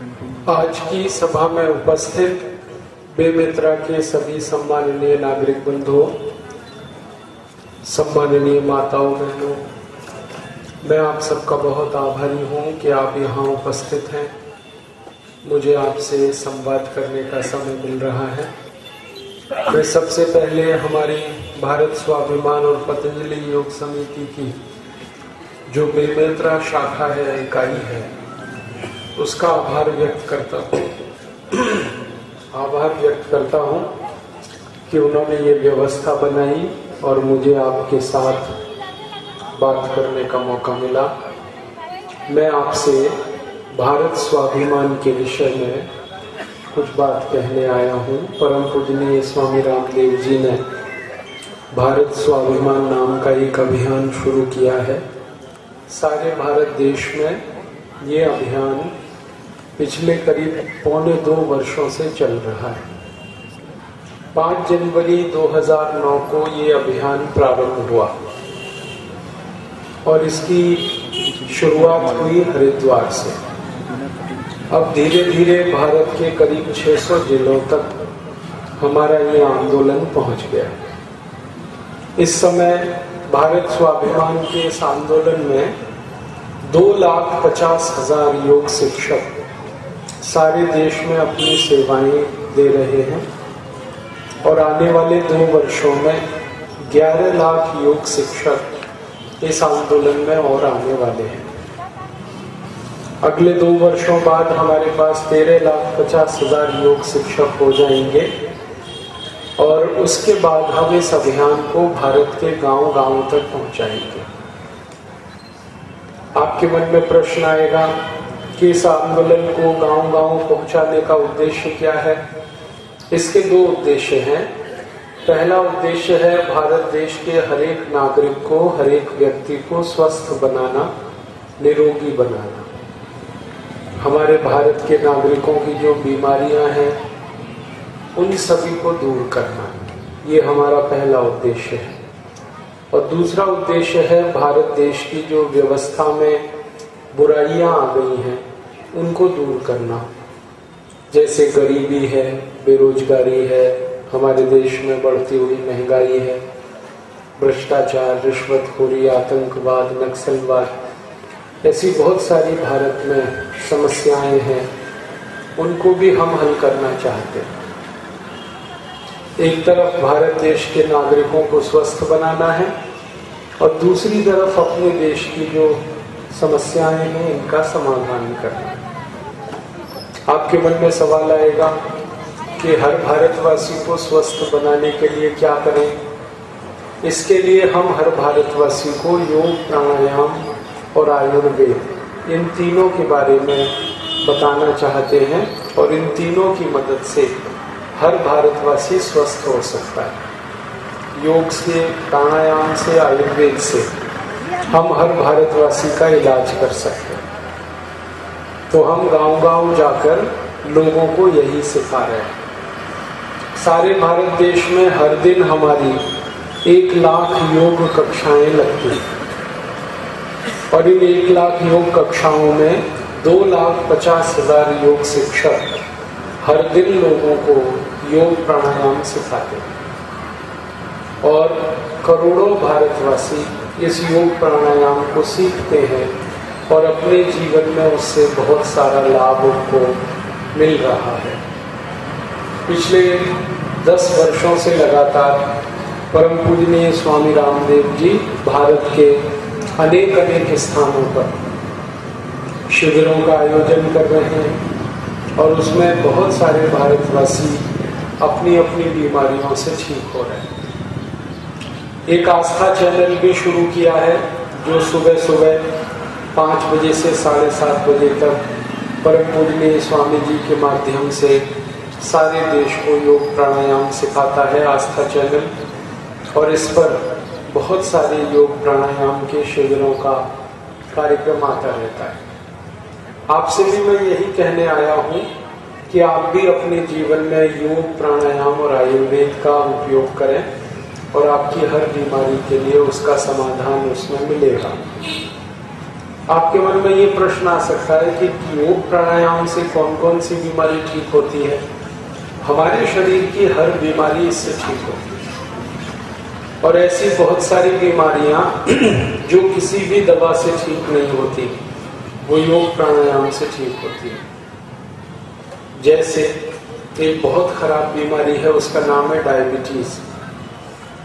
आज की सभा में उपस्थित बेमेतरा के सभी सम्माननीय नागरिक बंधुओं, सम्माननीय माताओं बहनों, मैं आप सबका बहुत आभारी हूँ कि आप यहाँ उपस्थित हैं। मुझे आपसे संवाद करने का समय मिल रहा है। मैं सबसे पहले हमारी भारत स्वाभिमान और पतंजलि योग समिति की जो बेमेतरा शाखा है, इकाई है, उसका आभार व्यक्त करता हूँ कि उन्होंने ये व्यवस्था बनाई और मुझे आपके साथ बात करने का मौका मिला। मैं आपसे भारत स्वाभिमान के विषय में कुछ बात कहने आया हूँ। परम पूजनीय स्वामी रामदेव जी ने भारत स्वाभिमान नाम का एक अभियान शुरू किया है। सारे भारत देश में ये अभियान पिछले करीब 1.25 वर्षों से चल रहा है। 5 जनवरी 2009 को ये अभियान प्रारंभ हुआ और इसकी शुरुआत हुई हरिद्वार से। अब धीरे धीरे भारत के करीब 600 जिलों तक हमारा ये आंदोलन पहुंच गया। इस समय भारत स्वाभिमान के इस आंदोलन में 2,50,000 योग शिक्षक सारे देश में अपनी सेवाएं दे रहे हैं और आने वाले 2 वर्षों में 11 लाख योग शिक्षक इस आंदोलन में और आने वाले हैं। अगले 2 वर्षों बाद हमारे पास 13,50,000 योग शिक्षक हो जाएंगे और उसके बाद हम इस अभियान को भारत के गांव-गांव तक पहुंचाएंगे। आपके मन में प्रश्न आएगा कि इस आंदोलन को गांव-गांव पहुंचाने का उद्देश्य क्या है? इसके 2 उद्देश्य हैं। पहला उद्देश्य है भारत देश के हर एक नागरिक को, हर एक व्यक्ति को स्वस्थ बनाना, निरोगी बनाना। हमारे भारत के नागरिकों की जो बीमारियां हैं उन सभी को दूर करना, ये हमारा पहला उद्देश्य है। और दूसरा उद्देश्य है भारत देश की जो व्यवस्था में बुराइयां आ गई हैं उनको दूर करना। जैसे गरीबी है, बेरोजगारी है, हमारे देश में बढ़ती हुई महंगाई है, भ्रष्टाचार, रिश्वतखोरी, आतंकवाद, नक्सलवाद, ऐसी बहुत सारी भारत में समस्याएं हैं, उनको भी हम हल करना चाहते हैं। एक तरफ भारत देश के नागरिकों को स्वस्थ बनाना है और दूसरी तरफ अपने देश की जो समस्याएं हैं इनका समाधान करना है। आपके मन में सवाल आएगा कि हर भारतवासी को स्वस्थ बनाने के लिए क्या करें? इसके लिए हम हर भारतवासी को योग, प्राणायाम और आयुर्वेद, इन तीनों के बारे में बताना चाहते हैं और इन तीनों की मदद से हर भारतवासी स्वस्थ हो सकता है। योग से, प्राणायाम से, आयुर्वेद से हम हर भारतवासी का इलाज कर सकते हैं। तो हम गांव-गांव जाकर लोगों को यही सिखा रहे हैं। सारे भारत देश में हर दिन हमारी 1 लाख योग कक्षाएं लगती हैं और इन 1 लाख योग कक्षाओं में 2,50,000 योग शिक्षक हर दिन लोगों को योग प्राणायाम सिखाते हैं और करोड़ों भारतवासी इस योग प्राणायाम को सीखते हैं और अपने जीवन में उससे बहुत सारा लाभ उनको मिल रहा है। पिछले 10 वर्षों से लगातार परम पूजनीय स्वामी रामदेव जी भारत के अनेक स्थानों पर शिविरों का आयोजन कर रहे हैं और उसमें बहुत सारे भारतवासी अपनी अपनी बीमारियों से ठीक हो रहे हैं। एक आस्था चैनल भी शुरू किया है जो सुबह सुबह 5 बजे से 7:30 बजे तक परम पूजनीय स्वामी जी के माध्यम से सारे देश को योग प्राणायाम सिखाता है, आस्था चैनल। और इस पर बहुत सारे योग प्राणायाम के शिविरों का कार्यक्रम आता रहता है। आपसे भी मैं यही कहने आया हूँ कि आप भी अपने जीवन में योग, प्राणायाम और आयुर्वेद का उपयोग करें और आपकी हर बीमारी के लिए उसका समाधान उसमें मिलेगा। आपके मन में ये प्रश्न आ सकता है कि योग प्राणायाम से कौन कौन सी बीमारी ठीक होती है। हमारे शरीर की हर बीमारी इससे ठीक होती है और ऐसी बहुत सारी बीमारियां जो किसी भी दवा से ठीक नहीं होती, वो योग प्राणायाम से ठीक होती है। जैसे एक बहुत खराब बीमारी है, उसका नाम है डायबिटीज।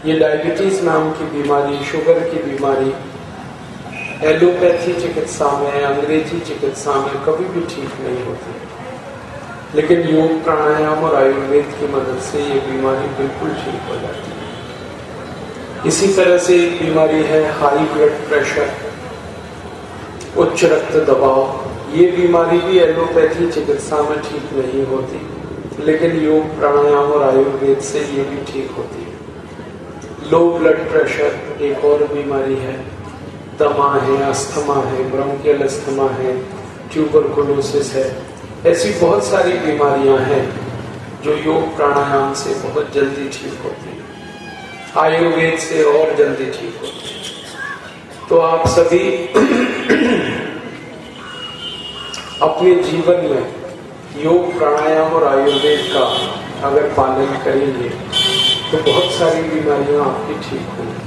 ये डायबिटीज नाम की बीमारी, शुगर की बीमारी, एलोपैथी चिकित्सा में, अंग्रेजी चिकित्सा में कभी भी ठीक नहीं होती, लेकिन योग प्राणायाम और आयुर्वेद की मदद से ये बीमारी बिल्कुल ठीक हो जाती है। इसी तरह से एक बीमारी है हाई ब्लड प्रेशर, उच्च रक्त दबाव। ये बीमारी भी एलोपैथी चिकित्सा में ठीक नहीं होती, लेकिन योग प्राणायाम और आयुर्वेद से ये भी ठीक होती है। लो ब्लड प्रेशर एक और बीमारी है, दमा है, अस्थमा है, ब्रोंकियल अस्थमा है, ट्यूबरकुलोसिस है। ऐसी बहुत सारी बीमारियां हैं जो योग प्राणायाम से बहुत जल्दी ठीक होती है, आयुर्वेद से और जल्दी ठीक होती है। तो आप सभी अपने जीवन में योग प्राणायाम और आयुर्वेद का अगर पालन करेंगे तो बहुत सारी बीमारियां आपकी ठीक होंगी।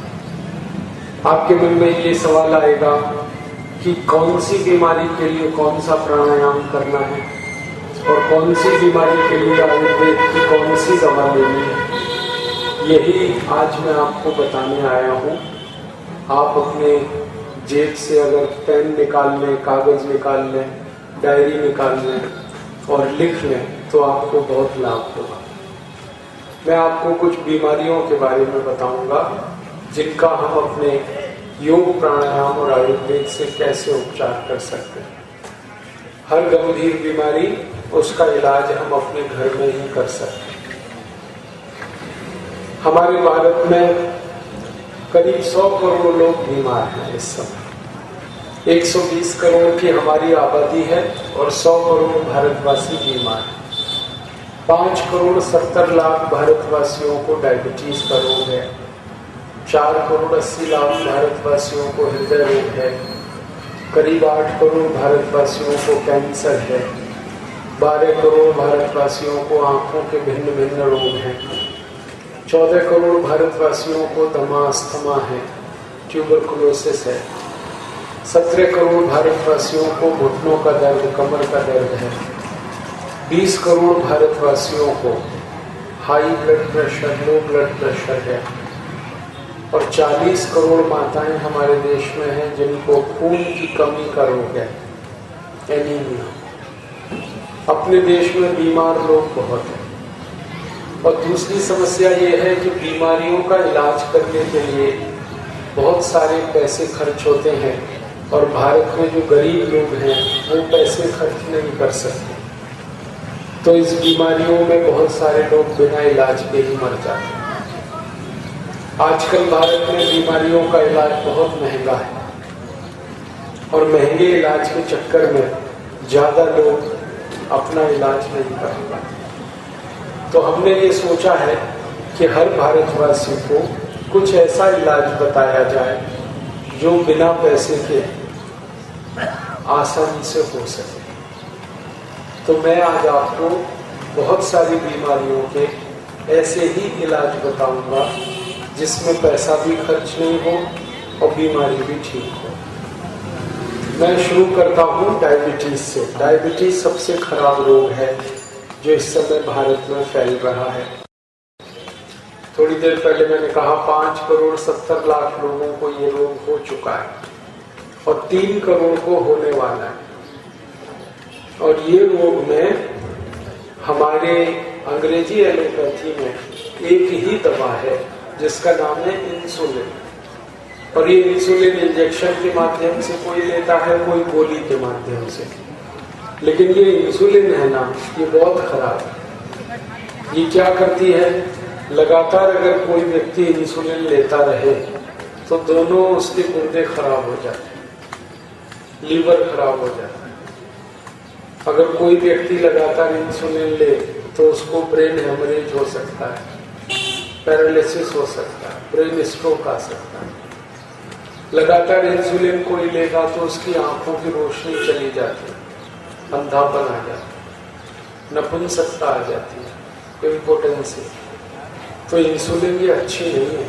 आपके मन में ये सवाल आएगा कि कौन सी बीमारी के लिए कौन सा प्राणायाम करना है और कौन सी बीमारी के लिए आयुर्वेद की कौन सी दवा लेनी है। यही आज मैं आपको बताने आया हूँ। आप अपने जेब से अगर पेन निकाल लें, कागज निकाल लें, डायरी निकाल लें और लिख लें तो आपको बहुत लाभ होगा। मैं आपको कुछ बीमारियों के बारे में बताऊंगा जिनका हम अपने योग प्राणायाम और आयुर्वेद से कैसे उपचार कर सकते हैं। हर गंभीर बीमारी, उसका इलाज हम अपने घर में ही कर सकते हैं। हमारे भारत में करीब 100 करोड़ लोग बीमार हैं इस समय। 120 करोड़ की हमारी आबादी है और 100 करोड़ भारतवासी बीमार हैं। 5 करोड़ 70 लाख भारतवासियों को डायबिटीज का रोग है, 4 करोड़ 80 लाख भारतवासियों को हृदय रोग है, करीब 8 करोड़ भारतवासियों को कैंसर है, 12 करोड़ भारतवासियों को आंखों के भिन्न भिन्न रोग हैं, 14 करोड़ भारतवासियों को दमा अस्थमा है, ट्यूबरकुलोसिस है, 17 करोड़ भारतवासियों को घुटनों का दर्द, कमर का दर्द है, 20 करोड़ भारतवासियों को high blood pressure, low blood pressure है और 40 करोड़ माताएं हमारे देश में हैं जिनको खून की कमी का रोग है, एनीमिया। अपने देश में बीमार लोग बहुत हैं और दूसरी समस्या ये है कि बीमारियों का इलाज करने के लिए बहुत सारे पैसे खर्च होते हैं और भारत में जो गरीब लोग हैं वो पैसे खर्च नहीं कर सकते, तो इस बीमारियों में बहुत सारे लोग बिना इलाज के ही मर जाते हैं। आजकल भारत में बीमारियों का इलाज बहुत महंगा है और महंगे इलाज के चक्कर में ज्यादा लोग अपना इलाज नहीं कर पाते। तो हमने ये सोचा है कि हर भारतवासी को कुछ ऐसा इलाज बताया जाए जो बिना पैसे के आसानी से हो सके। तो मैं आज आपको बहुत सारी बीमारियों के ऐसे ही इलाज बताऊंगा जिसमें पैसा भी खर्च नहीं हो और बीमारी भी ठीक हो। मैं शुरू करता हूँ डायबिटीज से। डायबिटीज सबसे खराब रोग है जो इस समय भारत में फैल रहा है। थोड़ी देर पहले मैंने कहा 5 करोड़ 70 लाख लोगों को ये रोग हो चुका है और 3 करोड़ को होने वाला है। और ये रोग में हमारे अंग्रेजी एलोपैथी में एक ही दवा है जिसका नाम है इंसुलिन। और ये इंसुलिन इंजेक्शन के माध्यम से कोई लेता है, कोई गोली के माध्यम से। लेकिन ये इंसुलिन है ना, ये बहुत खराब है। ये क्या करती है, लगातार अगर कोई व्यक्ति इंसुलिन लेता रहे तो दोनों उसके गुर्दे खराब हो जाते हैं, लीवर खराब हो जाता है। अगर कोई व्यक्ति लगातार इंसुलिन ले तो उसको ब्रेन हेमरेज हो सकता है, पैरालिसिस हो सकता है, ब्रेन स्ट्रोक आ सकता है। लगातार इंसुलिन कोई लेगा तो उसकी आंखों की रोशनी चली जाती है, अंधापन आ जाता है, नपुंसकता आ जाती है, इम्पोटेंसी। तो इंसुलिन ये अच्छी नहीं है,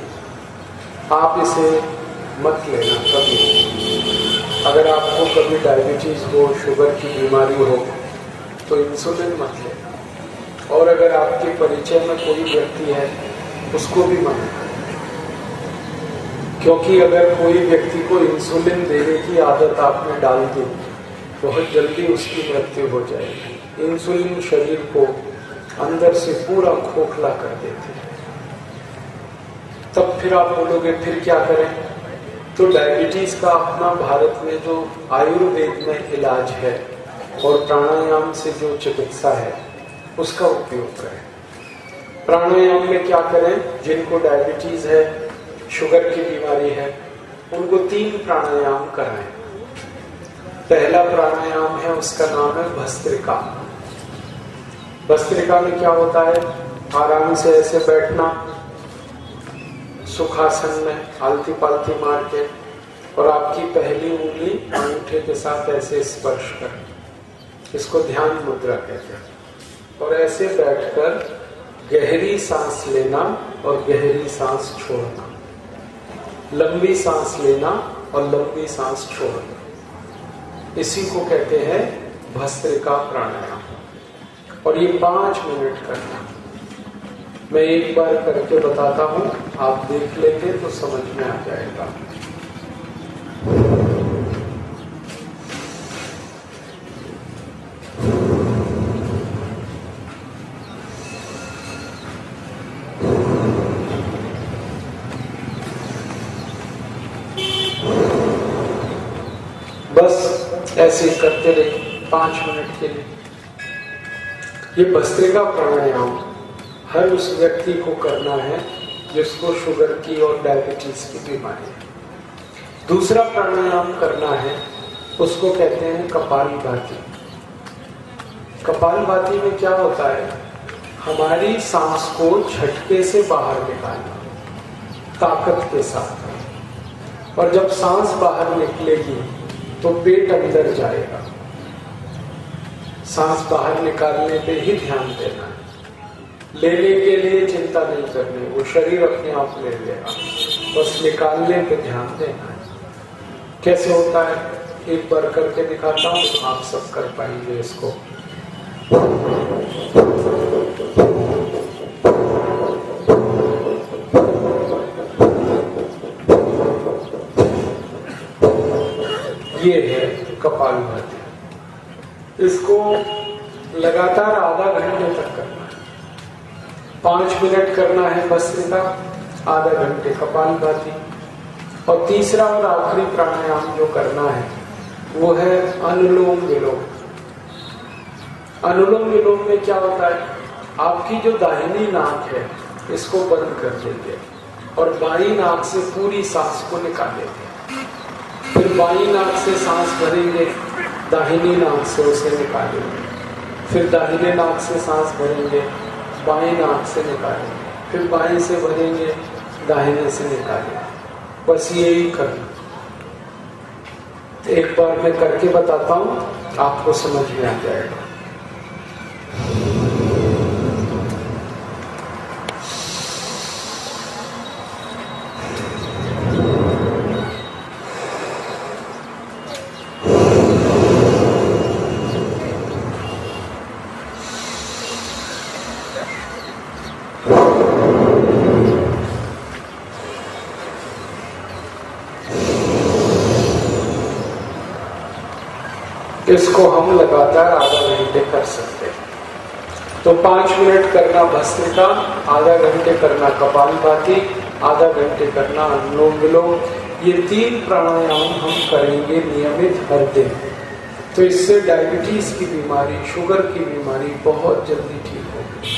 आप इसे मत लेना कभी। अगर आपको कभी डायबिटीज हो, शुगर की बीमारी हो, तो इंसुलिन मत लेना। और अगर आपके परिचय में कोई व्यक्ति है, उसको भी मत लेना, क्योंकि अगर कोई व्यक्ति को इंसुलिन देने की आदत आपने डाल दी, बहुत जल्दी उसकी मृत्यु हो जाएगी। इंसुलिन शरीर को अंदर से पूरा खोखला कर देती है। तब फिर आप बोलोगे फिर क्या करें? तो डायबिटीज का अपना भारत में जो आयुर्वेद में इलाज है और प्राणायाम से जो चिकित्सा है, उसका उपयोग करें। प्राणायाम में क्या करें? जिनको डायबिटीज है, शुगर की बीमारी है, उनको 3 प्राणायाम कराएं। पहला प्राणायाम है, उसका नाम है भस्त्रिका। भस्त्रिका में क्या होता है? आराम से ऐसे बैठना, सुखासन में आलती पालती मार के, और आपकी पहली उंगली अंगूठे के साथ ऐसे स्पर्श करें। इसको ध्यान मुद्रा कहते हैं। और ऐसे बैठकर गहरी सांस लेना और गहरी सांस छोड़ना, लंबी सांस लेना और लंबी सांस छोड़ना, इसी को कहते हैं भस्त्रिका प्राणायाम। और ये 5 मिनट करना। मैं एक बार करके बताता हूं, आप देख लेंगे तो समझ में आ जाएगा। बस ऐसे करते रहिए 5 मिनट के लिए। ये भस्त्रिका प्राणायाम हर उस व्यक्ति को करना है जिसको शुगर की और डायबिटीज की बीमारी है। दूसरा प्राणायाम करना है, उसको कहते हैं कपालभाति। कपालभाति में क्या होता है? हमारी सांस को झटके से बाहर निकालना, ताकत के साथ। और जब सांस बाहर निकलेगी तो पेट अंदर जाएगा। सांस बाहर निकालने पे ही ध्यान देना है, लेने के लिए चिंता नहीं करनी, वो शरीर अपने आप ले लेगा। बस निकालने पे ध्यान देना है। कैसे होता है? एक बार करके दिखाता हूँ, आप सब कर पाएंगे इसको। ये है कपालभाति। इसको लगातार आधा घंटे तक करना है। 5 मिनट करना है भस्त्रिका, आधा घंटे कपालभाति। और तीसरा और आखिरी प्राणायाम जो करना है वो है अनुलोम विलोम। अनुलोम विलोम में क्या होता है? आपकी जो दाहिनी नाक है, इसको बंद कर देंगे और बाईं नाक से पूरी सांस को निकालेंगे। फिर बाईं नाक से सांस भरेंगे, दाहिनी नाक से उसे निकालेंगे। फिर दाहिने नाक से सांस भरेंगे, बाईं नाक से निकालेंगे। फिर बाईं से भरेंगे, दाहिने से निकालेंगे। बस यही करना। एक बार मैं करके बताता हूँ, आपको समझ में आ जाएगा। इसको हम लगातार आधा घंटे कर सकते हैं। तो 5 मिनट करना भस्त्रिका, आधा घंटे करना कपालभाति, आधा घंटे करना अनुलोम विलोम। ये 3 प्राणायाम हम करेंगे नियमित हर दिन। तो इससे डायबिटीज की बीमारी, शुगर की बीमारी बहुत जल्दी ठीक होगी।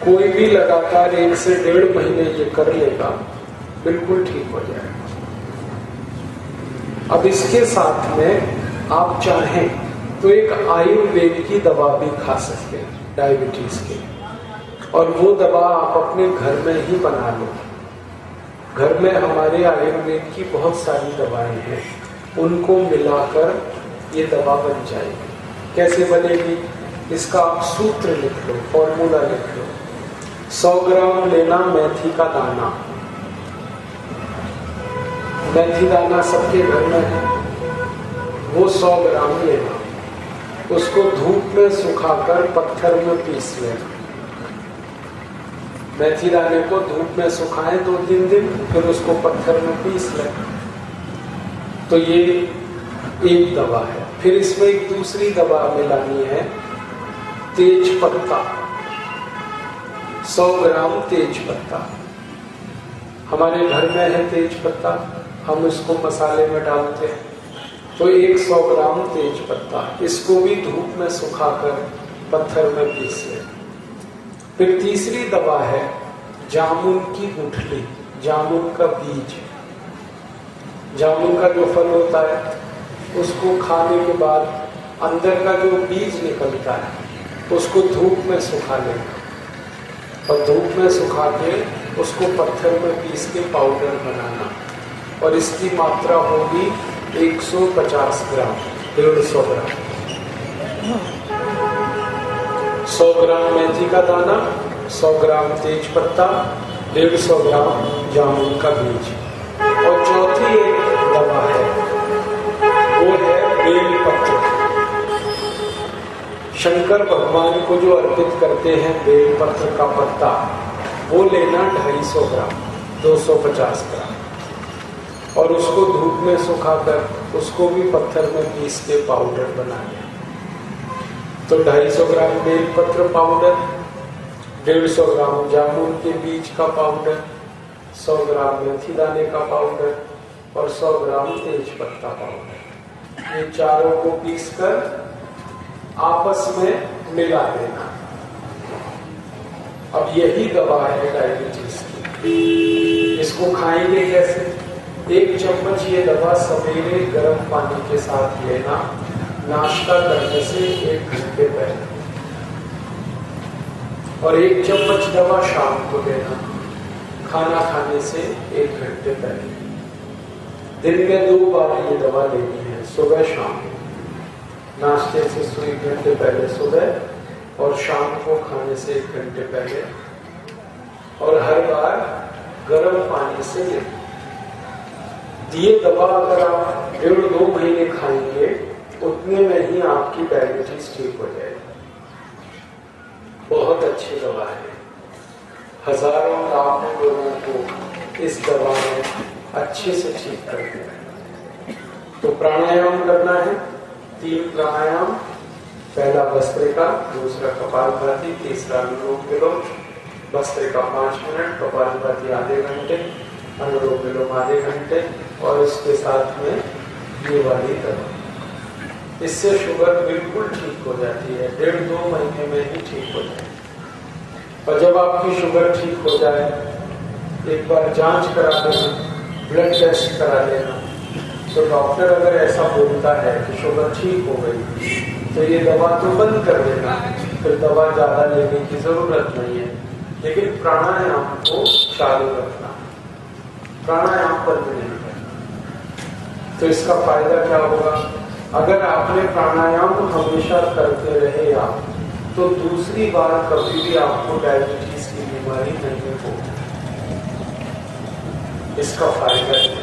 कोई भी लगातार 1 से 1.5 महीने ये कर लेगा, बिल्कुल ठीक हो जाएगा। अब इसके साथ में आप चाहें तो एक आयुर्वेद की दवा भी खा सकते हैं डायबिटीज के, और वो दवा आप अपने घर में ही बना लो। घर में हमारे आयुर्वेद की बहुत सारी दवाएं हैं, उनको मिलाकर ये दवा बन जाएगी। कैसे बनेगी? इसका आप सूत्र लिख लो, फॉर्मूला लिख लो। 100 ग्राम लेना मेथी का दाना। मेथी दाना सबके घर में है, वो 100 ग्राम लेना। उसको धूप में सुखाकर पत्थर में पीस लेना। मेथी दाने को धूप में सुखाएं 2-3 दिन, फिर उसको पत्थर में पीस लें। तो ये एक दवा है। फिर इसमें एक दूसरी दवा मिलानी है, तेज पत्ता। 100 ग्राम तेज पत्ता। हमारे घर में है तेज पत्ता, हम इसको मसाले में डालते हैं। तो 100 ग्राम तेज पत्ता, इसको भी धूप में सुखाकर पत्थर में पीस लें। फिर तीसरी दवा है जामुन की गुठली, जामुन का बीज। जामुन का जो फल होता है उसको खाने के बाद अंदर का जो बीज निकलता है उसको धूप में सुखा लेना और धूप में सुखा के उसको पत्थर में पीस के पाउडर बनाना। और इसकी मात्रा होगी 150 ग्राम, 150 ग्राम। 100 ग्राम मेथी का दाना, 100 ग्राम तेज पत्ता, 150 ग्राम जामुन का बीज। और चौथी एक दवा है, वो है बेलपत्र। शंकर भगवान को जो अर्पित करते हैं बेलपत्र का पत्ता, वो लेना 250 ग्राम, 250 ग्राम। और उसको धूप में सुखाकर उसको भी पत्थर में पीस के पाउडर बना लें। तो 250 ग्राम बेलपत्र पाउडर, 150 ग्राम जामुन के बीज का पाउडर, 100 ग्राम मेथी दाने का पाउडर और 100 ग्राम तेज पत्ता पाउडर। ये चारों को पीसकर आपस में मिला देना। अब यही दवा है डायबिटीज की। इसको खाएंगे कैसे? 1 चम्मच ये दवा सवेरे गर्म पानी के साथ लेना, नाश्ता करने से 1 घंटे पहले। और 1 चम्मच दवा शाम को लेना, खाना खाने से 1 घंटे पहले। दिन में 2 बार ये दवा लेनी है, सुबह शाम। नाश्ते से 1 घंटे पहले सुबह और शाम को खाने से 1 घंटे पहले। और हर बार गर्म पानी से लेना। ये दवा अगर आप 1.5-2 महीने खाएंगे, उतने में ही आपकी डायबिटीज ठीक हो जाएगी। बहुत अच्छी दवा है। हजारों लाखों लोगों को इस दवा ने अच्छे से ठीक कर दिया। तो प्राणायाम करना है, 3 प्राणायाम। पहला भस्त्रिका, दूसरा कपालभाति, तीसरा अनुलोम विलोम। भस्त्रिका 5 मिनट, कपालभाति आधे घंटे, अनुलोम विलोम आधे घंटे और इसके साथ में ये वाली दवा। इससे शुगर बिल्कुल ठीक हो जाती है, 1.5-2 महीने में ही ठीक हो जाए। और जब आपकी शुगर ठीक हो जाए, एक बार जांच करा लेना, ब्लड टेस्ट करा लेना। तो डॉक्टर अगर ऐसा बोलता है कि शुगर ठीक हो गई, तो ये दवा तो बंद कर देना, फिर दवा ज्यादा लेने की जरूरत नहीं है। लेकिन प्राणायाम को चालू रखना, प्राणायाम बंद नहीं करना। तो इसका फायदा क्या होगा? अगर आपने प्राणायाम हमेशा करते रहे आप, तो दूसरी बार कभी भी आपको डायबिटीज की बीमारी नहीं होगी। इसका फायदा है।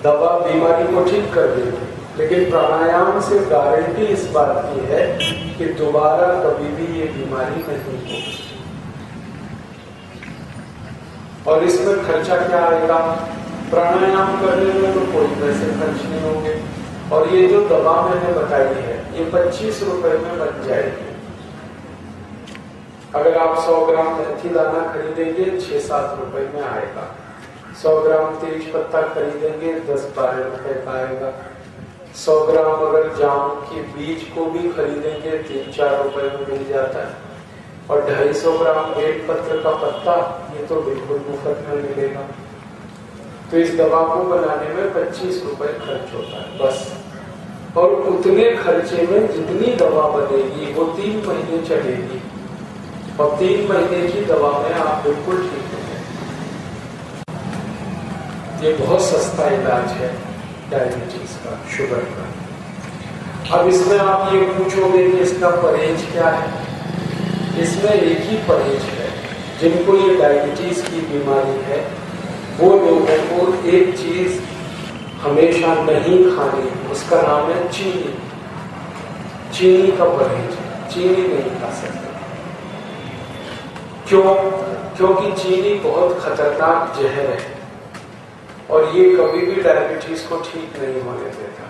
दवा बीमारी को ठीक कर देगी, लेकिन प्राणायाम से गारंटी इस बात की है कि दोबारा कभी भी ये बीमारी नहीं होगी। और इसमें खर्चा क्या आएगा? प्राणायाम करने में तो कोई पैसे खर्च नहीं होंगे। और ये जो दवा मैंने बताई है, ये 25 रुपए में बन जाएगी। अगर आप 100 ग्राम मेथी दाना खरीदेंगे, 6-7 रुपए में आएगा। 100 ग्राम तेज पत्ता खरीदेंगे, 10-12 रुपए का आएगा। 100 ग्राम अगर जामुन के बीज को भी खरीदेंगे, 3-4 रुपए में मिल जाता है। और 250 ग्राम बेलपत्र का पत्ता, ये तो बिल्कुल मुफ्त में मिलेगा। तो इस दवा को बनाने में 25 रुपए खर्च होता है बस। और उतने खर्चे में जितनी दवा बनेगी वो 3 महीने चलेगी। और 3 महीने की दवा में आप बिल्कुल ठीक हो जाएंगे। ये बहुत सस्ता इलाज है डायबिटीज का, शुगर का। अब इसमें आप ये पूछोगे कि इसका परहेज क्या है? इसमें एक ही परहेज है। जिनको ये डायबिटीज की बीमारी है वो लोगों को एक चीज हमेशा नहीं खानी, उसका नाम है चीनी। चीनी का परहेज, चीनी नहीं खा सकते। क्यों? क्योंकि चीनी बहुत खतरनाक जहर है और ये कभी भी डायबिटीज को ठीक नहीं होने देता।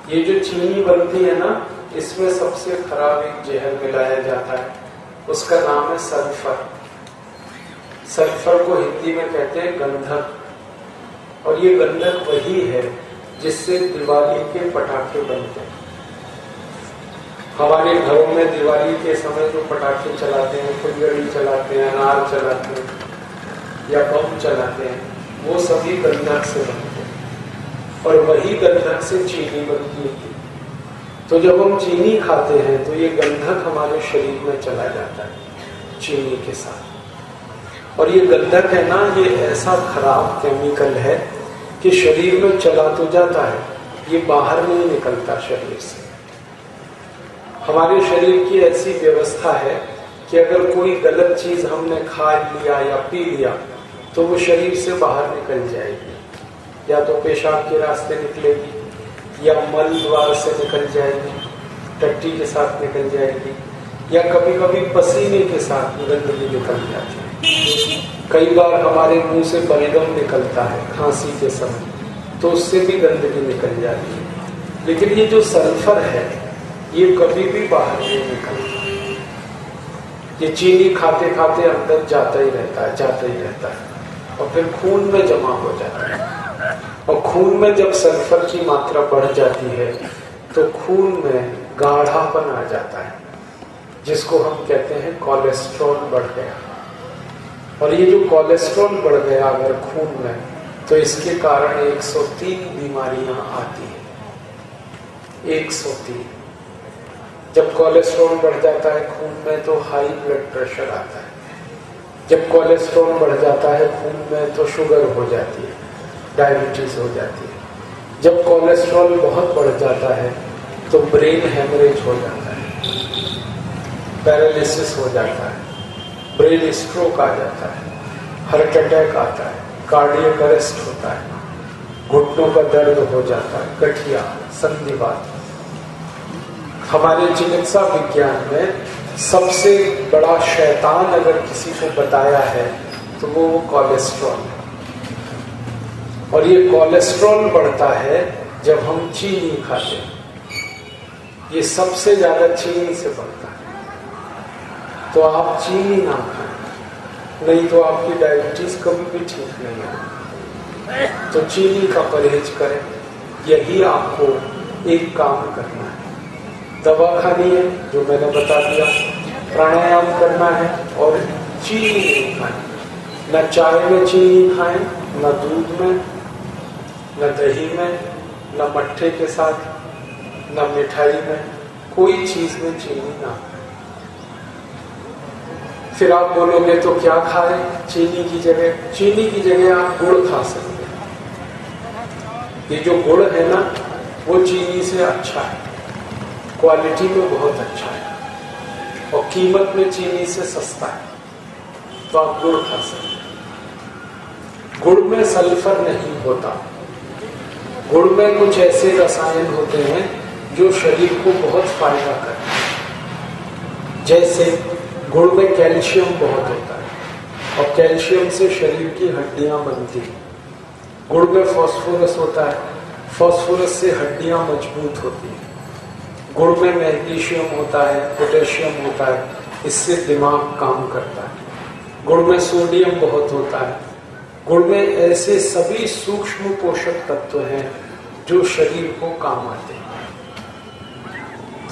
ये जो चीनी बनती है ना, इसमें सबसे खराब एक जहर मिलाया जाता है, उसका नाम है सल्फर। सल्फर को हिंदी में कहते हैं गंधक, और ये गंधक वही है जिससे दिवाली के पटाखे बनते हैं। हमारे घरों में दिवाली के समय जो पटाखे चलाते हैं, फुलझड़ी चलाते हैं, अनार चलाते हैं या बम चलाते हैं, वो सभी गंधक से बनते हैं और वही गंधक से चीनी बनती है। तो जब हम चीनी खाते हैं तो ये गंधक हमारे शरीर में चला जाता है चीनी के साथ। और ये गंधक है ना, ये ऐसा खराब केमिकल है कि शरीर में चला तो जाता है, ये बाहर नहीं निकलता शरीर से। हमारे शरीर की ऐसी व्यवस्था है कि अगर कोई गलत चीज हमने खा लिया या पी लिया तो वो शरीर से बाहर निकल जाएगी, या तो पेशाब के रास्ते निकलेगी या मल द्वार से निकल जाएगी, टट्टी के साथ निकल जाएगी, या कभी कभी पसीने के साथ गंदगी निकल जाती है। कई बार हमारे मुंह से बलगम निकलता है खांसी के समय, तो उससे भी गंदगी निकल जाती है। लेकिन ये जो सल्फर है ये कभी भी बाहर नहीं निकलता। ये चीनी खाते खाते अंदर जाता ही रहता है, जाता ही रहता है और फिर खून में जमा हो जाता है। और खून में जब सल्फर की मात्रा बढ़ जाती है तो खून में गाढ़ापन आ जाता है, जिसको हम कहते हैं कोलेस्ट्रॉल बढ़ गया। और ये जो कोलेस्ट्रॉल बढ़ गया अगर खून में, तो इसके कारण 103 बीमारियां आती हैं। 103। जब कोलेस्ट्रॉल बढ़ जाता है खून में तो हाई ब्लड प्रेशर आता है। जब कोलेस्ट्रॉल बढ़ जाता है खून में तो शुगर हो जाती है, डायबिटीज हो जाती है। जब कोलेस्ट्रॉल बहुत बढ़ जाता है तो ब्रेन हेमरेज हो जाता है, पैरालिसिस हो जाता है, ब्रेन स्ट्रोक आ जाता है, हार्ट अटैक आता है, कार्डियक अरेस्ट होता है, घुटनों का दर्द हो जाता है, गठिया, संधिवात। हमारे चिकित्सा विज्ञान में सबसे बड़ा शैतान अगर किसी को बताया है तो वो कोलेस्ट्रॉल है। और ये कोलेस्ट्रॉल बढ़ता है जब हम चीनी खाते हैं। ये सबसे ज्यादा चीनी से बढ़ता है। तो आप चीनी ना खाएं, नहीं तो आपकी डायबिटीज कभी भी ठीक नहीं होगी। तो चीनी का परहेज करें, यही आपको एक काम करना है। दवा खानी है जो मैंने बता दिया, प्राणायाम करना है और चीनी नहीं खानी। न चाय में चीनी खाएं, न दूध में, न दही में, न मट्ठे के साथ, न मिठाई में, कोई चीज में चीनी ना खाएं। फिर आप बोलोगे तो क्या खाएं चीनी की जगह? चीनी की जगह आप गुड़ खा सकते हैं। ये जो गुड़ है ना वो चीनी से अच्छा है, क्वालिटी में बहुत अच्छा है और कीमत में चीनी से सस्ता है, तो आप गुड़ खा सकते हैं। गुड़ में सल्फर नहीं होता। गुड़ में कुछ ऐसे रसायन होते हैं जो शरीर को बहुत फायदा करते हैं। जैसे गुड़ में कैल्शियम बहुत होता है और कैल्शियम से शरीर की हड्डियां बनती हैं। गुड़ में फास्फोरस होता है, फास्फोरस से हड्डियां मजबूत होती हैं। गुड़ में मैग्नीशियम होता है, पोटेशियम होता है, इससे दिमाग काम करता है। गुड़ में सोडियम बहुत होता है। गुड़ में ऐसे सभी सूक्ष्म पोषक तत्व हैं जो शरीर को काम आते हैं।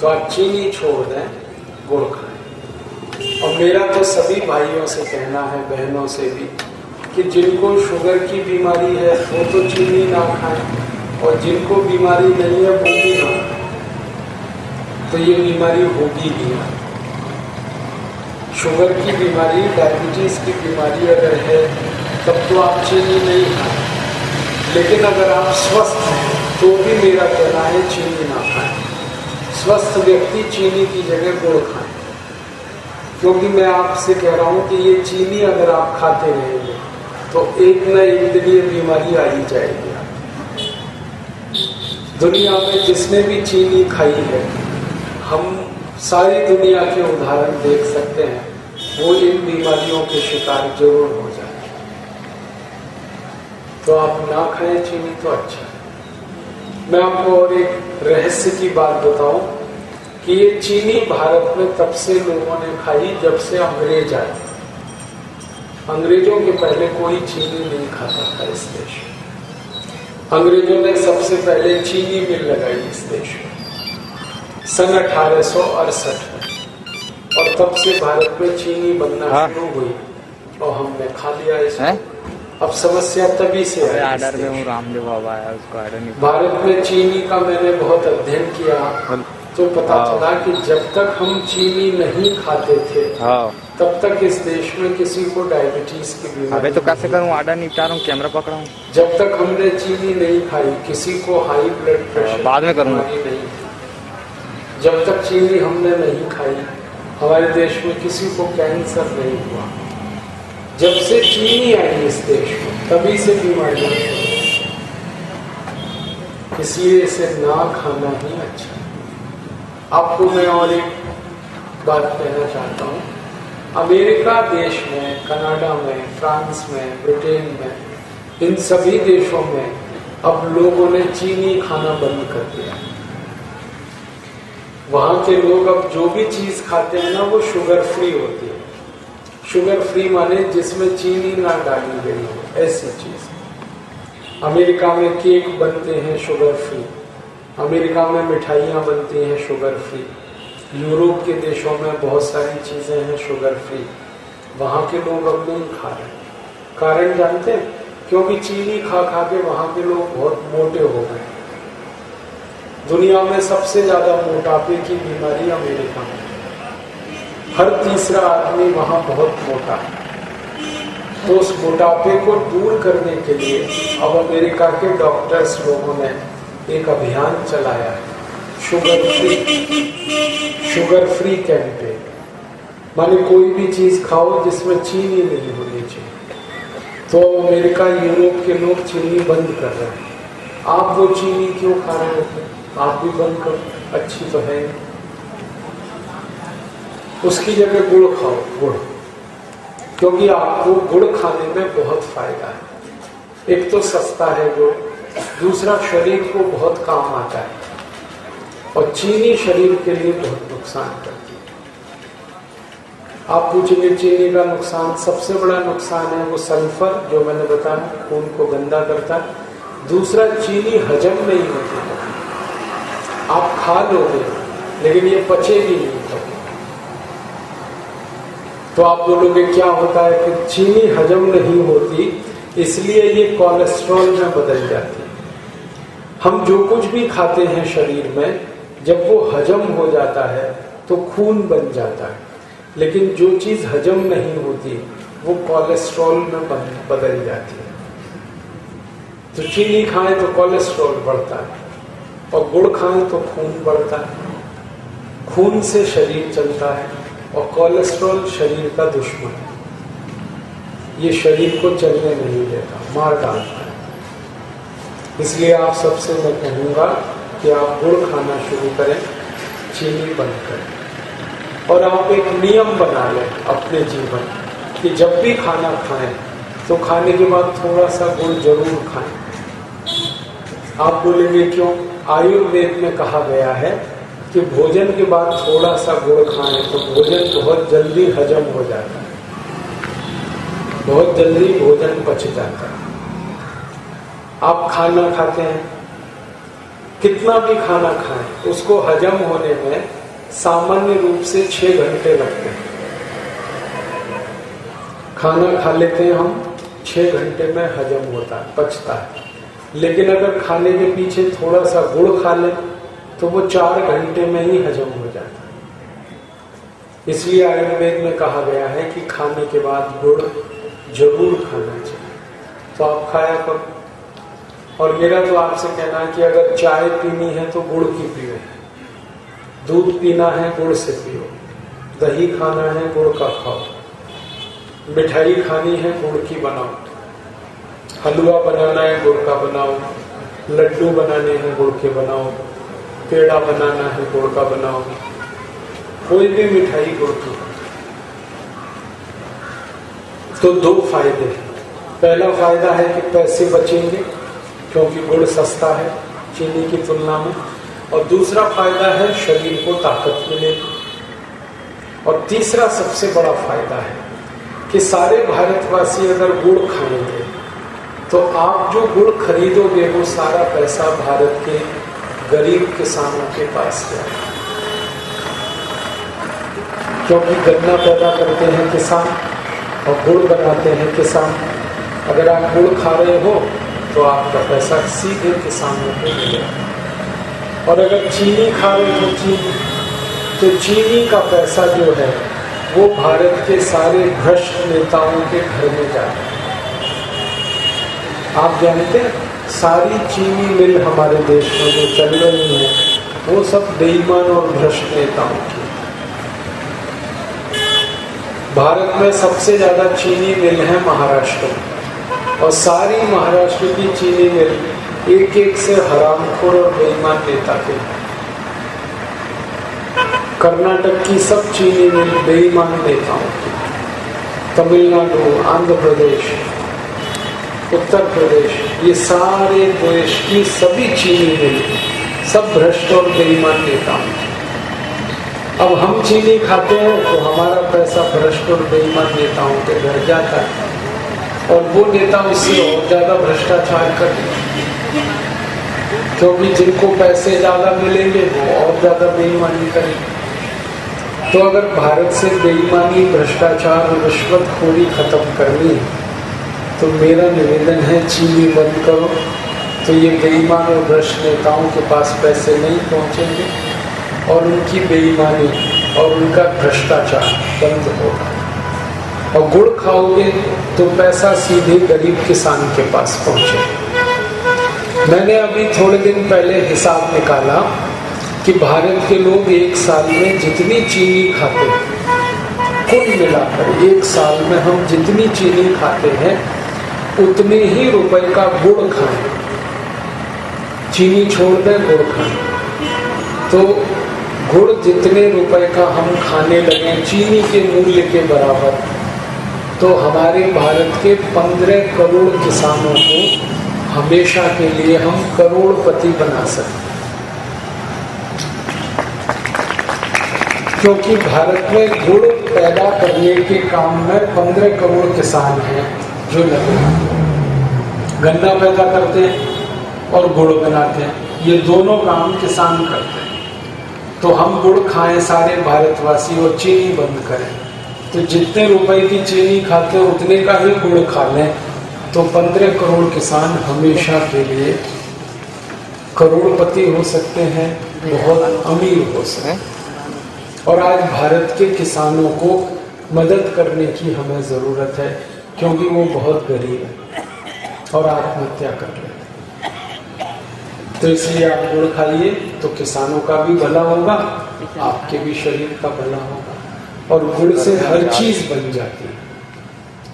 तो आप चीनी छोड़ दें, गुड़ खाएं। और मेरा तो सभी भाइयों से कहना है, बहनों से भी, कि जिनको शुगर की बीमारी है वो तो चीनी ना खाएं और जिनको बीमारी नहीं है वो भी ना खाएं। तो ये बीमारी होगी ही ना। शुगर की बीमारी, डायबिटीज की बीमारी अगर है तब तो आप चीनी नहीं खाएं। लेकिन अगर आप स्वस्थ हैं तो भी मेरा कहना है चीनी ना खाएं। स्वस्थ व्यक्ति चीनी की जगह गुड़ खाएं, क्योंकि मैं आपसे कह रहा हूं कि ये चीनी अगर आप खाते रहेंगे तो एक न एक दिन ये बीमारी आ ही जाएगी। दुनिया में जिसने भी चीनी खाई है, हम सारी दुनिया के उदाहरण देख सकते हैं, वो इन बीमारियों के शिकार जरूर हो जाए। तो आप ना खाएं चीनी तो अच्छा है। मैं आपको और एक रहस्य की बात बताऊं कि ये चीनी भारत में तब से लोगों ने खाई जब से अंग्रेज आए। अंग्रेजों के पहले कोई चीनी नहीं खाता था इस देश में। अंग्रेजों ने सबसे पहले चीनी मिल लगाई इस देश में सन 1868 में, और तब से भारत में चीनी बनना शुरू हुई और हमने खा लिया इसको। अब समस्या तभी से है। आर्डर में हूँ रामदेव बाबा है, उसको आर्डर नहीं। भारत में चीनी का मैंने बहुत अध्ययन किया तो पता चला कि जब तक हम चीनी नहीं खाते थे तब तक इस देश में किसी को डायबिटीज की बीमारी। अबे तो कैसे करूँ, आर्डर निपटा रहा हूँ, कैमरा पकड़ा हूँ। जब तक हमने चीनी नहीं खाई किसी को हाई ब्लड प्रेशर बाद में करूँगा नहीं। जब तक चीनी हमने नहीं खाई हमारे देश में किसी को कैंसर नहीं हुआ। जब से चीनी आई इस देश में तभी से बीमारियां, इसलिए इसे ना खाना ही अच्छा। आपको मैं और एक बात कहना चाहता हूँ। अमेरिका देश में, कनाडा में, फ्रांस में, ब्रिटेन में, इन सभी देशों में अब लोगों ने चीनी खाना बंद कर दिया। वहां के लोग अब जो भी चीज खाते हैं ना वो शुगर फ्री होती है। शुगर फ्री माने जिसमें चीनी ना डाली गई हो, ऐसी चीज। अमेरिका में केक बनते हैं शुगर फ्री, अमेरिका में मिठाइयाँ बनती हैं शुगर फ्री, यूरोप के देशों में बहुत सारी चीज़ें हैं शुगर फ्री। वहाँ के लोग अब नहीं खा रहे। कारण जानते हैं? क्योंकि चीनी खा खा के वहाँ के लोग बहुत मोटे हो गए। दुनिया में सबसे ज़्यादा मोटापे की बीमारी अमेरिका में, हर तीसरा आदमी वहाँ बहुत मोटा है। तो उस मोटापे को दूर करने के लिए अब अमेरिका के डॉक्टर्स लोगों ने एक अभियान चलाया है, शुगर फ्री कैंपेन। माने कोई भी चीज खाओ जिसमें चीनी नहीं होनी चाहिए। तो अमेरिका, यूरोप के लोग चीनी बंद कर रहे हैं। आप वो चीनी क्यों खा रहे होते? आप भी बंद करो, अच्छी तो है। उसकी जगह गुड़ खाओ, गुड़, क्योंकि आपको गुड़ खाने में बहुत फायदा है। एक तो सस्ता है गुड़, दूसरा शरीर को बहुत काम आता है, और चीनी शरीर के लिए बहुत नुकसान करती है। आप पूछेंगे चीनी का नुकसान, सबसे बड़ा नुकसान है वो सल्फर, जो मैंने बताया खून को गंदा करता है। दूसरा, चीनी हजम नहीं होती। आप खा लोगे लेकिन ये पचेगी नहीं कभी। तो आप बोलोगे क्या होता है कि चीनी हजम नहीं होती, इसलिए ये कोलेस्ट्रॉल में बदल जाती है। हम जो कुछ भी खाते हैं शरीर में, जब वो हजम हो जाता है तो खून बन जाता है, लेकिन जो चीज हजम नहीं होती वो कोलेस्ट्रॉल में बदल जाती है। तो चीनी खाएं तो कोलेस्ट्रॉल बढ़ता है, और गुड़ खाएं तो खून बढ़ता है। खून से शरीर चलता है, और कोलेस्ट्रॉल शरीर का दुश्मन है। ये शरीर को चलने नहीं देता, मार डालता है। इसलिए आप सबसे मैं कहूँगा कि आप गुड़ खाना शुरू करें, चीनी बंद करें। और आप एक नियम बना लें अपने जीवन कि जब भी खाना खाएं तो खाने के बाद थोड़ा सा गुड़ जरूर खाएं। आप बोलेंगे क्यों? आयुर्वेद में कहा गया है कि भोजन के बाद थोड़ा सा गुड़ खाएं तो भोजन बहुत जल्दी हजम हो जाता है, बहुत जल्दी भोजन पच जाता है। आप खाना खाते हैं, कितना भी खाना खाएं, उसको हजम होने में सामान्य रूप से 6 घंटे लगते हैं। खाना खा लेते हैं हम, 6 घंटे में हजम होता है, पचता है। लेकिन अगर खाने के पीछे थोड़ा सा गुड़ खा लें तो वो 4 घंटे में ही हजम हो जाता है। इसलिए आयुर्वेद में कहा गया है कि खाने के बाद गुड़ जरूर खाना चाहिए। तो आप खाया करो। और मेरा तो आपसे कहना है कि अगर चाय पीनी है तो गुड़ की पियो, दूध पीना है गुड़ से पियो, दही खाना है गुड़ का खाओ, मिठाई खानी है गुड़ की बनाओ, हलवा बनाना है गुड़ का बनाओ, लड्डू बनाने हैं गुड़ के बनाओ, पेड़ा बनाना है गुड़ का बनाओ, कोई भी मिठाई गुड़ की। तो दो फायदे हैं। पहला फायदा है कि पैसे बचेंगे क्योंकि गुड़ सस्ता है चीनी की तुलना में, और दूसरा फायदा है शरीर को ताकत मिलेगी। और तीसरा सबसे बड़ा फायदा है कि सारे भारतवासी अगर गुड़ खाएंगे तो आप जो गुड़ खरीदोगे वो सारा पैसा भारत के गरीब किसानों के पास जाएगा, क्योंकि गन्ना पैदा करते हैं किसान और गुड़ बनाते हैं किसान। अगर आप गुड़ खा रहे हो तो आपका पैसा सीधे किसानों को मिलेगा। और अगर चीनी खा रहे हो तो चीनी का पैसा जो है वो भारत के सारे भ्रष्ट नेताओं के घर में जाता है। आप जानते हैं सारी चीनी मिल हमारे देश में जो चल रही है वो सब बेईमान और भ्रष्ट नेताओं की। भारत में सबसे ज्यादा चीनी मिल है महाराष्ट्र में, और सारी महाराष्ट्र की चीनी मिल एक एक से हरामखोर और बेईमान नेता के। कर्नाटक की सब चीनी मिल बेईमान नेताओं की, तमिलनाडु, आंध्र प्रदेश, उत्तर प्रदेश, ये सारे देश की सभी चीनी मिल सब भ्रष्ट और बेईमान नेताओं की। अब हम चीनी खाते हैं तो हमारा पैसा भ्रष्ट और बेईमान नेताओं के घर जाता है, और वो नेता उससे और ज्यादा भ्रष्टाचार करते हैं, क्योंकि जिनको पैसे ज्यादा मिलेंगे वो और ज्यादा बेईमानी करेंगे। तो अगर भारत से बेईमानी, भ्रष्टाचार और रिश्वतखोरी खत्म करनी है तो मेरा निवेदन है चीनी बंद करो, तो ये बेईमान और भ्रष्ट नेताओं के पास पैसे नहीं पहुंचेंगे और उनकी बेईमानी और उनका भ्रष्टाचार बंद होगा। और गुड़ खाओगे तो पैसा सीधे गरीब किसान के पास पहुंचे। मैंने अभी थोड़े दिन पहले हिसाब निकाला कि भारत के लोग एक साल में जितनी चीनी खाते हैं, कुल मिलाकर एक साल में हम जितनी चीनी खाते हैं उतने ही रुपए का गुड़ खाएं। चीनी छोड़ दें, गुड़ खाएं, तो गुड़ जितने रुपए का हम खाने लगे चीनी के मूल्य के बराबर, तो हमारे भारत के 15 करोड़ किसानों को हमेशा के लिए हम करोड़पति बना सकते हैं। क्योंकि भारत में गुड़ पैदा करने के काम में 15 करोड़ किसान हैं जो लगे हैं। गन्ना पैदा करते हैं और गुड़ बनाते हैं, ये दोनों काम किसान करते हैं। तो हम गुड़ खाएं सारे भारतवासी और चीनी बंद करें, तो जितने रुपए की चीनी खाते हैं उतने का ही गुड़ खा लें, तो 15 करोड़ किसान हमेशा के लिए करोड़पति हो सकते हैं, बहुत अमीर हो सकते हैं। और आज भारत के किसानों को मदद करने की हमें ज़रूरत है, क्योंकि वो बहुत गरीब है और आत्महत्या कर रहे हैं। तो इसलिए आप गुड़ खाइए तो किसानों का भी भला होगा, आपके भी शरीर का भला होगा। और गुड़ से हर चीज़ बन जाती है,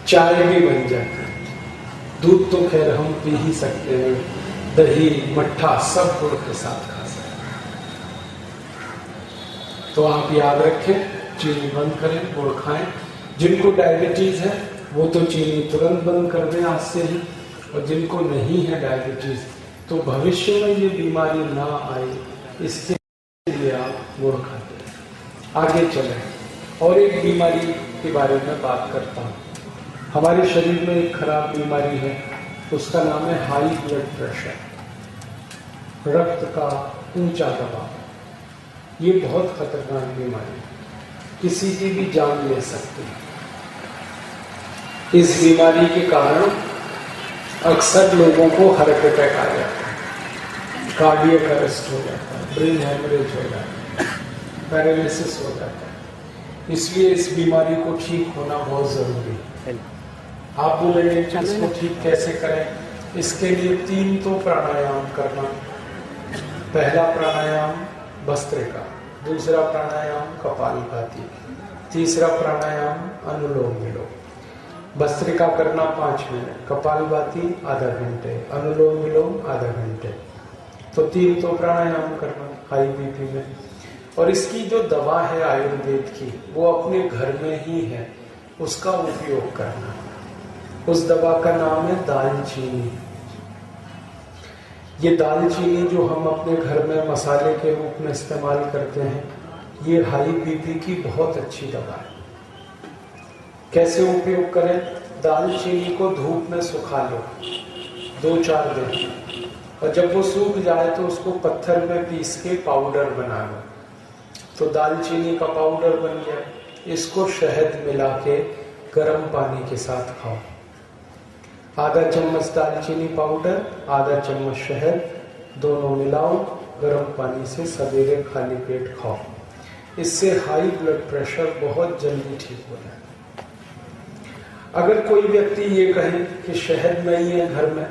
चाय भी बन जाती है, दूध तो खैर हम पी ही सकते हैं, दही, मट्ठा सब गुड़ के साथ खा सकते हैं। तो आप याद रखें, चीनी बंद करें, गुड़ खाएं। जिनको डायबिटीज है वो तो चीनी तुरंत बंद कर दें आज से ही, और जिनको नहीं है डायबिटीज तो भविष्य में ये बीमारी ना आए इसके लिए आप गुड़ खाते। आगे चलें और एक बीमारी के बारे में बात करता हूँ। हमारे शरीर में एक खराब बीमारी है, उसका नाम है हाई ब्लड प्रेशर, रक्त का ऊंचा दबाव। ये बहुत खतरनाक बीमारी है, किसी की भी जान ले सकती है। इस बीमारी के कारण अक्सर लोगों को हार्ट अटैक आ जाता है, कार्डियक अरेस्ट हो जाता है, ब्रेन हेमरेज हो जाता है, पैरालिसिस हो जाता है। इसलिए इस बीमारी को ठीक होना बहुत जरूरी है। आप बोलेंगे कि इसको ठीक कैसे करें? इसके लिए 3 तो प्राणायाम करना। पहला प्राणायाम भस्त्रिका, दूसरा प्राणायाम कपालभाति, तीसरा प्राणायाम अनुलोम विलोम। भस्त्रिका करना 5 मिनट, कपालभाति आधा घंटे, अनुलोम विलोम आधा घंटे। तो 3 तो प्राणायाम करना हाई बीपी में। और इसकी जो दवा है आयुर्वेद की, वो अपने घर में ही है, उसका उपयोग करना। उस दवा का नाम है दालचीनी। ये दालचीनी जो हम अपने घर में मसाले के रूप में इस्तेमाल करते हैं, ये हाई बीपी की बहुत अच्छी दवा है। कैसे उपयोग करें? दालचीनी को धूप में सुखा लो 2-4 दिन, और जब वो सूख जाए तो उसको पत्थर में पीस के पाउडर बना लो। तो दालचीनी का पाउडर बन गया। इसको शहद मिला के गर्म पानी के साथ खाओ। आधा चम्मच दालचीनी पाउडर, आधा चम्मच शहद, दोनों मिलाओ, गर्म पानी से सवेरे खाली पेट खाओ। इससे हाई ब्लड प्रेशर बहुत जल्दी ठीक हो जाए। अगर कोई व्यक्ति ये कहे कि शहद नहीं है घर में,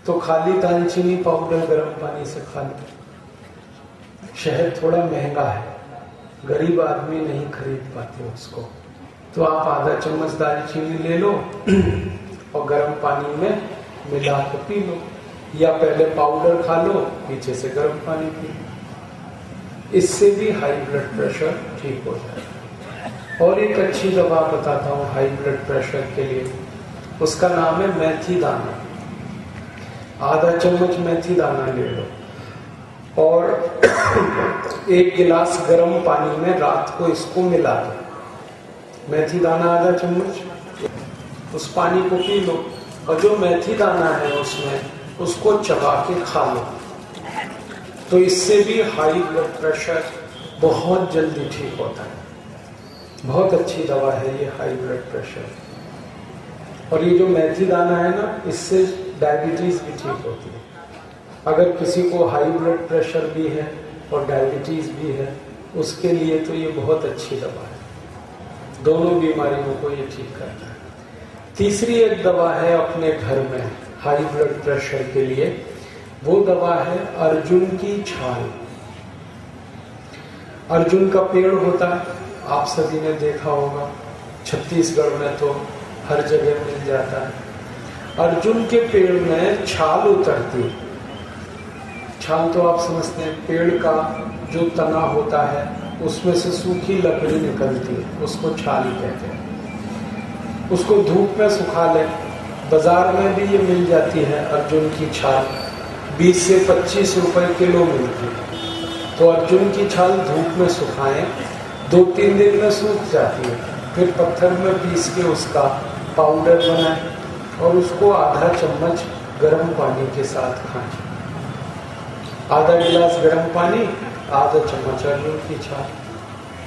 तो खाली दालचीनी पाउडर गर्म पानी से खा लो। शहद थोड़ा महंगा है, गरीब आदमी नहीं खरीद पाते उसको, तो आप आधा चम्मच दालचीनी ले लो और गर्म पानी में मिला के पी लो, या पहले पाउडर खा लो, पीछे से गर्म पानी पी लो। इससे भी हाई ब्लड प्रेशर ठीक हो जाए। और एक अच्छी दवा बताता हूँ हाई ब्लड प्रेशर के लिए, उसका नाम है मेथी दाना। आधा चम्मच मेथी दाना ले लो और 1 गिलास गर्म पानी में रात को इसको मिला दो। मेथी दाना आधा चम्मच, उस पानी को पी लो, और जो मेथी दाना है उसमें उसको चबा के खा लो। तो इससे भी हाई ब्लड प्रेशर बहुत जल्दी ठीक होता है। बहुत अच्छी दवा है ये हाई ब्लड प्रेशर। और ये जो मेथी दाना है ना, इससे डायबिटीज भी ठीक होती है। अगर किसी को हाई ब्लड प्रेशर भी है और डायबिटीज भी है, उसके लिए तो ये बहुत अच्छी दवा है। दोनों बीमारियों को ये ठीक करता है। तीसरी एक दवा है अपने घर में हाई ब्लड प्रेशर के लिए, वो दवा है अर्जुन की छाल। अर्जुन का पेड़ होता है, आप सभी ने देखा होगा, छत्तीसगढ़ में तो हर जगह मिल जाता है। अर्जुन के पेड़ में छाल उतरती है। छाल तो आप समझते हैं, पेड़ का जो तना होता है उसमें से सूखी लकड़ी निकलती है, उसको छाल कहते हैं। उसको धूप में सुखा लें। बाजार में भी ये मिल जाती है अर्जुन की छाल, 20 से 25 रुपए किलो मिलती है। तो अर्जुन की छाल धूप में सुखाएं, 2-3 दिन में सूख जाती है। फिर पत्थर में पीस के उसका पाउडर बनाएं और उसको आधा चम्मच गर्म पानी के साथ खाएं। आधा गिलास गर्म पानी, आधा चम्मच अर्जुन की छाल।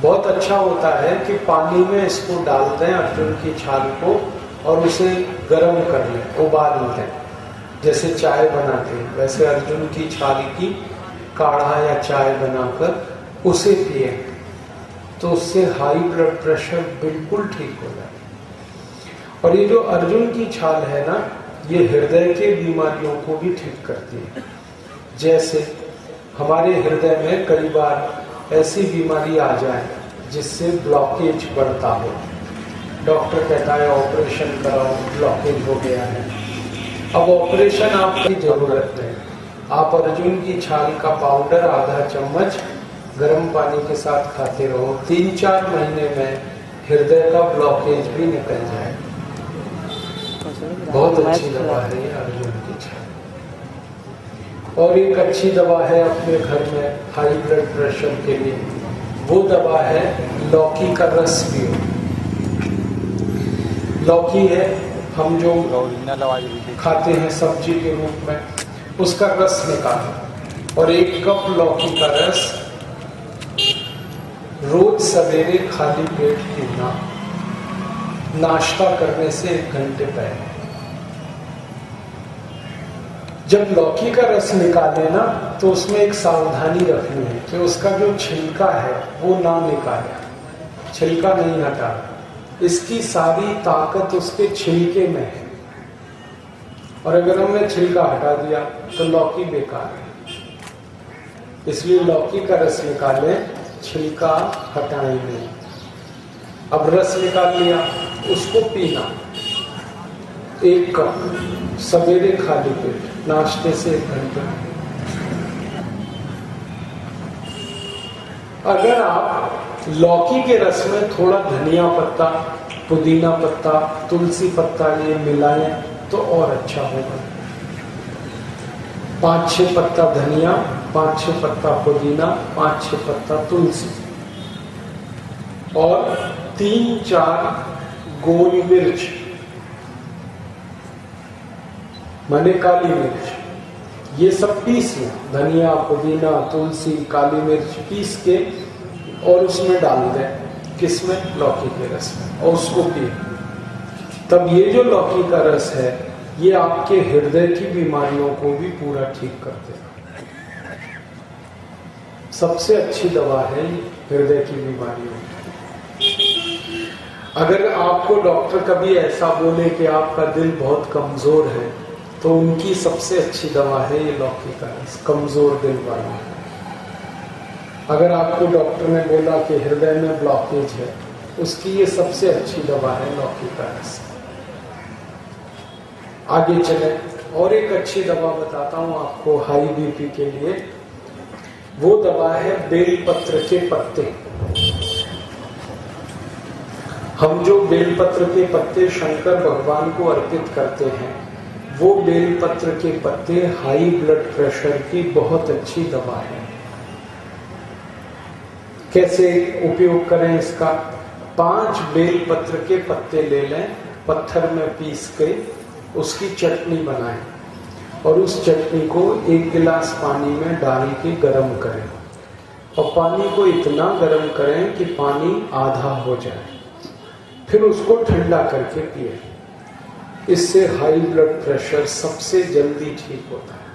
बहुत अच्छा होता है कि पानी में इसको डाल दें अर्जुन की छाल को, और उसे गर्म कर लें, उबाल लें। जैसे चाय बनाते हैं वैसे अर्जुन की छाल की काढ़ा या चाय बनाकर उसे पिए, तो उससे हाई ब्लड प्रेशर बिल्कुल ठीक हो जाए। और ये जो अर्जुन की छाल है ना, ये हृदय के बीमारियों को भी ठीक करती है। जैसे हमारे हृदय में कई बार ऐसी बीमारी आ जाए जिससे ब्लॉकेज बढ़ता हो, डॉक्टर कहता है ऑपरेशन कराओ, ब्लॉकेज हो गया है। अब ऑपरेशन आपकी जरूरत नहीं, आप अर्जुन की छाल का पाउडर आधा चम्मच गर्म पानी के साथ खाते रहो, 3-4 महीने में हृदय का ब्लॉकेज भी निकल जाए। बहुत अच्छी दवा है ये अर्जुन की छाल। और एक अच्छी दवा है अपने घर में हाई ब्लड प्रेशर के लिए, वो दवा है लौकी का रस पियो। लौकी है, हम जो खाते हैं सब्जी के रूप में, उसका रस निकालो और 1 कप लौकी का रस रोज सवेरे खाली पेट पीना, नाश्ता करने से 1 घंटे पहले। जब लौकी का रस निकाले ना, तो उसमें एक सावधानी रखनी है कि उसका जो छिलका है वो ना निकाले, छिलका नहीं हटा। इसकी सारी ताकत उसके छिलके में है। और अगर हमने छिलका हटा दिया तो लौकी बेकार है। इसलिए लौकी का रस निकालें, छिलका हटाएं नहीं। अब रस निकाल लिया, उसको पीना 1 कप सवेरे खाली पेट, नाश्ते से 1 घंटे। अगर आप लौकी के रस में थोड़ा धनिया पत्ता, पुदीना पत्ता, तुलसी पत्ता ये मिलाएं तो और अच्छा होगा। 5-6 पत्ता धनिया, 5-6 पत्ता पुदीना, 5-6 पत्ता तुलसी और 3-4 गोल मिर्च, माने काली मिर्च, ये सब पीस लें। धनिया, पुदीना, तुलसी, काली मिर्च पीस के और उसमें डाल दें, किसमें? लौकी के रस में, और उसको पिए। तब ये जो लौकी का रस है ये आपके हृदय की बीमारियों को भी पूरा ठीक कर देगा। सबसे अच्छी दवा है हृदय की बीमारियों की। अगर आपको डॉक्टर कभी ऐसा बोले कि आपका दिल बहुत कमजोर है तो उनकी सबसे अच्छी दवा है ये लौकी का रस, कमजोर दिल वाला। अगर आपको डॉक्टर ने बोला कि हृदय में ब्लॉकेज है, उसकी ये सबसे अच्छी दवा है लौकी का रस। आगे चले, और एक अच्छी दवा बताता हूं आपको हाई बीपी के लिए। वो दवा है बेलपत्र के पत्ते। हम जो बेलपत्र के पत्ते शंकर भगवान को अर्पित करते हैं, वो बेलपत्र के पत्ते हाई ब्लड प्रेशर की बहुत अच्छी दवा है। कैसे उपयोग करें इसका? 5 बेलपत्र के पत्ते ले लें, पत्थर में पीस के उसकी चटनी बनाएं और उस चटनी को 1 गिलास पानी में डाल के गर्म करें और पानी को इतना गर्म करें कि पानी आधा हो जाए, फिर उसको ठंडा करके पिए। इससे हाई ब्लड प्रेशर सबसे जल्दी ठीक होता है।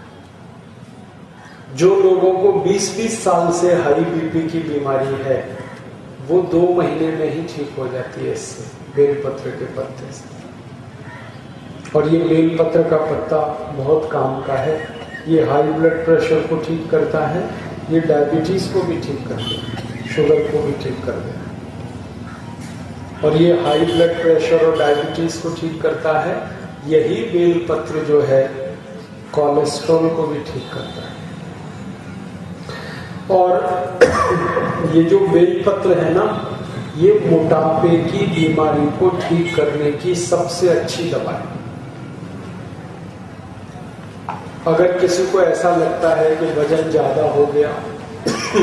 जो लोगों को 20-20 साल से हाई बीपी की बीमारी है वो 2 महीने में ही ठीक हो जाती है इससे, बेलपत्र के पत्ते से। और ये बेलपत्र का पत्ता बहुत काम का है। ये हाई ब्लड प्रेशर को ठीक करता है, ये डायबिटीज को भी ठीक करता है, शुगर को भी ठीक करता है। और ये हाई ब्लड प्रेशर और डायबिटीज को ठीक करता है। यही बेलपत्र जो है कोलेस्ट्रॉल को भी ठीक करता है। और ये जो बेलपत्र है ना, ये मोटापे की बीमारी को ठीक करने की सबसे अच्छी दवा है। अगर किसी को ऐसा लगता है कि वजन ज्यादा हो गया,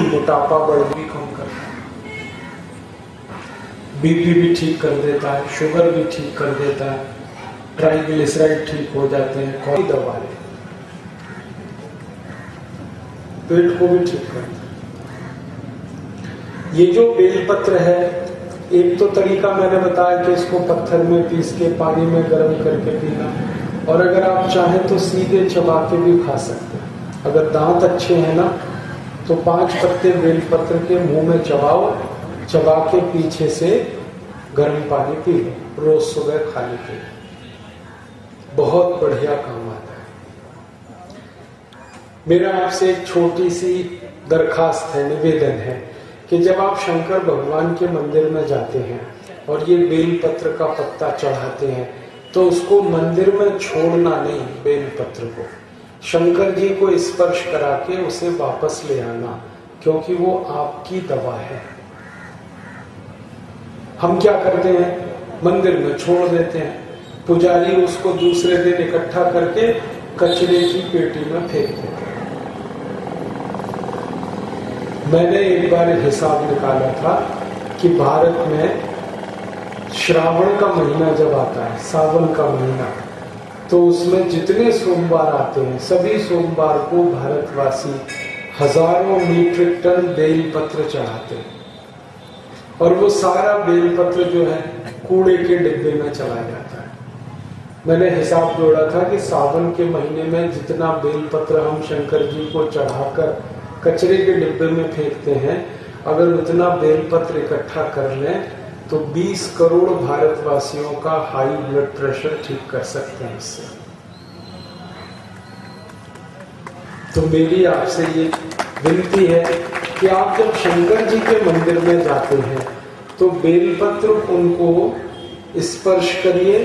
मोटापा बढ़ भी कम करता है, बीपी भी ठीक कर देता है, शुगर भी ठीक कर देता है, ट्राइग्लिसराइड ठीक हो जाते हैं, कोई दवा है, पेट को भी ठीक करता है। ये जो बेलपत्र है, एक तो तरीका मैंने बताया कि इसको पत्थर में पीस के पानी में गर्म करके पीना, और अगर आप चाहें तो सीधे चबा के भी खा सकते हैं। अगर दांत अच्छे हैं ना तो 5 पत्ते बेलपत्र के मुंह में चबाओ, चबा के पीछे से गर्म पानी पी लो, रोज सुबह खाली पेट, बहुत बढ़िया काम आता है। मेरा आपसे एक छोटी सी दरखास्त है, निवेदन है कि जब आप शंकर भगवान के मंदिर में जाते हैं और ये बेलपत्र का पत्ता चढ़ाते हैं तो उसको मंदिर में छोड़ना नहीं। बेलपत्र को शंकर जी को स्पर्श करा के उसे वापस ले आना, क्योंकि वो आपकी दवा है। हम क्या करते हैं, मंदिर में छोड़ देते हैं, पुजारी उसको दूसरे दिन इकट्ठा करके कचरे की पेटी में फेंक देते हैं। मैंने एक बार हिसाब निकाला था कि भारत में श्रावण का महीना जब आता है, सावन का महीना, तो उसमें जितने सोमवार आते हैं सभी सोमवार को भारतवासी हजारों मीट्रिक टन बेलपत्र चढ़ाते हैं और वो सारा बेलपत्र जो है कूड़े के डिब्बे में चला जाता है। मैंने हिसाब जोड़ा था कि सावन के महीने में जितना बेलपत्र हम शंकर जी को चढ़ाकर कचरे के डिब्बे में फेंकते हैं, अगर उतना बेलपत्र इकट्ठा कर लें तो 20 करोड़ भारतवासियों का हाई ब्लड प्रेशर ठीक कर सकते हैं इससे। तो मेरी आपसे ये विनती है कि आप जब शंकर जी के मंदिर में जाते हैं तो बेलपत्र उनको स्पर्श करिए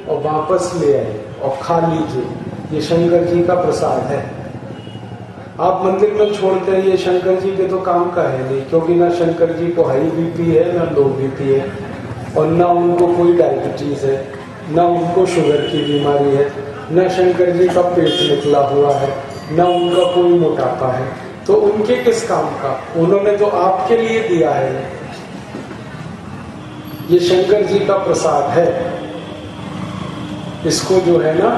और वापस ले आइए और खा लीजिए। ये शंकर जी का प्रसाद है। आप मंदिर में छोड़ते हैं, ये शंकर जी के तो काम का है नहीं, क्योंकि ना शंकर जी को हाई बीपी है ना लो बीपी है, और ना उनको कोई डायबिटीज है, ना उनको शुगर की बीमारी है, ना शंकर जी का पेट निकला हुआ है, ना उनका कोई मोटापा है। तो उनके किस काम का? उन्होंने तो आपके लिए दिया है। ये शंकर जी का प्रसाद है, इसको जो है ना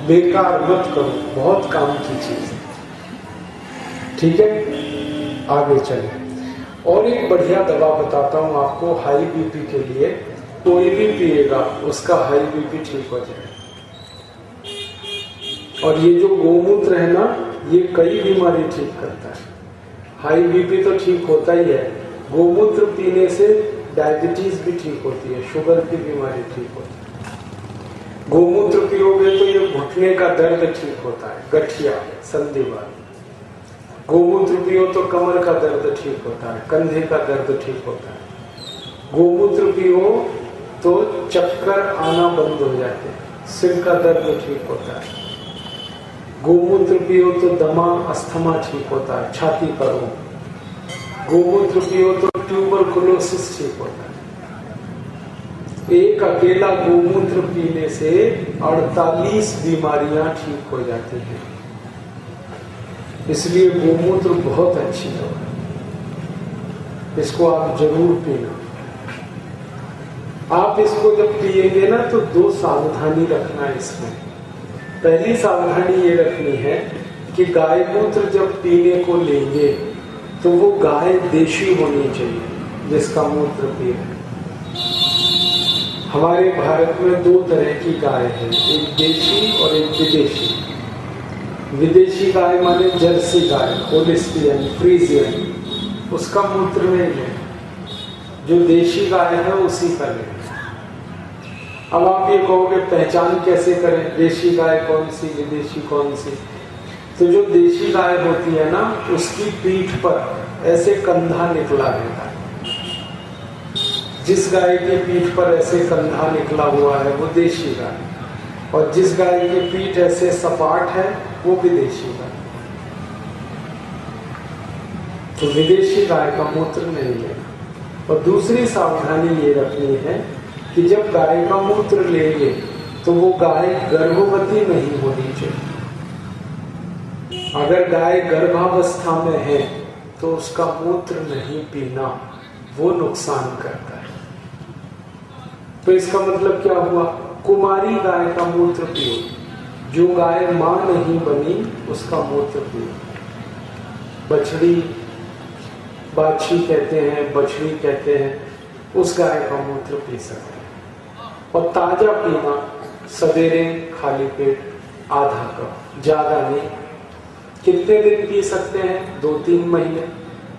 बेकार मत करो, बहुत काम की चीज है। ठीक है, आगे चले। और एक बढ़िया दवा बताता हूं आपको हाई बीपी के लिए। कोई भी पिएगा उसका हाई बीपी ठीक हो जाए। और ये जो गोमूत्र है ना, ये कई बीमारी ठीक करता है। हाई बीपी तो ठीक होता ही है, गोमूत्र पीने से डायबिटीज भी ठीक होती है, शुगर की बीमारी ठीक होती है। गोमूत्र पियोगे तो ये घुटने का दर्द ठीक होता है, गठिया, संधिवात। गोमूत्र पियो तो कमर का दर्द ठीक होता है, कंधे का दर्द ठीक होता है। गोमूत्र पियो तो चक्कर आना बंद हो जाते हैं, सिर का दर्द ठीक होता है। गोमूत्र पियो तो दमा, अस्थमा ठीक होता है, छाती का रोग। गोमूत्र पियो तो ट्यूबरकुलोसिस ठीक होता है। एक अकेला गोमूत्र पीने से 48 बीमारियां ठीक हो जाती हैं। इसलिए गोमूत्र बहुत अच्छी दवा है, इसको आप जरूर पीना। आप इसको जब पिएंगे ना तो 2 सावधानी रखना है इसमें। पहली सावधानी ये रखनी है कि गाय मूत्र जब पीने को लेंगे तो वो गाय देशी होनी चाहिए जिसका मूत्र पिए। हमारे भारत में 2 तरह की गाय है, एक देशी और एक विदेशी। विदेशी गाय माने जर्सी गाय, होलिस्टियन, फ्रीजियन, उसका मूत्र नहीं है। जो देशी गाय है उसी का लें। अब आप ये कहोगे पहचान कैसे करें, देशी गाय कौन सी, विदेशी कौन सी? तो जो देशी गाय होती है ना, उसकी पीठ पर ऐसे कंधा निकला रहता है। जिस गाय की पीठ पर ऐसे कंधा निकला हुआ है वो देशी गाय, और जिस गाय की पीठ ऐसे सपाट है वो विदेशी गाय। तो विदेशी गाय का मूत्र नहीं लेना। और दूसरी सावधानी ये रखनी है कि जब गाय का मूत्र लेंगे तो वो गाय गर्भवती नहीं होनी चाहिए। अगर गाय गर्भावस्था में है तो उसका मूत्र नहीं पीना, वो नुकसान करता है। तो इसका मतलब क्या हुआ? कुमारी गाय का मूत्र पियो, जो गाय मां नहीं बनी उसका मूत्र पियो। बछड़ी, बाछी कहते हैं, बछड़ी कहते हैं, उस गाय का मूत्र पी सकते हैं। और ताजा पीना, सवेरे खाली पेट आधा कप, ज्यादा नहीं। कितने दिन पी सकते हैं? 2-3 महीने।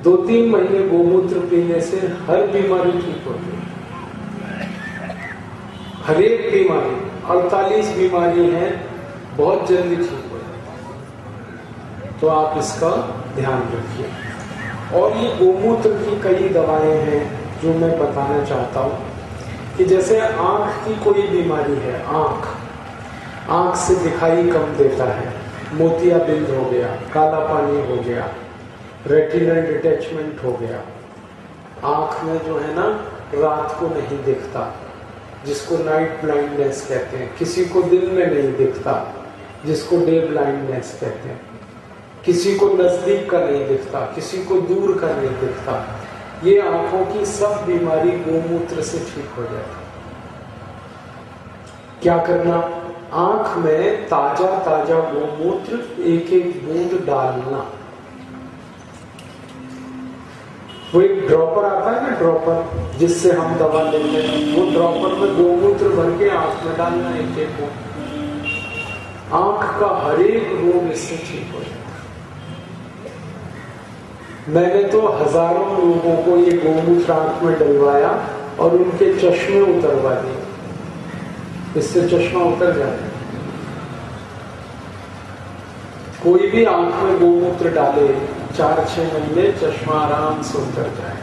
2-3 महीने गोमूत्र पीने से हर बीमारी ठीक होती है। हर एक बीमारी, 48 बीमारी हैं, बहुत जल्दी ठीक हो जाती। तो आप इसका ध्यान रखिए। और ये गोमूत्र की कई दवाएं हैं जो मैं बताना चाहता हूँ कि जैसे आंख की कोई बीमारी है, आंख से दिखाई कम देता है, मोतियाबिंद हो गया, काला पानी हो गया, रेटिनल डिटैचमेंट हो गया, आंख में जो है ना रात को नहीं दिखता, जिसको नाइट ब्लाइंडनेस कहते हैं, किसी को दिन में नहीं दिखता, जिसको डे ब्लाइंडनेस कहते हैं, किसी को नजदीक का नहीं दिखता, किसी को दूर का नहीं दिखता। ये आंखों की सब बीमारी गोमूत्र से ठीक हो जाती। क्या करना? आंख में ताजा ताजा गोमूत्र 1-1 बूंद डालना। वो एक ड्रॉपर आता है ना, ड्रॉपर जिससे हम दवा लेते हैं, वो ड्रॉपर में गोमूत्र भर के आंख में डालना 1-1 बूंद। आंख का हर एक रोग इससे ठीक हो जाता है। मैंने तो हजारों लोगों को ये गोमूत्र आंख में डलवाया और उनके चश्मे उतरवा दिए। इससे चश्मा उतर जाता है। कोई भी आंख में गोमूत्र डाले 4-6 महीने चश्मा आराम से उतर जाए।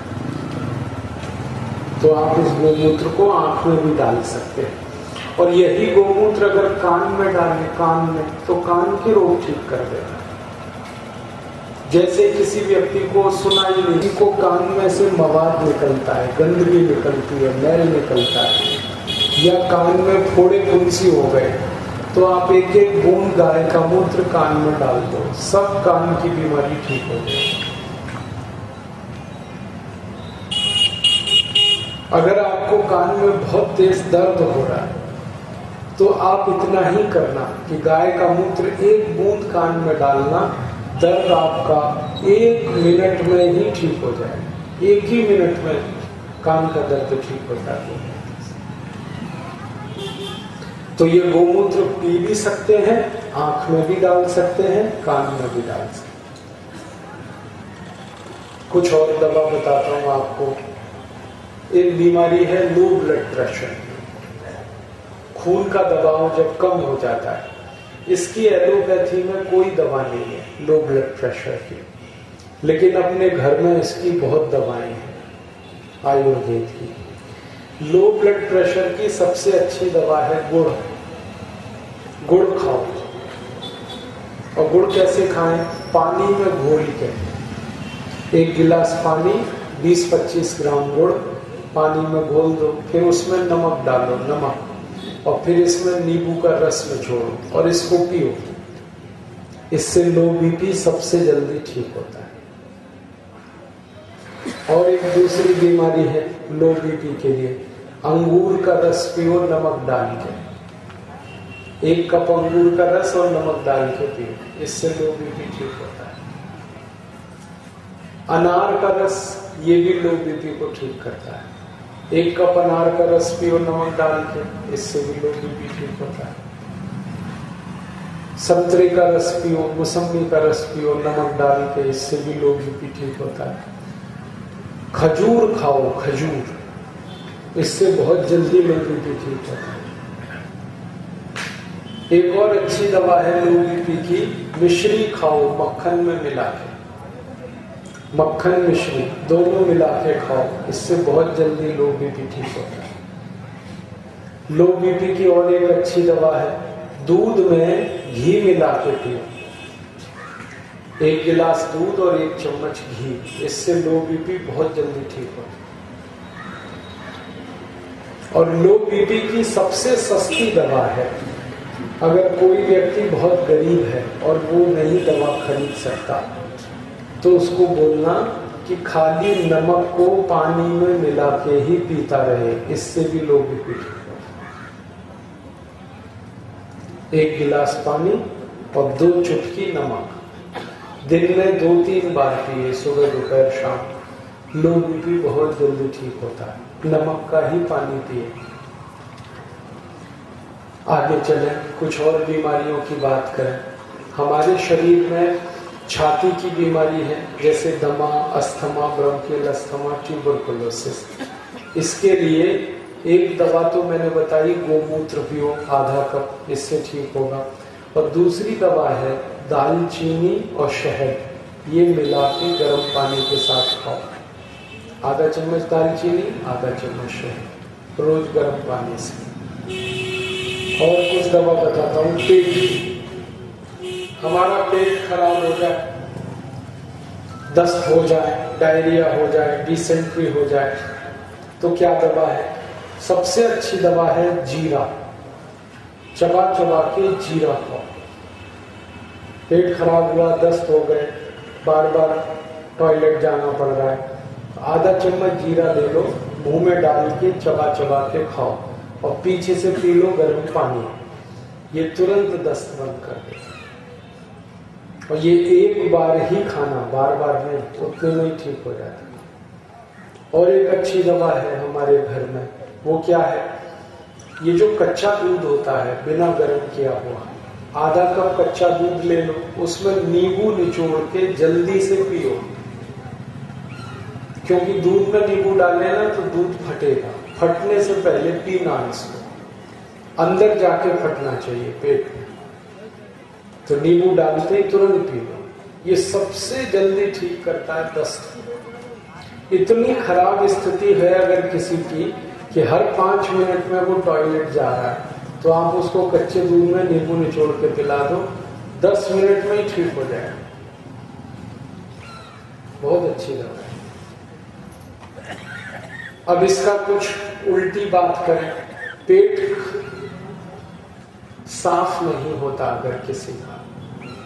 तो आप इस गोमूत्र को आंख में भी डाल सकते हैं। और यही गोमूत्र अगर कान में डालें, कान में, तो कान के रोग ठीक कर देता है। जैसे किसी व्यक्ति को सुनाई नहीं, को कान में से मवाद निकलता है, गंदगी निकलती है, मैल निकलता है, या कान में फोड़े फुंसी हो गए, तो आप एक एक बूंद गाय का मूत्र कान में डाल दो, सब कान की बीमारी ठीक हो जाए। अगर आपको कान में बहुत तेज दर्द हो रहा है तो आप इतना ही करना कि गाय का मूत्र एक बूंद कान में डालना, दर्द आपका 1 मिनट में ही ठीक हो जाए। 1 ही मिनट में कान का दर्द ठीक हो जाता है। तो ये गोमूत्र पी भी सकते हैं, आंख में भी डाल सकते हैं, कान में भी डाल सकते हैं। कुछ और दवा बताता हूं आपको। एक बीमारी है लो ब्लड प्रेशर। खून का दबाव जब कम हो जाता है, इसकी एलोपैथी में कोई दवा नहीं है लो ब्लड प्रेशर की, लेकिन अपने घर में इसकी बहुत दवाएं हैं आयुर्वेद की। लो ब्लड प्रेशर की सबसे अच्छी दवा है गुड़। गुड़ खाओ। और गुड़ कैसे खाएं? पानी में घोल के 1 गिलास पानी, 20-25 ग्राम गुड़ पानी में घोल दो, फिर उसमें नमक डालो, नमक, और फिर इसमें नींबू का रस निचोड़ो और इसको पियो। इससे लो बीपी सबसे जल्दी ठीक होता है। और एक दूसरी बीमारी है लो बीपी के लिए, अंगूर का रस पियो नमक डाल के। 1 कप अंगूर का रस और नमक डाल के पियो, इससे लो बीपी ठीक होता है। अनार का रस, ये भी लो बीपी को ठीक करता है। 1 कप अनार का रस पियो नमक डाल के, इससे भी लो बीपी ठीक होता है। संतरे का रस पियो, मौसमी का रस पियो नमक डाल के, इससे भी लो बीपी ठीक होता है। खजूर खाओ, खजूर, इससे बहुत जल्दी लो बीपी ठीक होता है। एक और अच्छी दवा है लो बीपी की, मिश्री खाओ मक्खन में मिला के। मक्खन मिश्री दोनों मिला के खाओ, इससे बहुत जल्दी लो बीपी ठीक होता है। लो बीपी की और एक अच्छी दवा है, दूध में घी मिला के पियो। 1 गिलास दूध और 1 चम्मच घी, इससे लो बीपी बहुत जल्दी ठीक होता है। और लो बीपी की सबसे सस्ती दवा है, अगर कोई व्यक्ति बहुत गरीब है और वो नहीं दवा खरीद सकता, तो उसको बोलना कि खाली नमक को पानी में मिला के ही पीता रहे, इससे भी लो बीपी ठीक होता है। 1 गिलास पानी और 2 चुटकी नमक, दिन में 2-3 बार पिए, सुबह दोपहर शाम, लो बीपी बहुत जल्दी ठीक होता है। नमक का ही पानी पिए। आगे चलें, कुछ और बीमारियों की बात करें। हमारे शरीर में छाती की बीमारी है, जैसे दमा, अस्थमा, ब्रोंकियल अस्थमा, ट्यूबरकुलोसिस। इसके लिए एक दवा तो मैंने बताई, गोमूत्र पियो आधा कप, इससे ठीक होगा। और दूसरी दवा है दालचीनी और शहद, ये मिला के गर्म पानी के साथ खाओ। आधा चम्मच दालचीनी, आधा चम्मच शहद, रोज गर्म पानी से। और कुछ दवा बताता हूँ पेट की। हमारा पेट खराब हो जाए, दस्त हो जाए, डायरिया हो जाए, डिसेंट्री हो जाए, तो क्या दवा है? सबसे अच्छी दवा है जीरा। चबा चबा के जीरा खाओ। पेट खराब हुआ, दस्त हो गए, बार बार टॉयलेट जाना पड़ रहा है, आधा चम्मच जीरा ले लो, मुंह में डाल के चबा चबा के खाओ और पीछे से पी लो गर्म पानी। ये तुरंत दस्त बंद कर दे। और ये एक बार ही खाना, बार बार नहीं, उतने में ही ठीक हो जाता है। और एक अच्छी दवा है हमारे घर में, वो क्या है? ये जो कच्चा दूध होता है बिना गर्म किया हुआ, आधा कप कच्चा दूध ले लो, उसमें नींबू निचोड़ के जल्दी से पियो। क्योंकि दूध में नींबू डालने ना तो दूध फटेगा, फटने से पहले पीना इसको, अंदर जाके फटना चाहिए पेट में। तो नींबू डालते ही तुरंत पी लो। ये सबसे जल्दी ठीक करता है दस्त। इतनी खराब स्थिति है अगर किसी की कि हर 5 मिनट में वो टॉयलेट जा रहा है, तो आप उसको कच्चे दूध में नींबू निचोड़ के पिला दो, 10 मिनट में ही ठीक हो जाएगा। बहुत अच्छी दवा है। अब इसका कुछ उल्टी बात करें, पेट साफ नहीं होता अगर किसी का,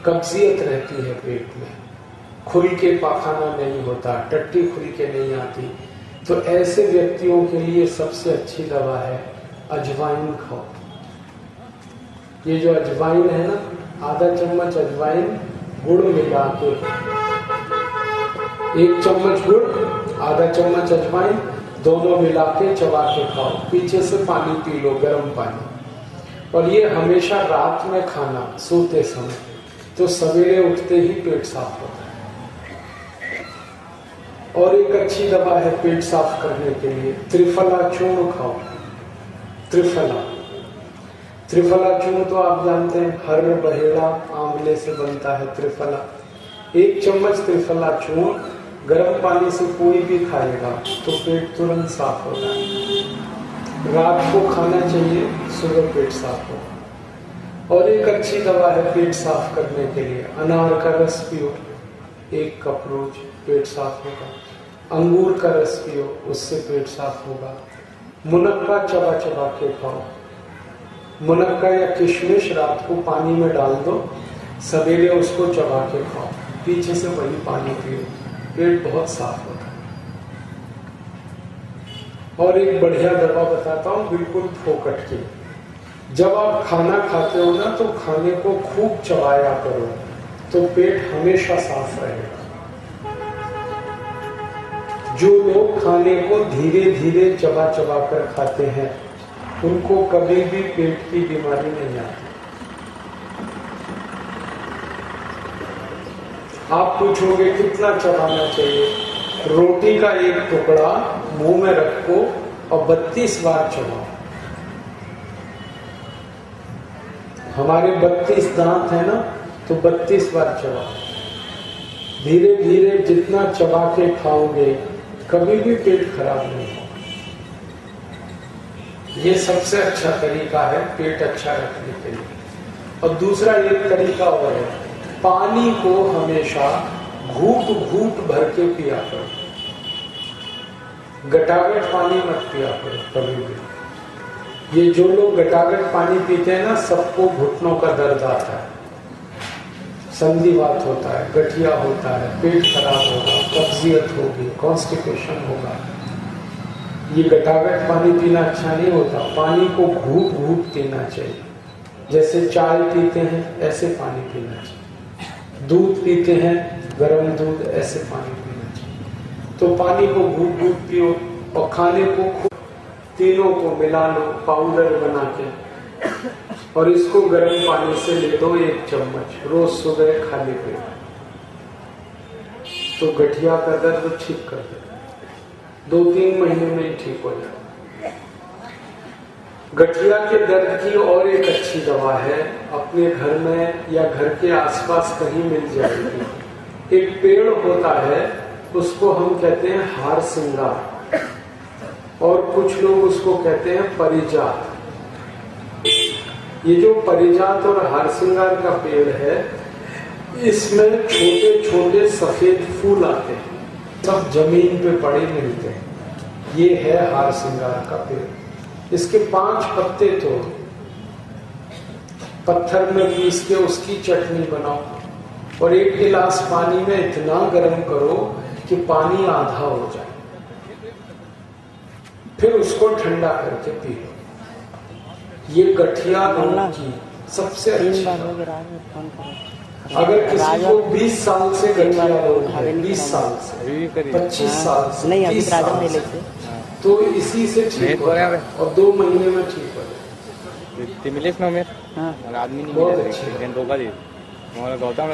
कब्जियत रहती है पेट में, खुल के पाखाना नहीं होता, टट्टी खुल के नहीं आती, तो ऐसे व्यक्तियों के लिए सबसे अच्छी दवा है अजवाइन खाओ। ये जो अजवाइन है ना, आधा चम्मच अजवाइन गुड़ मिला के, 1 चम्मच गुड़ आधा चम्मच अजवाइन दोनों मिला के चबा के खाओ, पीछे से पानी पी लो, गर्म पानी। और ये हमेशा रात में खाना, सोते समय, तो सवेरे उठते ही पेट साफ होता है। और एक अच्छी दवा है पेट साफ करने के लिए, त्रिफला चूर्ण खाओ। त्रिफला चूर्ण तो आप जानते हैं, हर बहेड़ा आंवले से बनता है त्रिफला। 1 चम्मच त्रिफला चूर्ण गर्म पानी से कोई भी खाएगा तो पेट तुरंत साफ होता है। रात को खाना चाहिए, सुबह पेट साफ हो। और एक अच्छी दवा है पेट साफ करने के लिए, अनार का रस पियो 1 कप रोज, पेट साफ होगा। अंगूर का रस पियो, उससे पेट साफ होगा। मुनक्का चबा चबा के खाओ। मुनक्का या किशमिश रात को पानी में डाल दो, सवेरे उसको चबा के खाओ, पीछे से वही पानी पियो, पेट बहुत साफ होता है। और एक बढ़िया दवा बताता हूँ, बिल्कुल फोकट की। जब आप खाना खाते हो ना, तो खाने को खूब चबाया करो, तो पेट हमेशा साफ रहेगा। जो लोग खाने को धीरे धीरे चबा चबा कर खाते हैं, उनको कभी भी पेट की बीमारी नहीं आती। आप पूछोगे कितना चबाना चाहिए? रोटी का 1 टुकड़ा मुंह में रखो और 32 बार चबाओ। हमारे 32 दांत है ना, तो 32 बार चबाओ। धीरे धीरे जितना चबा के खाओगे, कभी भी पेट खराब नहीं होगा। ये सबसे अच्छा तरीका है पेट अच्छा रखने के लिए। और दूसरा एक तरीका और है, पानी को हमेशा घूट घूट भर के पिया करो, गटागट पानी मत पिया करो कभी भी। ये जो लोग गटागट पानी पीते हैं ना, सबको घुटनों का दर्द आता है, संधिवात होता है, गठिया होता है, पेट खराब होगा, कब्जियत होगी, कॉन्स्टिपेशन होगा। ये गटागट पानी पीना अच्छा नहीं होता। पानी को घूट घूट पीना चाहिए, जैसे चाय पीते हैं ऐसे पानी पीना चाहिए, दूध पीते हैं गर्म दूध, ऐसे पानी पीना चाहिए। तो पानी को घूट घूट पियो और खाने को तीनों को मिला लो पाउडर बना के, और इसको गर्म पानी से ले दो 1 चम्मच रोज सुबह खाली पेट, तो गठिया का दर्द ठीक कर देगा। 2-3 महीने में ही ठीक हो जाएगा। गठिया के दर्द की और एक अच्छी दवा है, अपने घर में या घर के आसपास कहीं मिल जाएगी। एक पेड़ होता है, उसको हम कहते हैं हार सिंगार, और कुछ लोग उसको कहते हैं परिजात। ये जो परिजात और हार सिंगार का पेड़ है, इसमें छोटे छोटे सफेद फूल आते हैं, सब जमीन पे पड़े मिलते हैं। ये है हार सिंगार का पेड़। इसके 5 पत्ते तोड़ो, पत्थर में पीस के उसकी चटनी बनाओ, और 1 गिलास पानी में इतना गर्म करो कि पानी आधा हो जाए, फिर उसको ठंडा करके पी लो। ये गठिया रोग की सबसे अच्छी। अगर किसी को 20 साल से गठिया रोग है, 20 साल से 25 साल से 30 साल से, तो इसी से ठीक हो जाए और 2 महीने में ठीक हो जाए। मिलेश ना मेरे आदमी नहीं बहुत अच्छी है।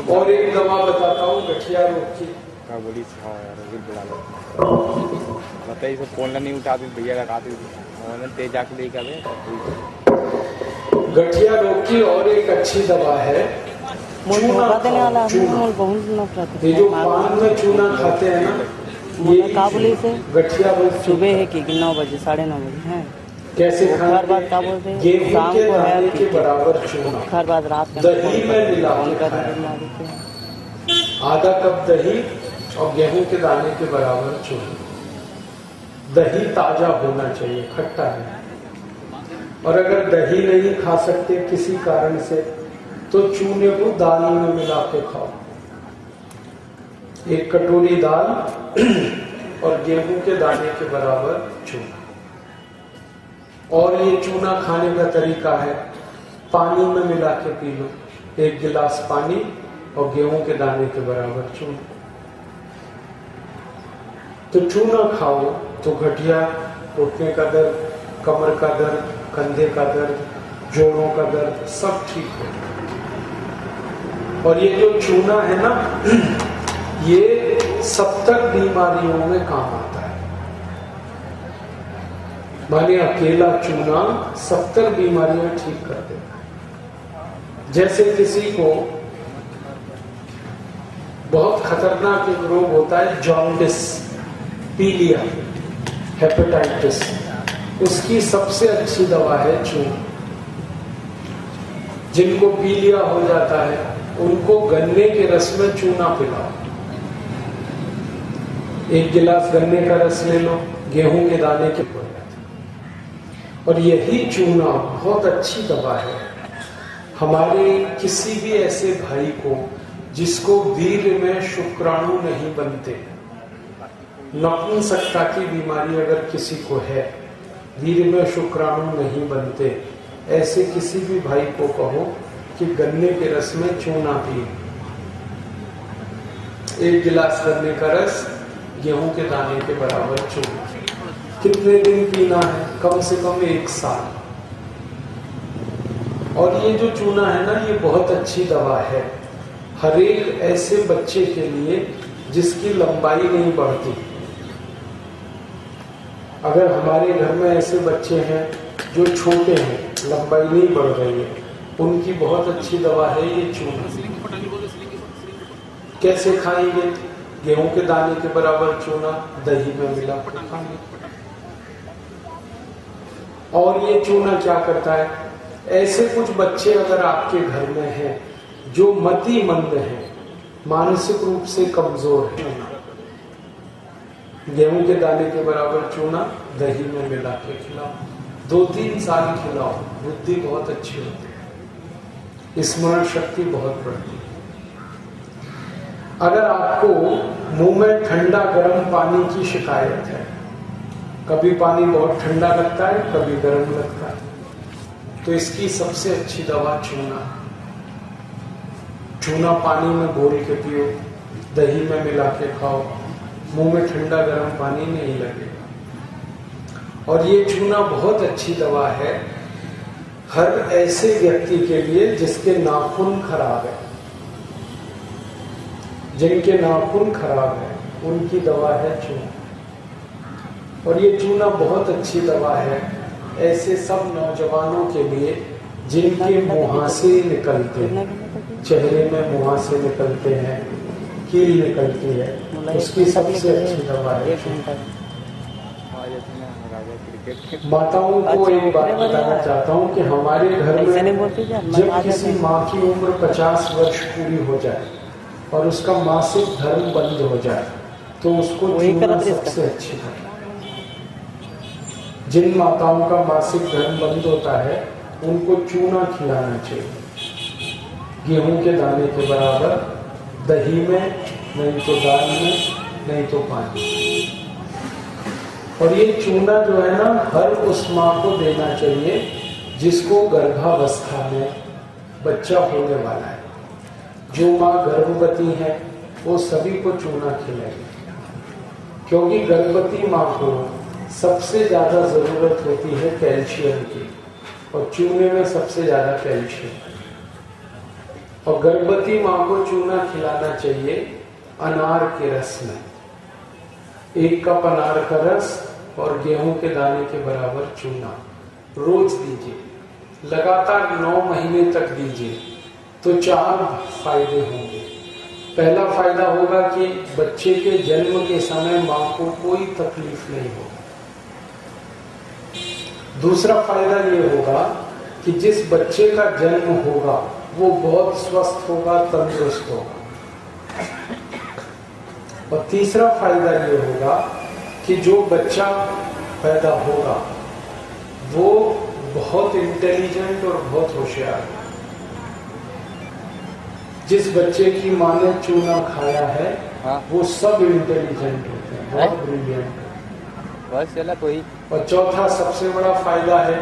और एक दवा बताता हूँ गठिया रोग की। बोली बुला लो, बताइए सब फोन नहीं उठाते, भैया लगाते तेज जाके लेकर गठिया रोग की और एक अच्छी दवा है मूल चूना धोखा देने वाला खाओ, आदमी चूना। मूल बहुत नफरत ये जो पान में चूना खाते हैं ना, ये काबुली से गठिया बोलते सुबह है कि 9 बजे 9:30 बजे हैं। कैसे हर बात का खाते बोलते हैं? हैं गेहूं शाम के को है दाने के पीते बराबर चूना हर बात रात के दही में मिला फोन के कर खाया। दिला देते हैं। आधा कप दही और गेहूं के दाने के बराबर चूना। दही ताजा होना चाहिए, खट्टा नहीं। और अगर दही नहीं खा सकते किसी कारण से, तो चूने को दाल में मिला के खाओ। 1 कटोरी दाल और गेहूं के दाने के बराबर चूना। और ये चूना खाने का तरीका है, पानी में मिला के पी लो। 1 गिलास पानी और गेहूं के दाने के बराबर चूना। तो चूना खाओ तो गठिया, घुटने का दर्द, कमर का दर्द, कंधे का दर्द, जोड़ों का दर्द सब ठीक हो। और ये जो चूना है ना, ये 70 बीमारियों में काम आता है। माने अकेला चूना 70 बीमारियां ठीक कर देता है। जैसे किसी को बहुत खतरनाक एक रोग होता है जॉन्डिस, पीलिया, हेपेटाइटिस, उसकी सबसे अच्छी दवा है चूना। जिनको पीलिया हो जाता है उनको गन्ने के रस में चूना पिलाओ। 1 गिलास गन्ने का रस ले लो, गेहूं के दाने के पड़ जाते। और यही चूना बहुत अच्छी दवा है हमारे किसी भी ऐसे भाई को जिसको वीर्य में शुक्राणु नहीं बनते। नपुंसकता की बीमारी अगर किसी को है, वीर्य में शुक्राणु नहीं बनते, ऐसे किसी भी भाई को कहो कि गन्ने के रस में चूना पिए। 1 गिलास गन्ने का रस, गेहूं के दाने के बराबर चूना। कितने दिन पीना है? कम से कम 1 साल। और ये जो चूना है ना, ये बहुत अच्छी दवा है हर एक ऐसे बच्चे के लिए जिसकी लंबाई नहीं बढ़ती। अगर हमारे घर में ऐसे बच्चे हैं जो छोटे हैं, लंबाई नहीं बढ़ रही है, उनकी बहुत अच्छी दवा है ये चूना। कैसे खाएंगे? गेहूं के दाने के बराबर चूना दही में मिला कर खाएंगे। और ये चूना क्या करता है? ऐसे कुछ बच्चे अगर आपके घर में हैं जो मतिमंद हैं, मानसिक रूप से कमजोर हैं, गेहूं के दाने के बराबर चूना दही में मिला के खिलाओ। 2-3 साल खिलाओ, बुद्धि बहुत अच्छी होती है, स्मरण शक्ति बहुत बढ़ती है। अगर आपको मुंह में ठंडा गर्म पानी की शिकायत है, कभी पानी बहुत ठंडा लगता है, कभी गर्म लगता है, तो इसकी सबसे अच्छी दवा चूना। चूना पानी में घोल के पियो, दही में मिला के खाओ, मुंह में ठंडा गर्म पानी नहीं लगेगा। और ये चूना बहुत अच्छी दवा है हर ऐसे व्यक्ति के लिए जिसके नाखून खराब है। जिनके नाखून खराब है उनकी दवा है चूना। और ये चूना बहुत अच्छी दवा है ऐसे सब नौजवानों के लिए जिनके मुहासे निकलते हैं, चेहरे में मुहासे निकलते हैं, कील निकलती है, उसकी सबसे अच्छी दवा है। माताओं को एक बात बताना चाहता हूँ कि हमारे घर में जब किसी माँ की उम्र 50 वर्ष पूरी हो जाए और उसका मासिक धर्म बंद हो जाए तो उसको चूना सबसे अच्छी है। जिन माताओं का मासिक धर्म बंद होता है उनको चूना खिलाना चाहिए, गेहूं के दाने के बराबर, दही में, नहीं तो दाल में, नहीं तो पानी। और ये चूना जो है ना हर उस माँ को देना चाहिए जिसको गर्भावस्था में बच्चा होने वाला है। जो माँ गर्भवती है वो सभी को चूना खिलाएगी, क्योंकि गर्भवती माँ को सबसे ज्यादा जरूरत होती है कैल्शियम की, और चूने में सबसे ज्यादा कैल्शियम। और गर्भवती माँ को चूना खिलाना चाहिए अनार के रस में। 1 कप अनार का रस और गेहूं के दाने के बराबर चूना रोज दीजिए, लगातार 9 महीने तक दीजिए। तो 4 फायदे होंगे। पहला फायदा होगा कि बच्चे के जन्म के समय मां को कोई तकलीफ नहीं होगी। दूसरा फायदा ये होगा कि जिस बच्चे का जन्म होगा वो बहुत स्वस्थ होगा, तंदुरुस्त होगा। और तीसरा फायदा ये होगा कि जो बच्चा पैदा होगा वो बहुत इंटेलिजेंट और बहुत होशियार है। जिस बच्चे की मां ने चूना खाया है वो सब इंटेलिजेंट होते हैं, बहुत ब्रिलियंट। बस चला कोई। और चौथा सबसे बड़ा फायदा है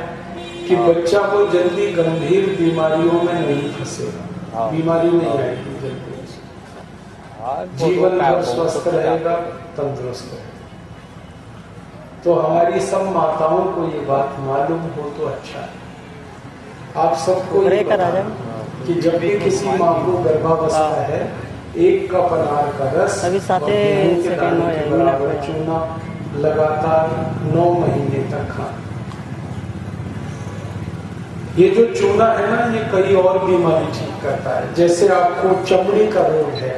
कि बच्चा को जल्दी गंभीर बीमारियों में नहीं फंसेगा, बीमारी नहीं आएगी जल्दी, जीवन भर स्वस्थ रहेगा, तंदुरुस्त रहेगा। तो हमारी सब माताओं को ये बात मालूम हो तो अच्छा है। आप सबको ये पता है कि जब भी किसी माँ को गर्भावस्था है, 1 कप अनार का रस अभी और गेहूं के दाने के बराबर चूना लगातार 9 महीने तक खाना। ये जो चूना है ना, ये कई और बीमारी ठीक करता है। जैसे आपको चमड़ी का रोग है,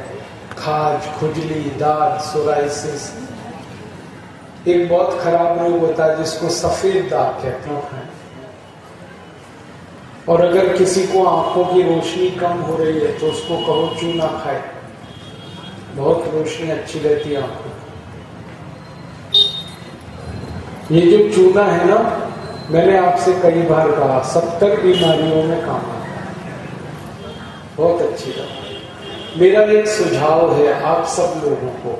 खाज, खुजली, दाग, सोराइसिस, एक बहुत खराब रोग होता है जिसको सफेद दाग कहते हैं। और अगर किसी को आंखों की रोशनी कम हो रही है तो उसको कहो चूना खाए, बहुत रोशनी अच्छी रहती है आंखों। ये जो चूना है ना, मैंने आपसे कई बार कहा 70 बीमारियों में काम आता है, बहुत अच्छी बात। मेरा एक सुझाव है आप सब लोगों को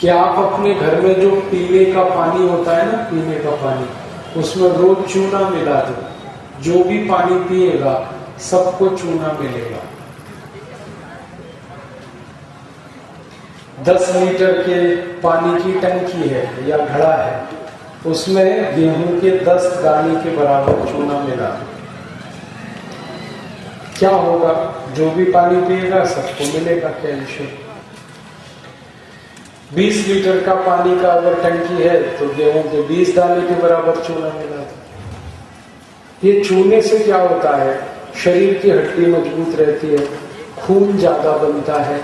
कि आप अपने घर में जो पीने का पानी होता है ना, पीने का पानी, उसमें रोज चूना मिला दो। जो भी पानी पिएगा सबको चूना मिलेगा। 10 लीटर के पानी की टंकी है या घड़ा है, उसमें गेहूं के 10 दाने के बराबर चूना मिला दो। क्या होगा? जो भी पानी पिएगा सबको मिलेगा कैल्शियम। 20 लीटर का पानी का अगर टंकी है तो गेहूं के 20 दाने के बराबर चूना मिला दो। ये चूने से क्या होता है? शरीर की हड्डी मजबूत रहती है, खून ज्यादा बनता है,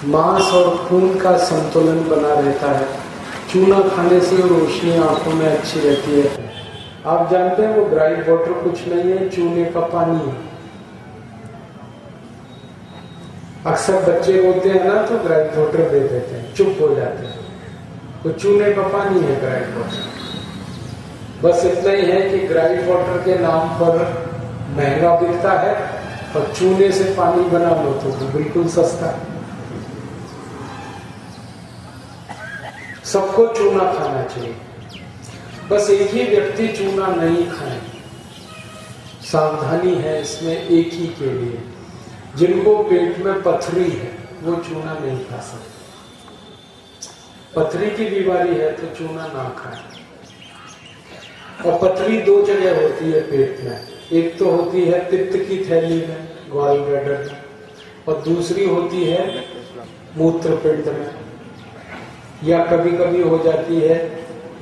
मांस और खून का संतुलन बना रहता है। चूना खाने से रोशनी आंखों में अच्छी रहती है। आप जानते हैं वो ब्राइट वाटर कुछ नहीं है, चूने का पानी है। अक्सर बच्चे रोते हैं ना तो ब्राइट वाटर दे देते हैं, चुप हो जाते हैं। तो चूने का पानी है ब्राइट वाटर। बस इतना ही है कि ग्राइट वाटर के नाम पर महंगा बिकता है और चूने से पानी बना लो तो बिल्कुल सस्ता है। सबको चूना खाना चाहिए, बस एक ही व्यक्ति चूना नहीं खाए। सावधानी है इसमें एक ही के लिए, जिनको पेट में पथरी है वो चूना नहीं खा सकते। पथरी की बीमारी है तो चूना ना खाए। और पथरी 2 जगह होती है पेट में, एक तो होती है पित्त की थैली में, ग्वाल ब्लैडर में, और दूसरी होती है मूत्रपिंड में, या कभी कभी हो जाती है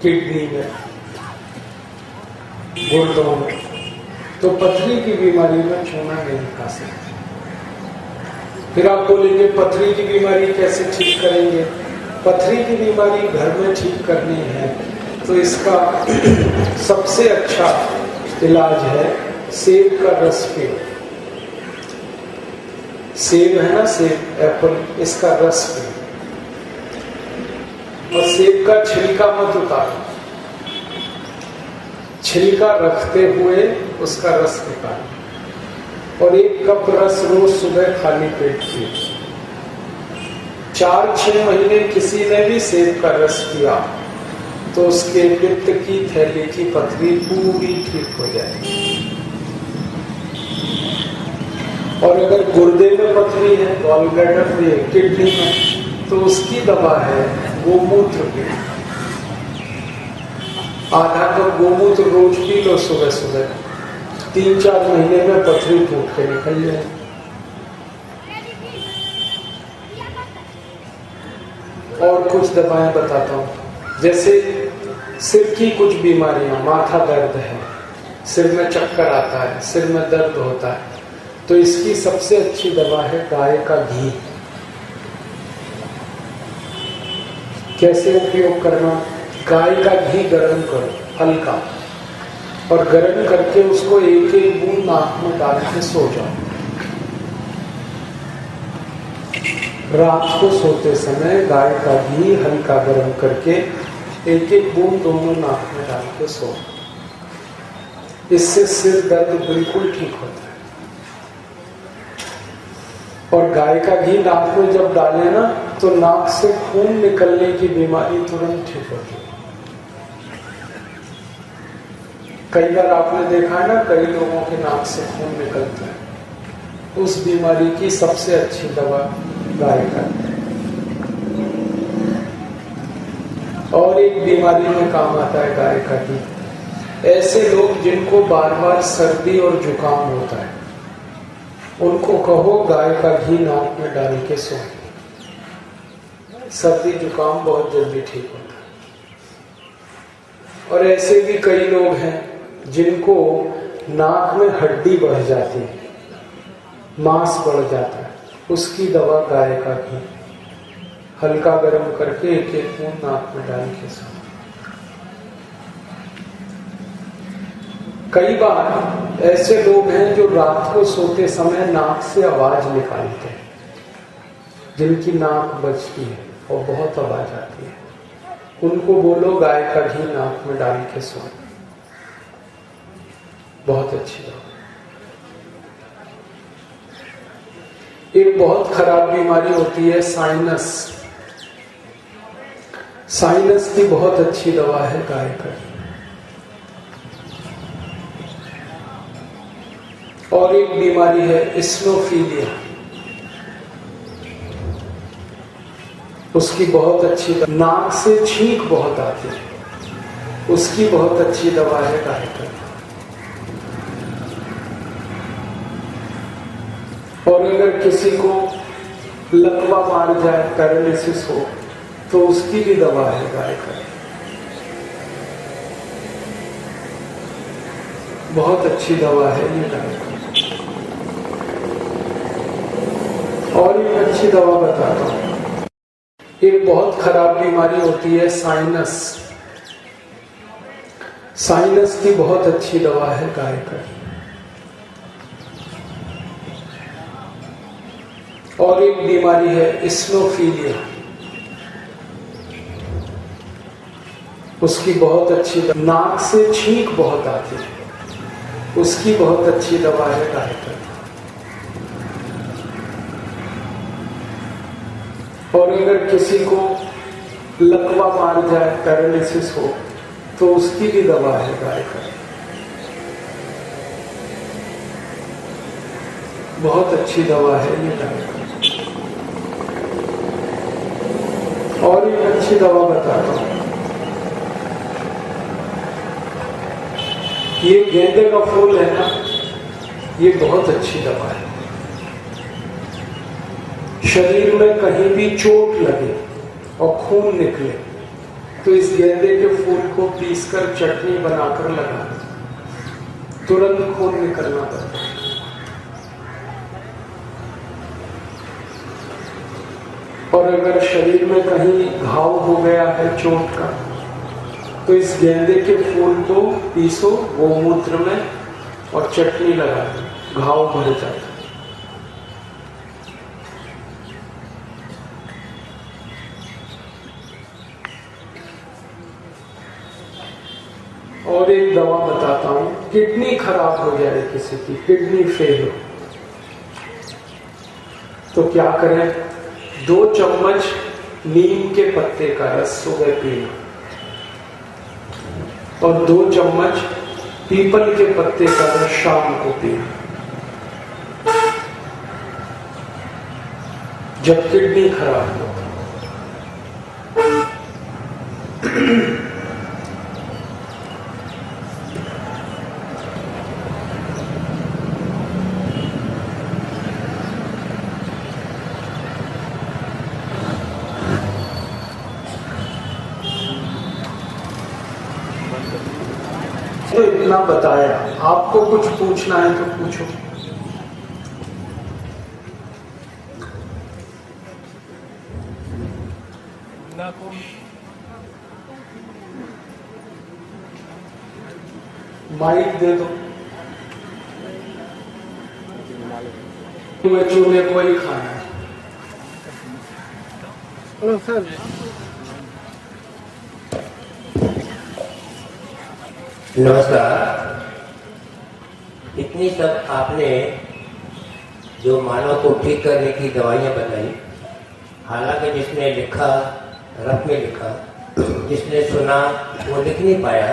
किडनी में, गुर्दों में। तो पथरी की बीमारी में चूना नहीं खा सकते। फिर आप बोलेंगे पथरी की बीमारी कैसे ठीक करेंगे? पथरी की बीमारी घर में ठीक करनी है तो इसका सबसे अच्छा इलाज है सेब का रस पियो। सेब है ना, सेब, एप्पल, इसका रस पियो। और सेब का छिलका मत उतारो, छिलका रखते हुए उसका रस निकालो और 1 कप रस रोज सुबह खाली पेट पियो। 4-6 महीने किसी ने भी सेब का रस पिया तो उसके पित्त की थैली की पथरी पूरी ठीक हो जाएगी। और अगर गुर्दे में पथरी है, गॉल ब्लैडर में, किडनी में, तो उसकी दवा है गोमूत्र की। आधा कप गोमूत्र रोज पी लो सुबह सुबह, 3-4 महीने में पथरी टूट के निकल जाए। और कुछ दवाएं बताता हूँ, जैसे सिर की कुछ बीमारियां, माथा दर्द है, सिर में चक्कर आता है, सिर में दर्द होता है, तो इसकी सबसे अच्छी दवा है गाय का घी। कैसे उपयोग करना? गाय का घी गर्म करो हल्का, और गर्म करके उसको एक एक बूंद नाक में डाल के सो जाओ। रात को सोते समय गाय का घी हल्का गर्म करके एक एक बूंद दोनों नाक में डाल के सो। इससे सिर दर्द बिल्कुल ठीक होता है। और गाय का घी नाक में जब डाले ना, तो नाक से खून निकलने की बीमारी तुरंत ठीक होती है। कई बार आपने देखा है ना, कई लोगों के नाक से खून निकलता है। उस बीमारी की सबसे अच्छी दवा गाय का। और एक बीमारी में काम आता है गाय का घी। ऐसे लोग जिनको बार बार सर्दी और जुकाम होता है, उनको कहो गाय का घी नाक में डाल के सो। सर्दी जुकाम बहुत जल्दी ठीक होता है। और ऐसे भी कई लोग हैं जिनको नाक में हड्डी बढ़ जाती है, मांस बढ़ जाता है, उसकी दवा गाय का घी हल्का गर्म करके एक एक बूंद नाक में डाल के सो। कई बार ऐसे लोग हैं जो रात को सोते समय नाक से आवाज निकालते हैं, जिनकी नाक बजती है और बहुत आवाज आती है, उनको बोलो गाय का घी नाक में डाल के सो। बहुत अच्छी बात। एक बहुत खराब बीमारी होती है साइनस। साइनस की बहुत अच्छी दवा है गाय का घी। और एक बीमारी है इस्नोफीलिया, उसकी बहुत अच्छी नाक से छींक बहुत आती है, उसकी बहुत अच्छी दवा है गाय का घी। और अगर किसी को लकवा मार जाए, पैरालिसिस हो, तो उसकी भी दवा है गाय का घी। बहुत अच्छी दवा है ये गाय का। और एक अच्छी दवा बताता हूं। एक बहुत खराब बीमारी होती है साइनस। साइनस की बहुत अच्छी दवा है गाय का घी। और एक बीमारी है इस्नोफीलिया, उसकी बहुत अच्छी नाक से छींक बहुत आती है, उसकी बहुत अच्छी दवा है गाय का घी। और अगर किसी को लकवा मार जाए, पैरालिसिस हो, तो उसकी भी दवा है गाय का घी। बहुत अच्छी दवा है ये गाय का। और एक अच्छी दवा बताता हूं। ये गेंदे का फूल है ना, ये बहुत अच्छी दवा है। शरीर में कहीं भी चोट लगे और खून निकले, तो इस गेंदे के फूल को पीसकर चटनी बनाकर लगा दो, तुरंत खून निकलना पड़ता है। और अगर शरीर में कहीं घाव हो गया है चोट का, तो इस गेंदे के फूल को पीसो गोमूत्र में और चटनी लगा दो, घाव भर जाता है। और एक दवा बताता हूं। किडनी खराब हो जाए किसी की, किडनी फेल हो, तो क्या करें? 2 चम्मच नीम के पत्ते का रस सुबह पीना, और 2 चम्मच पीपल के पत्ते का रस शाम को पीना। जब किडनी खराब हो। तो इतना बताया, आपको कुछ पूछना है तो पूछो। माइक दे दो। बच्चों में कोई खाना है। Hello sir. नमस्कार। इतनी सब आपने जो मानव को ठीक करने की दवाइयाँ बताई, हालांकि जिसने लिखा रफ में लिखा, जिसने सुना वो लिख नहीं पाया,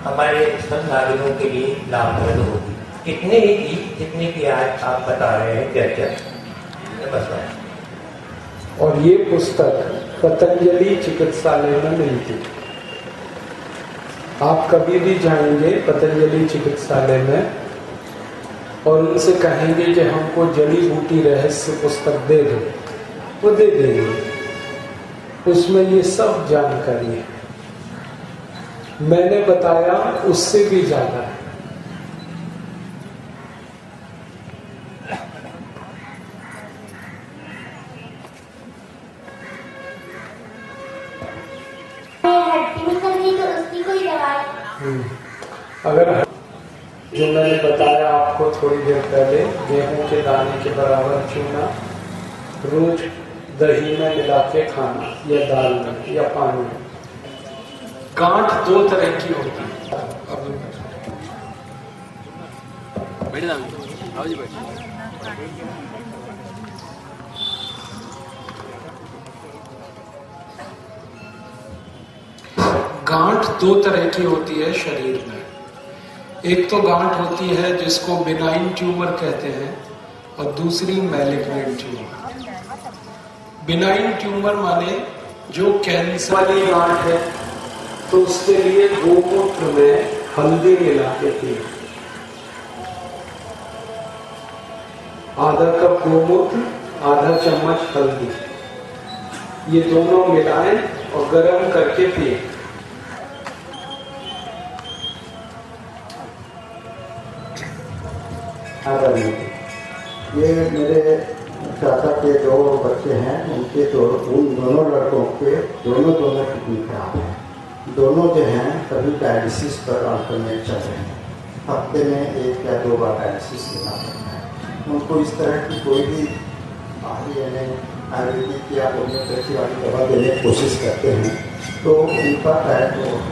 हमारे सब नागरिकों के लिए लाभप्रद होगी। इतने ही की जितने की आज आप बता रहे हैं चर्चा। नमस्कार। और ये पुस्तक पतंजलि चिकित्सालय में मिलती। आप कभी भी जाएंगे पतंजलि चिकित्सालय में और उनसे कहेंगे कि हमको जड़ी बूटी रहस्य पुस्तक दे दो, वो दे देंगे। उसमें ये सब जानकारी है। मैंने बताया उससे भी ज्यादा है। अगर जो मैंने बताया आपको थोड़ी देर पहले, गेहूं के दाने के बराबर चूना रोज दही में मिला के खाना या दाल में या पानी में। गांठ दो तरह की होती है। गांठ दो तरह की होती है शरीर में। एक तो गांठ होती है जिसको बिनाइन ट्यूमर कहते हैं और दूसरी मैलिग्नेंट ट्यूमर। बिनाइन ट्यूमर माने जो कैंसर वाली गांठ है, तो उसके लिए गोमूत्र में हल्दी मिला के पिए। आधा कप गोमूत्र, आधा चम्मच हल्दी, ये दोनों मिलाएं और गर्म करके पिए। ये मेरे चाचा के दो बच्चे हैं, उनके तो उन दोनों लड़कों के दोनों किडनी खराब है। दोनों जो हैं सभी डायलिसिस पर अल्टरनेट चल रहे हैं। हफ्ते में 1 या 2 बार डायलिसिस लेना पड़ता है उनको। इस तरह की कोई भी आयुर्वेदिक या होम्योपैथी वाली दवा देने की कोशिश करते हैं तो उनका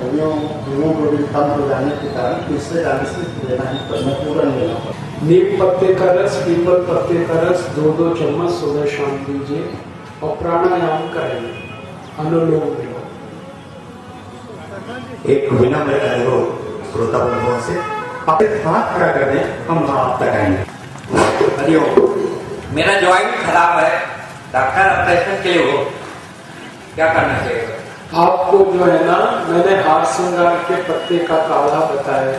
हीमोग्लोबिन कम हो जाने के कारण तीसरे डायलिसिस लेना ही पूरा नहीं लेना पड़ता। नीम पत्ते का रस, पीपल पत्ते का रस 2-2 चम्मच सुबह शाम दीजिए और प्राणायाम करेंगे, अनुलोम विलोम। एक विनम्र अनुरोध श्रोता बंधुओं से, आप हाथ खड़ा कर दें, हम आप तक आएंगे। हरिओम। मेरा ज्वाइंट खराब है डॉक्टर, ऑपरेशन के लिए हो क्या करना चाहिए? आपको जो है ना, मैंने हार श्रृंगार के पत्ते का काढ़ा बताया।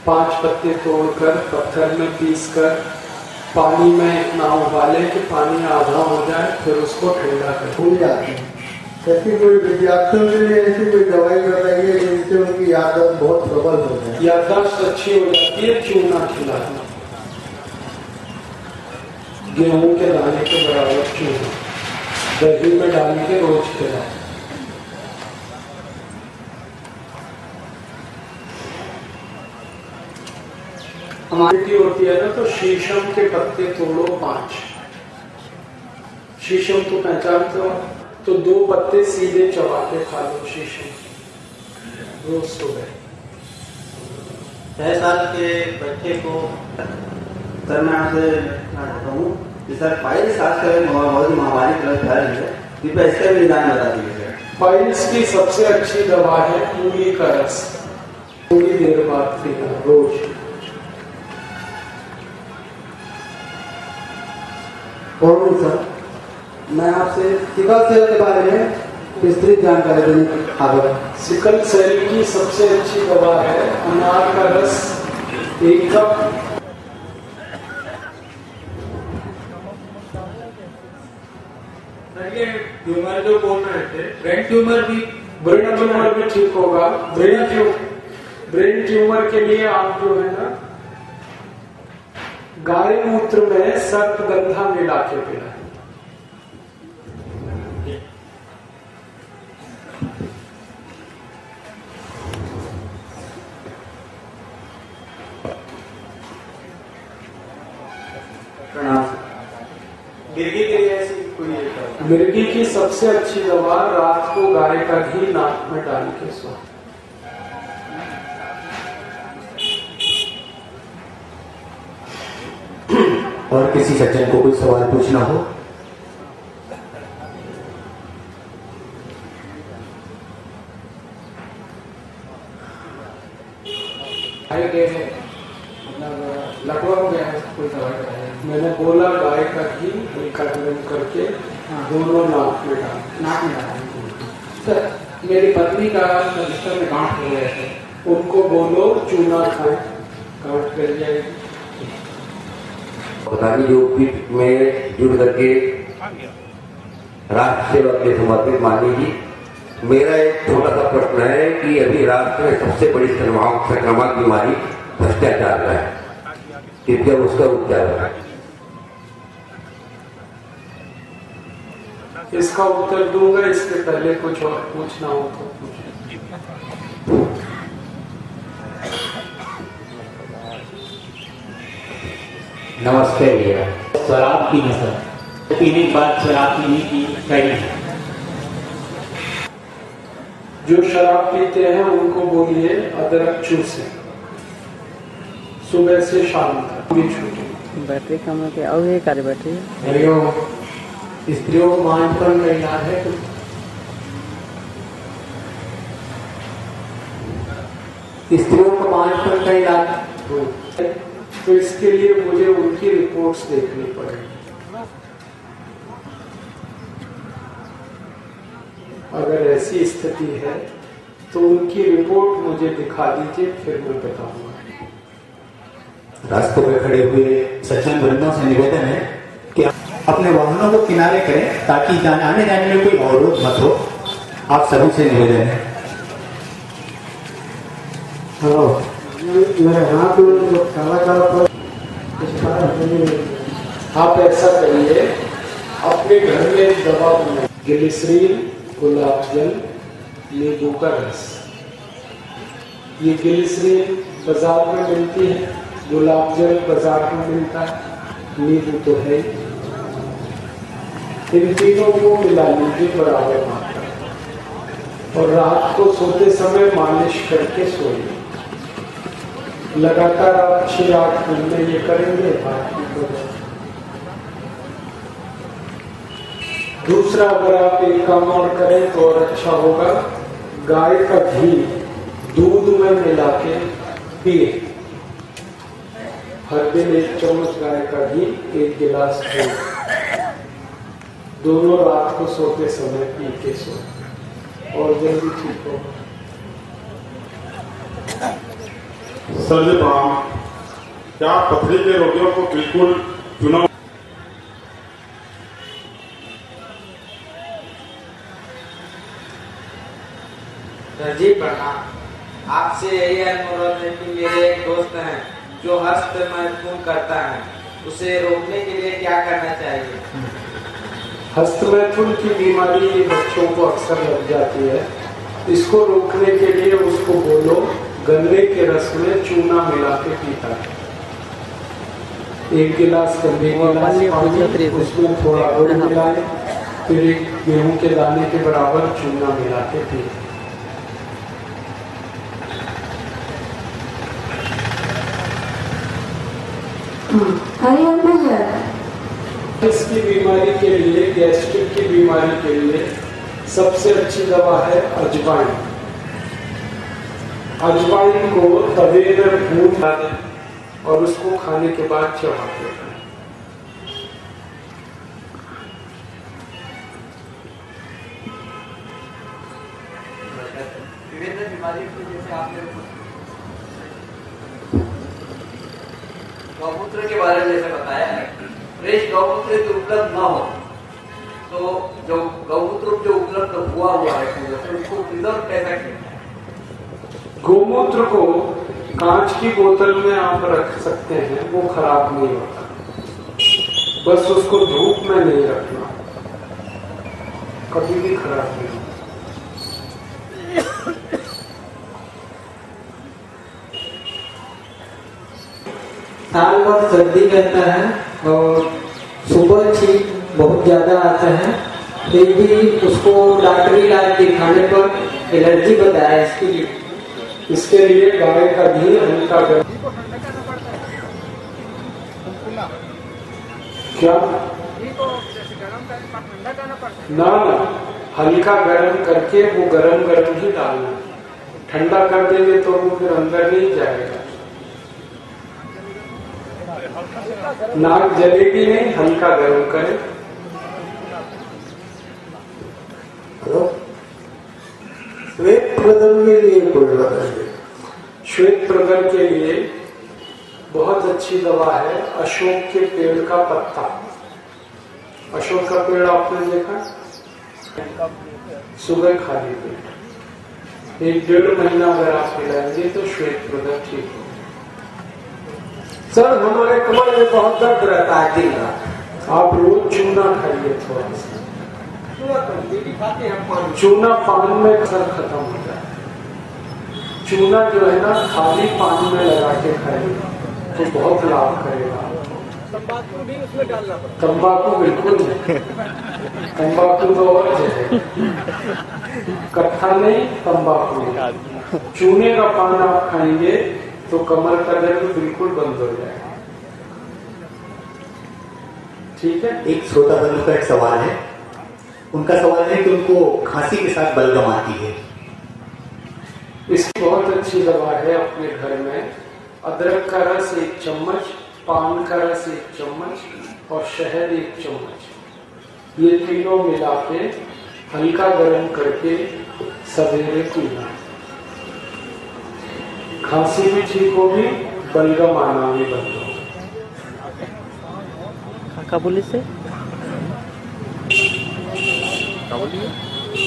5 पत्ते तोड़कर पत्थर में पीसकर पानी में इतना उबाले कि पानी आधा हो जाए, फिर उसको ठंडा कर भूल जाते हैं। ऐसी कोई विद्यार्थियों के लिए ऐसी कोई दवाई बताइए जिनसे उनकी याददाश्त बहुत प्रबल हो जाए। याददाश्त अच्छी हो जाती है। चूना खिलाना, गेहूं के दाने के बराबर चूना दही में डाल के रोज खिलाओ। हमारी होती है ना, तो शीशम के पत्ते तोड़ो 5। शीशम तो पहचानते हो, तो 2 पत्ते सीधे चबा के खा लो शीशम रोज सुबह। 6 साल के बच्चे को सर मैं आपसे हूँ कि सर पाइल्स आजकल बहुत महामारी फैल रही है, कृपया इसका भी निदान बता दीजिए। पाइल्स की सबसे अच्छी दवा है मूली का रस। थोड़ी देर बाद पीना रोज। और सर मैं आपसे सिकल सेल के बारे में विस्तृत जानकारी देने आग्रह। सिकल सेल की सबसे अच्छी दवा है अनार का रस 1 कप। ट्यूमर जो बोल रहे थे, ब्रेन ट्यूमर भी ठीक होगा। ब्रेन ट्यूमर के लिए आप जो है ना, गाय मूत्र में सर्पगंधा मिला के पिलाएं। प्रणाम। मिर्गी के लिए ऐसी कोई मिर्गी की सबसे अच्छी दवा रात को गाय का घी नाक में डाल के सो। और किसी सज्जन को कोई सवाल पूछना हो? मतलब लगभग हो गया है कोई दवाई। मैंने बोला गाय का घी हल्का गर्म करके दोनों नाक में डाल। सर मेरी पत्नी का बिस्तर में गांठ हो गया है, उनको बोलो चूना खाएं, गांठ कर जाएगी। बतानी योगपीठ में जुड़ करके राष्ट्र सेवा के समर्पित मानी जी, मेरा एक छोटा सा प्रश्न है कि अभी राष्ट्र में सबसे बड़ी संक्रामक बीमारी भ्रष्टाचार है, कृपया उसका उपचार है। इसका उत्तर दूंगा, इसके पहले कुछ और पूछना हो तो पूछें। नमस्ते भैया। शराब की नशा पीने के बाद शराब पीने की कड़ी। जो शराब पीते हैं उनको बोलिए अदरक चूसे, सुबह से शाम तक भी छूटे। बैटरी कम हो गया और ये कर बैटरी हरिओम। स्त्रियों को मानपन का इलाज है कुछ? स्त्रियों को मानपन का इलाज तो इसके लिए मुझे उनकी रिपोर्ट्स देखनी पड़ेगी। अगर ऐसी स्थिति है तो उनकी रिपोर्ट मुझे दिखा दीजिए, फिर मैं बताऊंगा। रास्तों में खड़े हुए सज्जन वृंदों से निवेदन है कि अपने वाहनों को किनारे करें ताकि आने जाने में कोई अवरोध मत हो। आप सभी से निवेदन है। मेरे हाथ में जो काला काला आप ऐसा करिए, अपने घर में एक दवा बनाइए, ग्लिसरीन, गुलाब जल, नींबू का रस। ये ग्लिसरीन बाजार में मिलती है, गुलाब जल बाजार में मिलता है, नींबू तो है। इन तीनों को मिला लीजिए बराबर मात्रा और रात को सोते समय मालिश करके सोइए। लगातार आप 6-8 दिन में ये करेंगे। दूसरा, अगर आप एक काम और करें तो और अच्छा होगा, गाय का घी दूध में मिला के पिए। हर दिन 1 चम्मच गाय का घी, 1 गिलास दूध, दोनों रात को सोते समय पी के सो और जल्दी ठीक होगा। सर जी प्रणाम। क्या पथरी के रोगियों को बिल्कुल चुनाव सर जी प्रणाम। आपसे यही अनुरोध है कि मेरे एक दोस्त हैं जो हस्त मैथुन करता है, उसे रोकने के लिए क्या करना चाहिए? हस्तमैथुन की बीमारी बच्चों को अक्सर लग जाती है। इसको रोकने के लिए उसको बोलो गन्ने के रस में चूना मिला के पीता है। 1 गिलास गन्ने के पानी, उसमें थोड़ा गुड़ मिलाए, फिर 1 गेहूं के दाने के बराबर चूना मिला के पिए। इसकी बीमारी के लिए, गैस्ट्रिक की बीमारी के लिए सबसे अच्छी दवा है अजवाइन। अजवाइन को तवे में भून दें और उसको खाने के बाद चबाते हैं। विभिन्न बीमारियों की, जैसे आपने गौमूत्र के बारे में जैसे बताया, फ्रेश गौमूत्र जो उपलब्ध ना हो तो जो गौमूत्र जो उपलब्ध हुआ है तो उसको प्रिजर्व कैसे किया? गोमूत्र को कांच की बोतल में आप रख सकते हैं, वो खराब नहीं होता। बस उसको धूप में नहीं रखना, कभी भी खराब नहीं होता। साल भर सर्दी रहता है और सुबह छींक बहुत ज़्यादा आता है, फिर भी उसको डॉक्टरी इलाज दिखाने पर एलर्जी बताया इसके लिए गाय का घी हल्का गर्म क्या ना हल्का गर्म करके वो गरम गरम ही डालना, ठंडा कर देंगे तो वो फिर अंदर नहीं जाएगा, नाक जलेगी नहीं, हल्का गर्म करें। श्वेत प्रदर के लिए कोई बताइए। श्वेत प्रदर के लिए बहुत अच्छी दवा है अशोक के पेड़ का पत्ता। अशोक का पेड़ आपने देखा, सुबह खाली पेट 1-1.5 महीना अगर आप पिलाएंगे तो श्वेत प्रदर ठीक हो। सर हमारे कमर में बहुत दर्द रहता है दिन रात। आप रोज चूना खाइए, थोड़ा सा चूना पान में सर खत्म हो जाए। चूना जो है ना खाली पानी में लगा के खाइए तो बहुत लाभ करेगा। तंबाकू भी उसमें डालना पड़ता है। तंबाकू बिल्कुल नहीं, तंबाकू तो और है, कट्ठा नहीं, तंबाकू नहीं। चूने का पान आप खाएंगे तो कमर का दर्द बिल्कुल बंद हो जाएगा। ठीक है। एक श्रोता बंधु का एक सवाल है, उनका सवाल है कि उनको खांसी के साथ बलगम आती है। इसकी बहुत अच्छी दवा है अपने घर में, अदरक का रस 1 चम्मच, पान का रस 1 चम्मच और शहद 1 चम्मच, ये तीनों मिला के हल्का गर्म करके सवेरे पीना। खांसी भी ठीक होगी, बलगम आना भी बंद होगा। काबुली से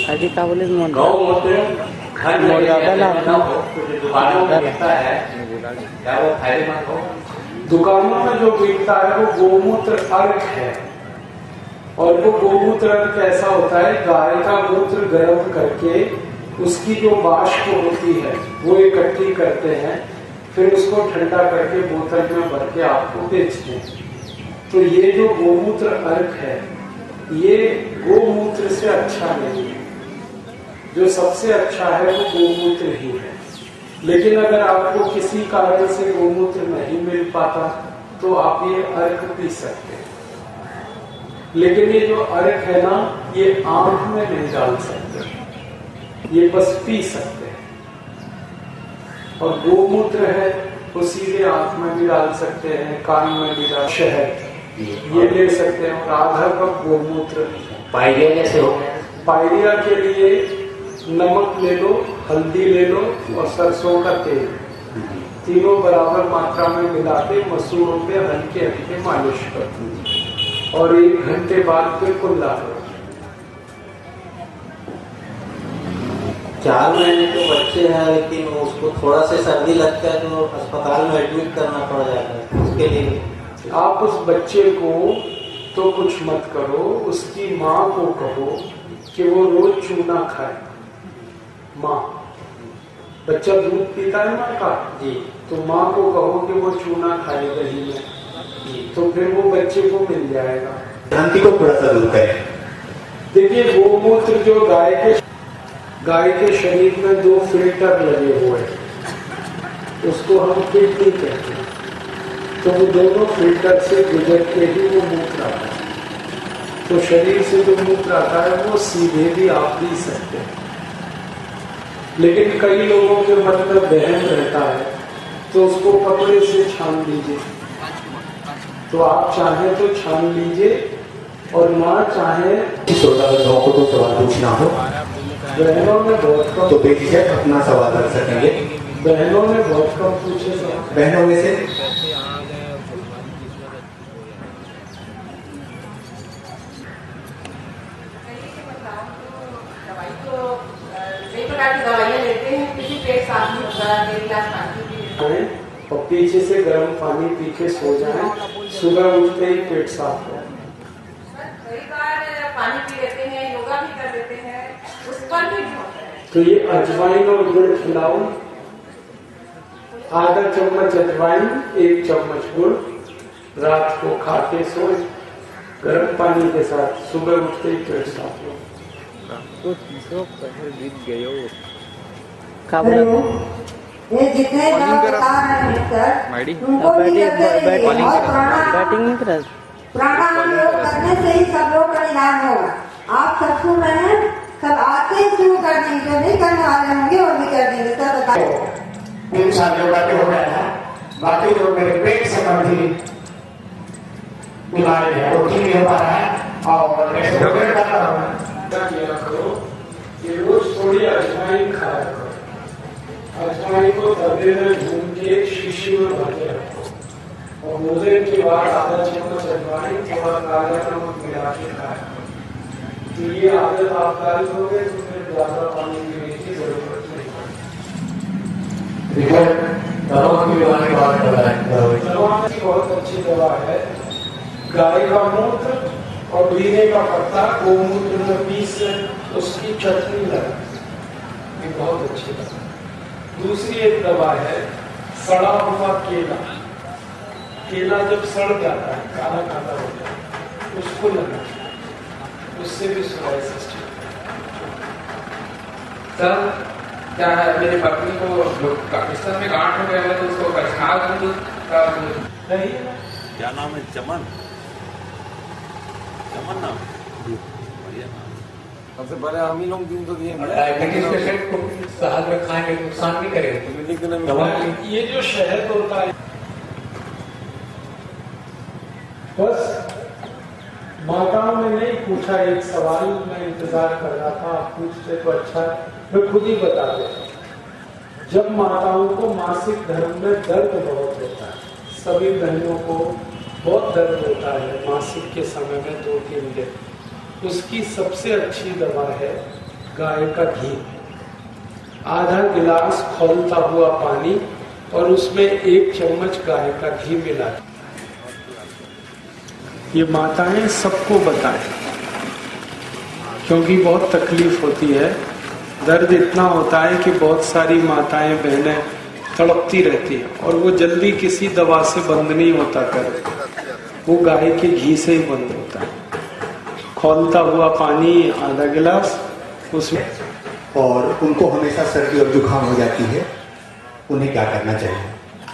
आगे काबुली में गौ मूत्र घर में ज्यादा हो, दुकानों में बिकता है, क्या वो फायदेमंद हो? दुकानों में जो बिकता है वो गोमूत्र अर्क है, और वो गोमूत्र अर्क ऐसा होता है गाय का मूत्र गर्म करके उसकी जो वाष्प होती है वो इकट्ठी करते हैं, फिर उसको ठंडा करके बोतल में भर के आपको बेचते हैं। तो ये जो गोमूत्र अर्क है ये गोमूत्र से अच्छा नहीं है, जो सबसे अच्छा है वो गोमूत्र ही है। लेकिन अगर आपको किसी कारण से गोमूत्र नहीं मिल पाता तो आप ये अर्क पी सकते हैं, लेकिन ये जो अर्क है ना ये आंख में नहीं डाल सकते, ये बस पी सकते हैं। और गोमूत्र है वो सीधे आंख में भी डाल सकते हैं, कान में भी डाल, शहद ये ले सकते हैं। और आधा कप गोमूत्र। पायरिया जैसे हो, पायरिया के लिए नमक ले लो, हल्दी ले लो और सरसों का तेल, तीनों बराबर मात्रा में मिला के मसूरों पे हल्के हल्के मालिश करो और 1 घंटे बाद फिर कुल्ला करो। 4 महीने के बच्चे हैं लेकिन उसको थोड़ा से सर्दी लगता है तो अस्पताल में एडमिट करना पड़ जाता है, उसके लिए आप उस बच्चे को तो कुछ मत करो, उसकी माँ को कहो कि वो रोज चूना खाए। माँ, बच्चा दूध पीता है माँ का जी, तो माँ को कहो कि वो चूना खाए दही में जी, तो फिर वो बच्चे को मिल जाएगा। भ्रांति को थोड़ा सा दूर करें। देखिए गोमूत्र जो गाय के शरीर में 2 फिल्टर लगे हुए हैं, उसको हम किडनी कहते हैं। तो वो दोनों फिल्टर से गुजर के ही वो मूत्र आता है, तो शरीर से जो मूत्र आता है वो सीधे भी आप पी सकते हैं। लेकिन कई लोगों के मन में वहम रहता है तो उसको कपड़े से छान लीजिए, तो आप चाहें तो छान लीजिए और ना चाहें। श्रोता बंधुओं को तो सवाल पूछना हो बहनों ने बहुत कम, तो बेझिझक अपना सवाल कर सकेंगे। बहनों ने बहुत कम पूछे सवाल। बहनों में से दवाइयाँ लेते हैं, किसी पेट साफ नहीं होता, 1 गिलास पानी पी लेते हैं और पीछे से गर्म पानी पी के सो जाएं, सुबह उठते ही पेट साफ हो। कई बार पानी पी लेते हैं, योगा भी कर लेते हैं, उस पर भी होता है। तो ये अजवाइन और गुड़ खिलाओ, आधा चम्मच अजवाइन 1 चम्मच गुड़ रात को खा के सोए, गर्म पानी के साथ सुबह उठते ही पेट साफ हो। ये जितने लोग बता रहे हैं सर, उनको भी बैटिंग नहीं कर प्राणायाम योग करने से ही सब लोग का निदान होगा। आप सब सुन रहे हैं, सब आते ही शुरू कर देंगे, जो नहीं करने वाले होंगे वो भी कर देंगे। सर बताइए। इन साल योगा के हो गया है, बाकी जो मेरे पेट संबंधी बीमारी है वो ठीक नहीं हो पा रहा है और किया करो कि रोज थोड़ी अजवाइन खाया करो। अजवाइन को तवे में भून के एक शीशी में भर के रखो और भोजन के बाद आधा चम्मच अजवाइन थोड़ा काला नमक मिला के खाया। तो ये आदत आप डाल दोगे तो फिर ज्यादा पानी पीने की जरूरत नहीं पड़ेगी। दवा की बहुत अच्छी दवा है। गाय का मूत्र और लीने का पत्ता गोमूत्र में पीस उसकी चटनी लगा, ये बहुत अच्छी दवा। दूसरी एक दवा है सड़ा हुआ केला। केला जब सड़ जाता है, काला काला हो जाता है, उसको लगा, उससे भी सोराइसिस ठीक। सर क्या है, मेरी पत्नी को पाकिस्तान में गांठ हो गया तो उसको नहीं। क्या नाम है? चमन, चमन नाम, बढ़िया नाम। सबसे पहले हम ही लोग दिन तो दिए साल में खाएंगे नुकसान नहीं करेगा। ये जो शहद होता है, बस माताओं ने नहीं पूछा, एक सवाल मैं इंतजार कर रहा था, आप पूछते तो अच्छा मैं खुद ही बता देता। जब माताओं को मासिक धर्म में दर्द बहुत होता है, सभी बहनों को बहुत दर्द होता है मासिक के समय में 2-3 दिन, उसकी सबसे अच्छी दवा है गाय का घी। आधा गिलास खौलता हुआ पानी और उसमें 1 चम्मच गाय का घी मिला। ये माताएं सबको बताएं, क्योंकि बहुत तकलीफ होती है, दर्द इतना होता है कि बहुत सारी माताएं बहनें तड़पती रहती है और वो जल्दी किसी दवा से बंद नहीं होता कर, वो गाय के घी से ही बंद होता है। खौलता हुआ पानी आधा गिलास उसमें। और उनको हमेशा सर्दी और जुकाम हो जाती है, उन्हें क्या करना चाहिए?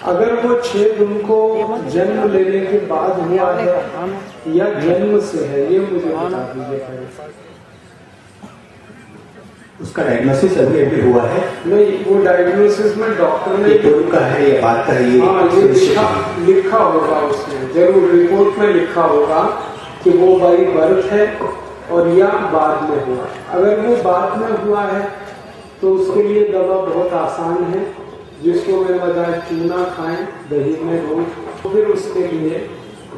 अगर वो छेद उनको जन्म लेने के बाद हुआ है या जन्म से है, ये मुझे बता दीजिए। उसका डायग्नोसिस अभी हुआ है? नहीं, वो डायग्नोसिस में डॉक्टर ने का है या बात का है, ये लिखा होगा उसमें, जरूर रिपोर्ट में लिखा होगा कि वो बाई बर्थ है और या बाद में हुआ। अगर वो बाद में हुआ है तो उसके लिए दवा बहुत आसान है, जिसको मैं बताया चूना खाएं दही में रोज, तो फिर उसके लिए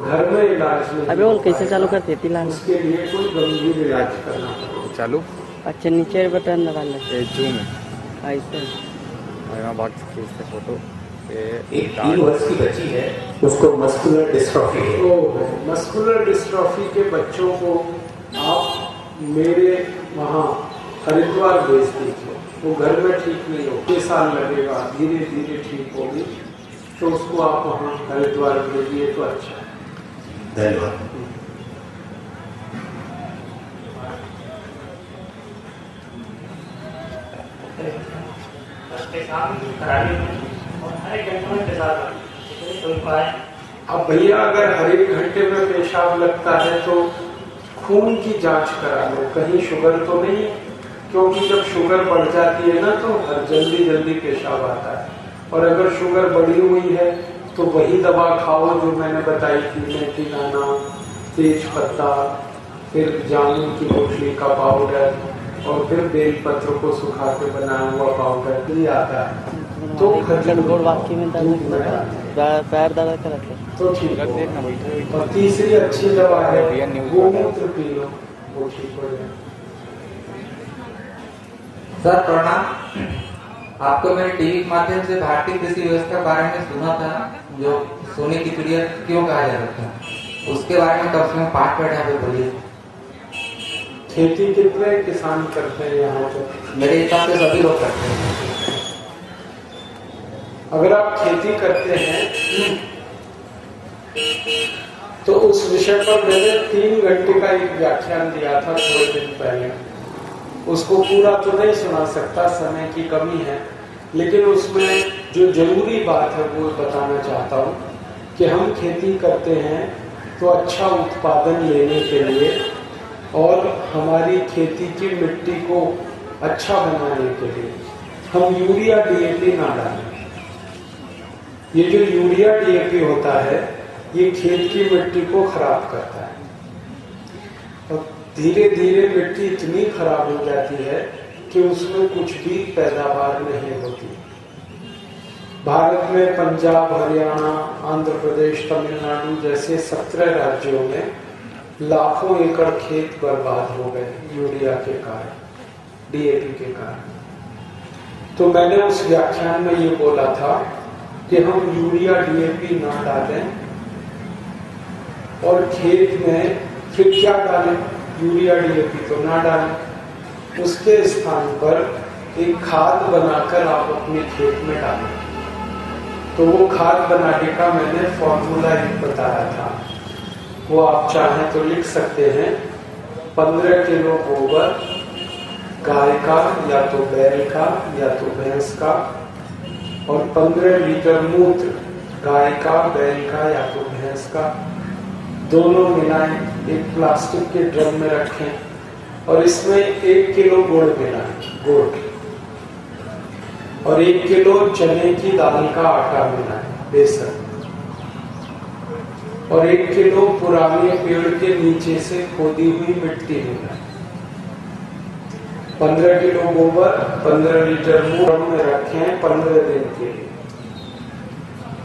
घर में इलाज नहीं। अबे वो कैसे चालू करते पिलाना? उसके लिए कोई गंभीर इलाज करना पड़ेगा। चालू अच्छा नीचे बटन दबा ले, जूम ऐसे यहाँ बात खींचते फोटो। एक 3 वर्ष की बच्ची है, उसको मस्कुलर डिस्ट्रॉफी है। मस्कुलर डिस्ट्रॉफी के बच्चों को आप मेरे वहाँ हरिद्वार भेज दीजिए, वो घर में ठीक नहीं हो, 6 साल लगेगा, धीरे धीरे ठीक होगी, तो उसको आप वहाँ हरिद्वार भेजिए तो अच्छा है। धन्यवाद। अब भैया अगर हर 1 घंटे में पेशाब लगता है तो खून की जांच करा लो, कहीं शुगर तो नहीं है, क्योंकि जब शुगर बढ़ जाती है ना तो जल्दी जल्दी पेशाब आता है। और अगर शुगर बढ़ी हुई है तो वही दवा खाओ जो मैंने बताई थी, मेथी दाना, तेज पत्ता, फिर जामुन की गुठली का पाउडर और फिर बेल पत्र को सुखा के बनाया हुआ पाउडर ये आता है। तो वाक्य में पैर दर्द कर रखे तो ठीक है। और तीसरी अच्छी दवा है गोमूत्र पी लो, वो ठीक हो जाए। सर प्रणाम, आपको मैंने टीवी के माध्यम से भारतीय कृषि व्यवस्था के बारे में सुना था, जो सोने की चिड़िया क्यों कहा जाता था, उसके बारे में कम से कम 5 मिनट यहाँ पे बोलिए। खेती कितने किसान करते हैं यहाँ पे? मेरे हिसाब से सभी लोग करते हैं। अगर आप खेती करते हैं तो उस विषय पर मैंने 3 घंटे का एक व्याख्यान दिया था थोड़े दिन पहले। उसको पूरा तो नहीं सुना सकता, समय की कमी है, लेकिन उसमें जो जरूरी बात है वो बताना चाहता हूँ कि हम खेती करते हैं तो अच्छा उत्पादन लेने के लिए और हमारी खेती की मिट्टी को अच्छा बनाने के लिए हम यूरिया डीएपी ना डालें। ये जो यूरिया डीएपी होता है ये खेत की मिट्टी को खराब करता है और धीरे धीरे मिट्टी इतनी खराब हो जाती है कि उसमें कुछ भी पैदावार नहीं होती। भारत में पंजाब, हरियाणा, आंध्र प्रदेश, तमिलनाडु जैसे 17 राज्यों में लाखों एकड़ खेत बर्बाद हो गए यूरिया के कारण, डीएपी के कारण। तो मैंने उस व्याख्यान में ये बोला था कि हम यूरिया डीएपी ना डालें और खेत में फिर क्या डालें, यूरिया डीएपी तो ना डालें, उसके स्थान पर एक खाद बनाकर आप अपने खेत में डालें। तो वो खाद बनाने का मैंने फॉर्मूला एक बताया था, वो आप चाहें तो लिख सकते हैं। 15 किलो गोबर गाय का या तो बैल का या तो भैंस का और 15 लीटर मूत्र गाय का, बैल का या तो भैंस का, दोनों मिलाएं, एक प्लास्टिक के ड्रम में रखें और इसमें 1 किलो गुड़ मिलाएं, गुड़, और 1 किलो चने की दाल का आटा मिलाएं, बेसन, और 1 किलो पुराने पेड़ के नीचे से खोदी हुई मिट्टी मिलाएं। 15 किलो गोबर, 15 लीटर मूत्र में रखें 15 दिन के लिए।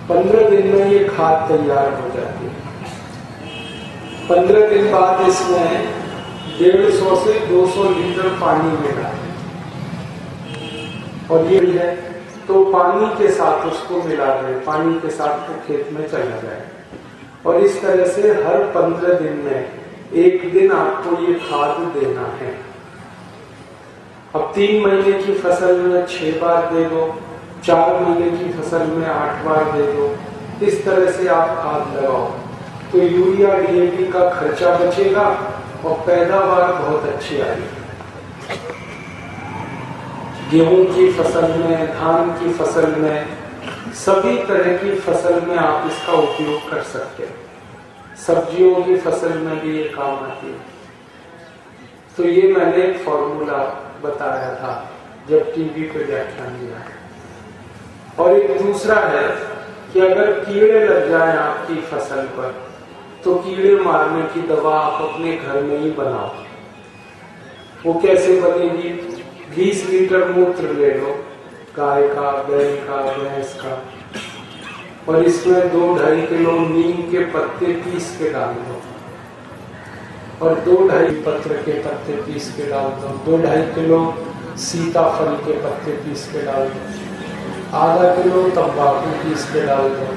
15 दिन में ये खाद तैयार हो जाती है। 15 दिन बाद इसमें 150 से 200 लीटर पानी मिलाएं और ये है तो पानी के साथ उसको मिला दें, पानी के साथ तो खेत में चला जाए। और इस तरह से हर 15 दिन में 1 दिन आपको ये खाद देना है। अब 3 महीने की फसल में 6 बार दे दो, 4 महीने की फसल में 8 बार दे दो, इस तरह से आप खाद लगाओ तो यूरिया डीएपी का खर्चा बचेगा और पैदावार बहुत अच्छी आएगी। गेहूं की फसल में, धान की फसल में, सभी तरह की फसल में आप इसका उपयोग कर सकते हैं। सब्जियों की फसल में भी ये काम आती है। तो ये मैंने एक फॉर्मूला बताया था जब टीवी पे व्याख्यान दिया। और एक दूसरा है कि अगर कीड़े लग जाए आपकी फसल पर तो कीड़े मारने की दवा आप अपने घर में ही बनाओ। वो कैसे बनेगी? 20 लीटर मूत्र ले लो, गाय का, बैल का, भैंस का, और इसमें 2-2.5 किलो नीम के पत्ते पीस के डाल दो और 2-2.5 पत्र के पत्ते पीस के डाल दो, 2-2.5 किलो सीताफल के पत्ते पीस के डाल दो, आधा किलो तंबाकू पीस के डाल दो,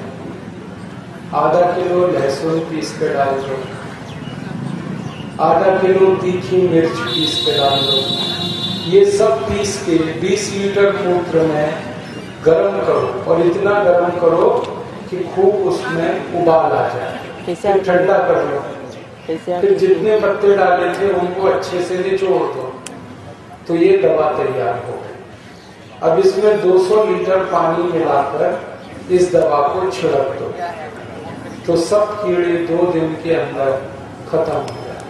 आधा किलो लहसुन पीस के डाल दो, आधा किलो तीखी मिर्च पीस के डाल दो। ये सब पीस के 20 लीटर मूत्र में गरम करो और इतना गरम करो कि खूब उसमें उबाल आ जाए, फिर ठंडा कर लो। फिर जितने पत्ते डाले थे उनको अच्छे से निचोड़ दो, तो ये दवा तैयार हो गई। अब इसमें 200 लीटर पानी मिलाकर इस दवा को छिड़क दो, तो सब कीड़े 2 दिन के अंदर खत्म हो जाए।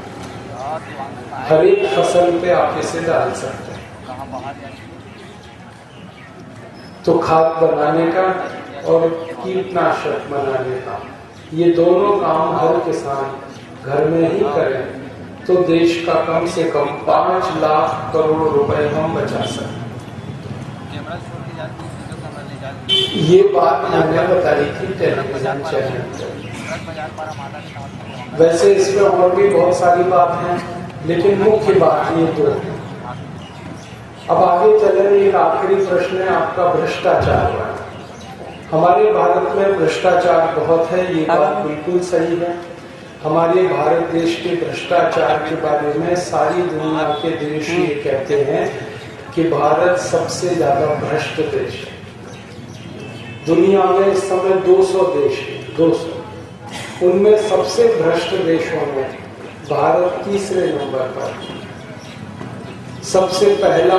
हर एक फसल पे आप इसे डाल सकते हैं। तो खाद बनाने का और कीटनाशक बनाने का, ये दोनों काम हर किसान घर में ही करें तो देश का कम से कम 5 लाख करोड़ रुपए हम बचा सकते। ये बात मैंने बताई थी टेलीविजन चैनल। वैसे इसमें और भी बहुत सारी बात है, लेकिन मुख्य बात ये 2 है। अब आगे चले, एक आखिरी प्रश्न है आपका भ्रष्टाचार वाला। हमारे भारत में भ्रष्टाचार बहुत है, ये बात बिल्कुल सही है। हमारे भारत देश के भ्रष्टाचार के बारे में सारी दुनिया के देश ये कहते हैं कि भारत सबसे ज्यादा भ्रष्ट देश है। दुनिया में इस समय 200 देश हैं, 200। उनमें सबसे भ्रष्ट देशों में भारत तीसरे नंबर पर। सबसे पहला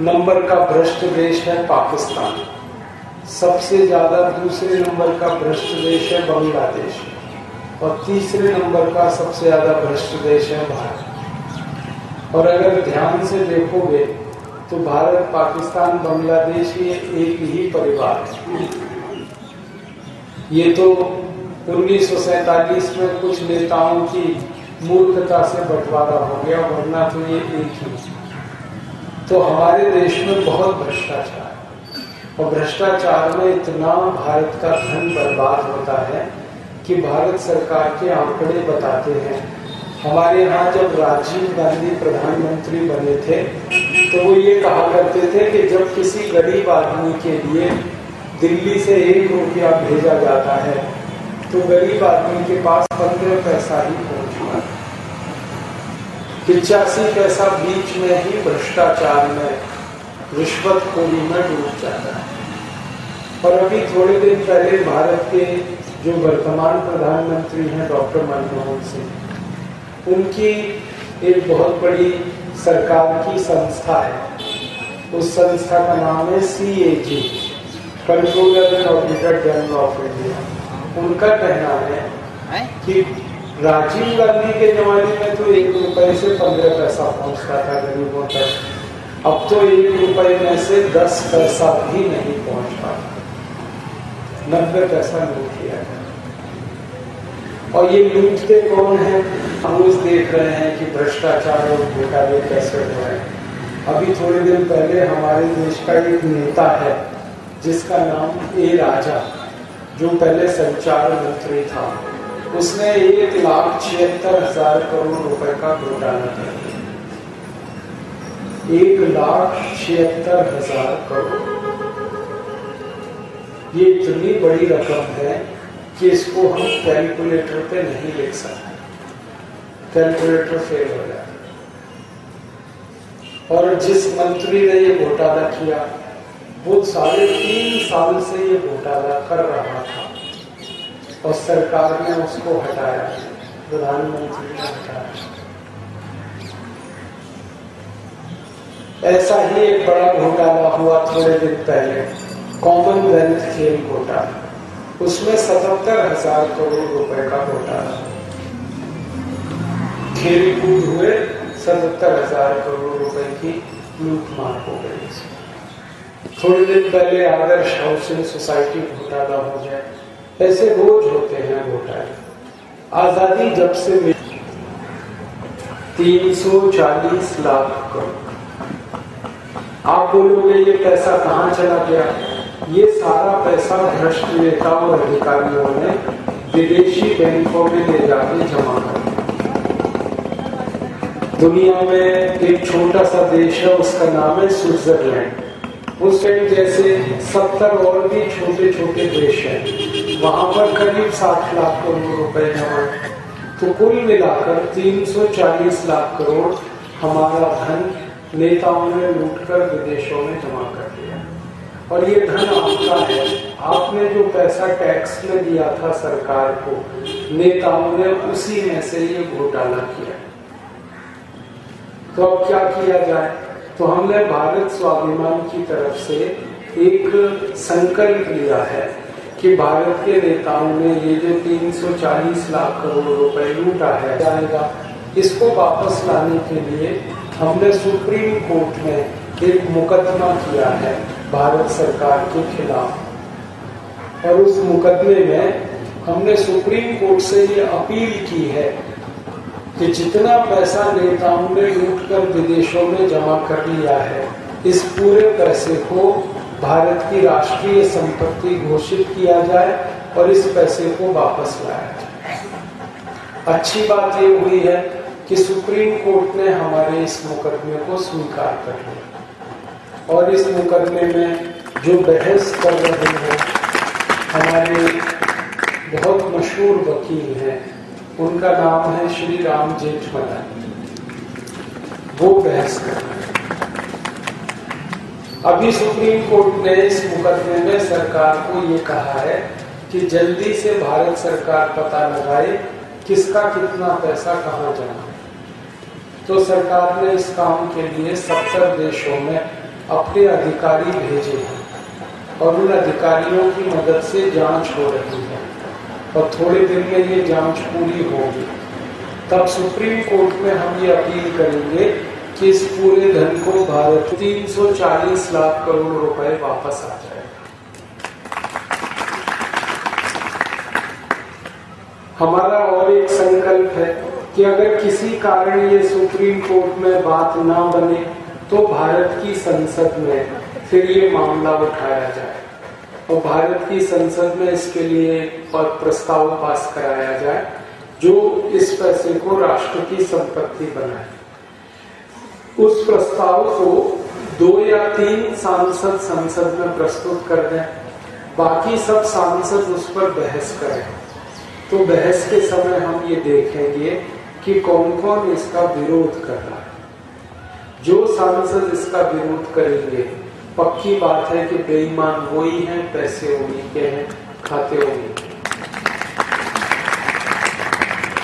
नंबर का भ्रष्ट देश है पाकिस्तान, सबसे ज्यादा दूसरे नंबर का भ्रष्ट देश है बांग्लादेश, और तीसरे नंबर का सबसे ज्यादा भ्रष्ट देश है भारत। और अगर ध्यान से देखोगे तो भारत, पाकिस्तान, बांग्लादेश ये एक ही परिवार है। ये तो 1947 में कुछ नेताओं की मूर्खता से बंटवारा हो गया, वरना तो ये एक ही। तो हमारे देश में बहुत भ्रष्टाचार, और भ्रष्टाचार में इतना भारत का धन बर्बाद होता है कि भारत सरकार के आंकड़े बताते हैं। हमारे यहाँ जब राजीव गांधी प्रधानमंत्री बने थे तो वो ये कहा करते थे कि जब किसी गरीब आदमी के लिए दिल्ली से 1 रुपया भेजा जाता है तो गरीब आदमी के पास 15 पैसा ही पहुंचता है। 85 पैसा बीच में ही भ्रष्टाचार में, रिश्वतखोरी में डूब जाता है। और अभी थोड़े दिन पहले भारत के जो वर्तमान प्रधानमंत्री हैं डॉक्टर मनमोहन सिंह, उनकी एक बहुत बड़ी सरकार की संस्था है। उस संस्था का नाम है CAG, controller and auditor general of India. उनका कहना है कि राजीव गांधी के जमाने में तो 1 रुपए से 15 पैसा पहुंचता था गरीबों तक, अब तो 1 रुपए में से 10 पैसा भी नहीं पहुंच पाता, 90 पैसा लूट लिया गया। और ये लूटते कौन है? हम रोज देख रहे हैं कि भ्रष्टाचार और घोटाले कैसे हो रहे हैं। अभी थोड़े दिन पहले हमारे देश का एक नेता है जिसका नाम A राजा, जो पहले संचार मंत्री था, उसने 1,76,000 करोड़ रुपए का घोटाला कर दिया। 1,76,000 करोड़, ये इतनी बड़ी रकम है कि इसको हम कैलकुलेटर पे नहीं लिख सकते, कैलकुलेटर फेल हो जाता। और जिस मंत्री ने ये घोटाला किया वो 3.5 साल से ये घोटाला कर रहा था और सरकार ने उसको हटाया, प्रधानमंत्री ने हटाया। ऐसा ही एक बड़ा घोटाला हुआ थोड़े दिन पहले, कॉमनवेल्थ खेल घोटाला। उसमें 77,000 करोड़ रुपए का घोटाला, खेल कूद हुए, 77,000 करोड़ रुपए की लूटमार हो गई। थोड़े दिन पहले आदर्श हाउसिंग सोसाइटी घोटाला हो गया। ऐसे रोज होते हैं घोटाले। आजादी जब से मिली 340 लाख करोड़। आप बोलोगे ये पैसा कहाँ चला गया? ये सारा पैसा भ्रष्ट नेताओं और अधिकारियों ने विदेशी बैंकों में ले जाके जमा कर दिया। दुनिया में एक छोटा सा देश है, उसका नाम है स्विट्जरलैंड। उस टाइम जैसे 70 और भी छोटे छोटे देश हैं, वहां पर करीब 60 लाख करोड़ रुपए जमा। तो कुल मिलाकर 340 लाख करोड़ हमारा धन नेताओं ने लूटकर विदेशों में जमा कर दिया। और ये धन आपका है, आपने जो पैसा टैक्स में दिया था सरकार को, नेताओं ने उसी में से ये घोटाला किया। तो अब क्या किया जाए? तो हमने भारत स्वाभिमान की तरफ से एक संकल्प लिया है कि भारत के नेताओं ने ये जो 340 लाख करोड़ रुपए लूटा है जाएगा, इसको वापस लाने के लिए हमने सुप्रीम कोर्ट में एक मुकदमा किया है भारत सरकार के खिलाफ। और उस मुकदमे में हमने सुप्रीम कोर्ट से ये अपील की है कि जितना पैसा नेताओं ने लूटकर विदेशों में जमा कर लिया है, इस पूरे पैसे को भारत की राष्ट्रीय संपत्ति घोषित किया जाए और इस पैसे को वापस लाया जाए। अच्छी बात ये हुई है कि सुप्रीम कोर्ट ने हमारे इस मुकदमे को स्वीकार कर लिया। और इस मुकदमे में जो बहस कर रहे हैं हमारे बहुत मशहूर वकील हैं, उनका नाम है श्री राम जेठमलानी, वो बहस कर रहे हैं। अभी सुप्रीम कोर्ट ने इस मुकदमे में सरकार को ये कहा है कि जल्दी से भारत सरकार पता लगाए किसका कितना पैसा कहाँ जाना है। तो सरकार ने इस काम के लिए 70 देशों में अपने अधिकारी भेजे हैं और उन अधिकारियों की मदद से जांच हो रही है और थोड़े दिन में ये जांच पूरी होगी। तब सुप्रीम कोर्ट में हम ये अपील करेंगे कि इस पूरे धन को भारत 340 लाख करोड़ रुपए वापस आ जाए। हमारा और एक संकल्प है कि अगर किसी कारण ये सुप्रीम कोर्ट में बात ना बने तो भारत की संसद में फिर ये मामला उठाया जाए और भारत की संसद में इसके लिए प्रस्ताव पास कराया जाए जो इस पैसे को राष्ट्र की संपत्ति बनाए। उस प्रस्ताव को 2 या 3 सांसद संसद में प्रस्तुत कर दें, बाकी सब सांसद उस पर बहस करें। तो बहस के समय हम ये देखेंगे कि कौन कौन इसका विरोध कर रहा है। जो सांसद इसका विरोध करेंगे, पक्की बात है कि बेईमान वही हैं, पैसे उन्हीं के हैं, खाते उन्हीं के।